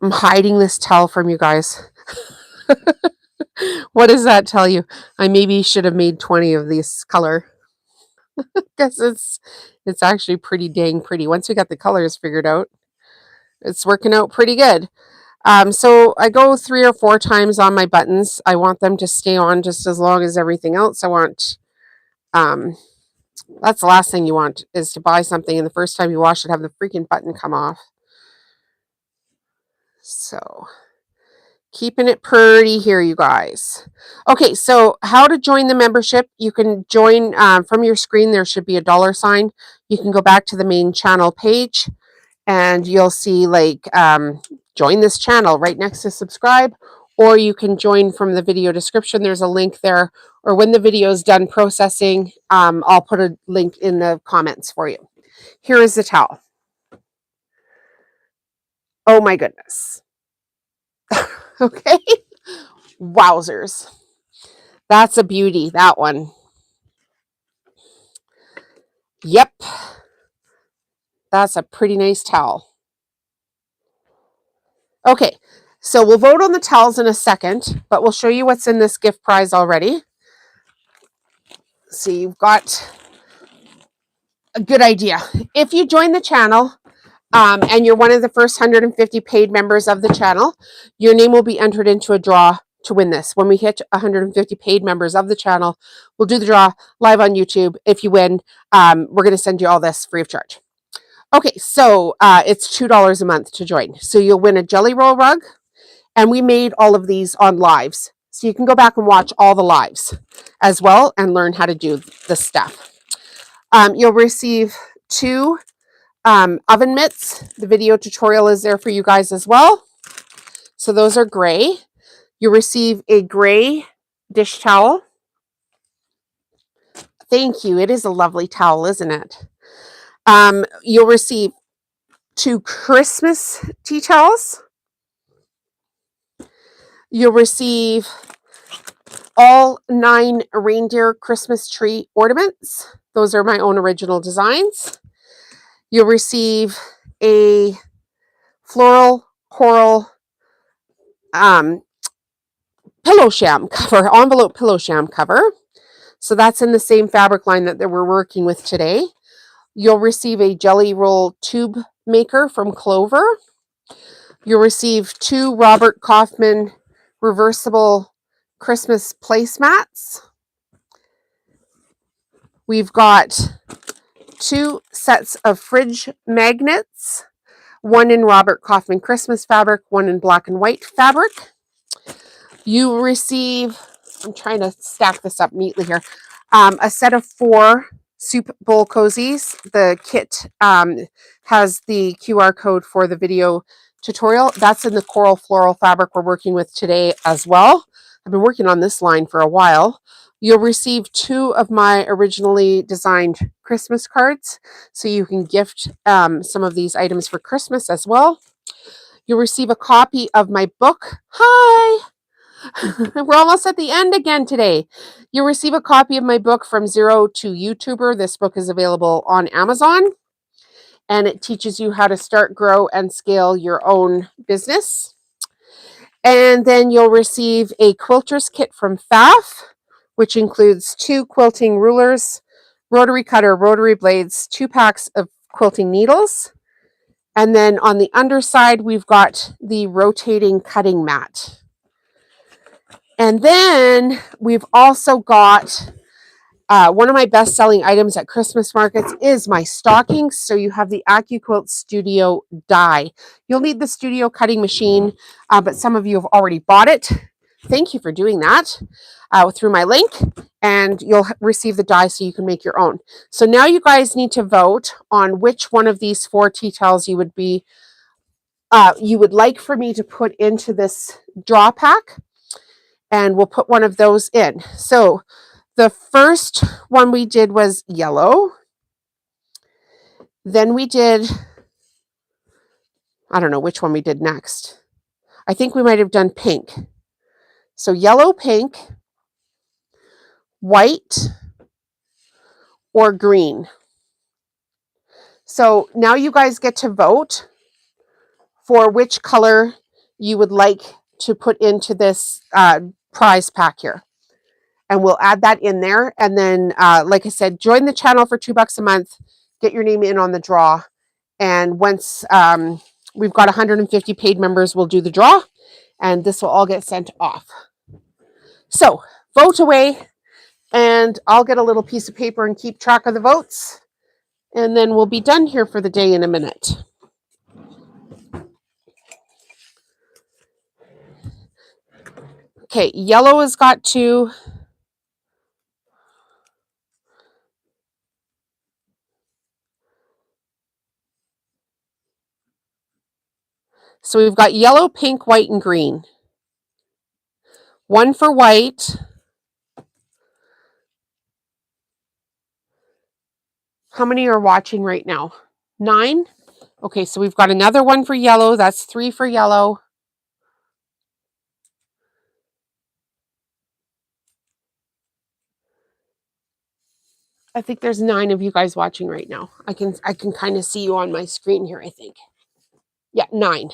I'm hiding this towel from you guys. What does that tell you? I maybe should have made 20 of this color, because it's actually pretty dang pretty. Once we got the colors figured out, it's working out pretty good. So I go 3 or 4 times on my buttons. I want them to stay on just as long as everything else. I want, that's the last thing you want, is to buy something and the first time you wash it, have the freaking button come off. So keeping it pretty here, you guys. Okay, so how to join the membership. You can join from your screen. There should be a $sign. You can go back to the main channel page and you'll see like join this channel right next to subscribe, or you can join from the video description. There's a link there, or when the video is done processing, I'll put a link in the comments for you. Here is the towel. Oh my goodness. Okay. Wowzers. That's a beauty, that one. Yep. That's a pretty nice towel. Okay, so we'll vote on the towels in a second, but we'll show you what's in this gift prize already. So you've got a good idea. If you join the channel and you're one of the first 150 paid members of the channel, your name will be entered into a draw to win this. When we hit 150 paid members of the channel, we'll do the draw live on YouTube. If you win, we're going to send you all this free of charge. Okay, so it's $2 a month to join. So you'll win a jelly roll rug, and we made all of these on lives. So you can go back and watch all the lives as well and learn how to do the stuff. You'll receive 2 oven mitts. The video tutorial is there for you guys as well. So those are gray. You receive a gray dish towel. Thank you. It is a lovely towel, isn't it? You'll receive 2 Christmas tea towels. You'll receive all 9 reindeer Christmas tree ornaments. Those are my own original designs. You'll receive a floral coral pillow sham cover, envelope pillow sham cover. So that's in the same fabric line that we're working with today. You'll receive a jelly roll tube maker from Clover. You'll receive 2 Robert Kaufman reversible Christmas placemats. We've got 2 sets of fridge magnets, one in Robert Kaufman Christmas fabric, one in black and white fabric. You receive, I'm trying to stack this up neatly here, a set of 4 soup bowl cozies. The kit has the QR code for the video tutorial. That's in the coral floral fabric we're working with today as well. I've been working on this line for a while. You'll receive 2 of my originally designed Christmas cards, so you can gift some of these items for Christmas as well. You'll receive a copy of my book. Hi! We're almost at the end again today. You'll receive a copy of my book, From Zero to YouTuber. This book is available on Amazon, and it teaches you how to start, grow, and scale your own business. And then you'll receive a quilter's kit from FAF, which includes 2 quilting rulers, rotary cutter, rotary blades, 2 packs of quilting needles. And then on the underside, we've got the rotating cutting mat. And then we've also got one of my best-selling items at Christmas markets is my stockings. So you have the AccuQuilt Studio die. You'll need the Studio cutting machine, but some of you have already bought it. Thank you for doing that through my link, and you'll receive the die so you can make your own. So now you guys need to vote on which one of these 4 tea towels you would like for me to put into this draw pack. And we'll put one of those in. So the first one we did was yellow. Then we did, I don't know which one we did next. I think we might have done pink. So yellow, pink, white, or green. So now you guys get to vote for which color you would like to put into this prize pack here. And we'll add that in there. And then, like I said, join the channel for $2 a month. Get your name in on the draw. And once we've got 150 paid members, we'll do the draw. And this will all get sent off. So vote away. And I'll get a little piece of paper and keep track of the votes. And then we'll be done here for the day in a minute. Okay, yellow has got 2. So we've got yellow, pink, white, and green. 1 for white. How many are watching right now? 9? Okay, so we've got another 1 for yellow. That's 3 for yellow. I think there's 9 of you guys watching right now. I can kind of see you on my screen here, I think. Yeah, 9.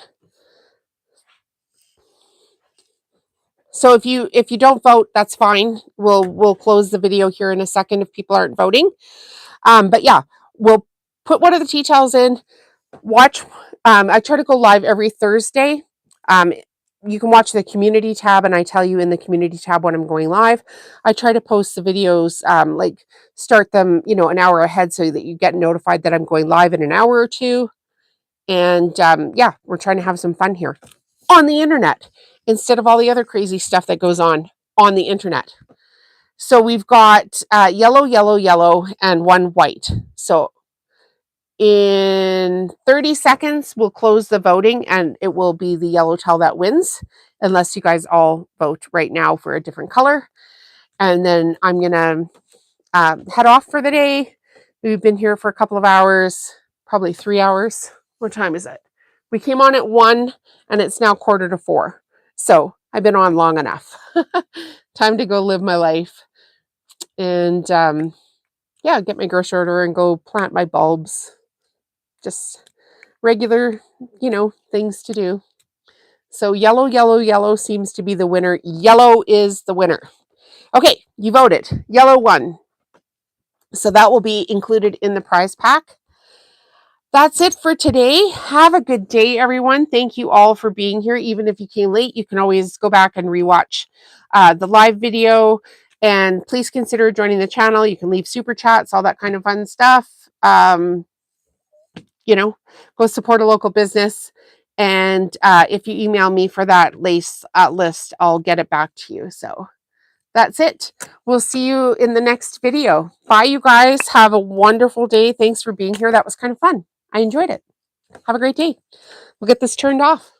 So if you don't vote, that's fine. We'll close the video here in a second if people aren't voting. But yeah, we'll put one of the tea towels in. Watch. I try to go live every Thursday. You can watch the community tab, and I tell you in the community tab when I'm going live. I try to post the videos, like start them, an hour ahead so that you get notified that I'm going live in an hour or 2. And yeah, we're trying to have some fun here on the internet instead of all the other crazy stuff that goes on the internet. So we've got yellow, yellow, yellow, and 1 white. So in 30 seconds, we'll close the voting, and it will be the yellow towel that wins, unless you guys all vote right now for a different color. And then I'm going to head off for the day. We've been here for a couple of hours, probably 3 hours. What time is it? We came on at 1, and it's now 3:45. So I've been on long enough. Time to go live my life. And yeah, get my grocery order and go plant my bulbs. Just regular, things to do. So yellow, yellow, yellow seems to be the winner. Yellow is the winner. Okay, you voted. Yellow won. So that will be included in the prize pack. That's it for today. Have a good day, everyone. Thank you all for being here. Even if you came late, you can always go back and rewatch the live video. And please consider joining the channel. You can leave super chats, all that kind of fun stuff. Go support a local business. And if you email me for that lace list, I'll get it back to you. So that's it. We'll see you in the next video. Bye, you guys. Have a wonderful day. Thanks for being here. That was kind of fun. I enjoyed it. Have a great day. We'll get this turned off.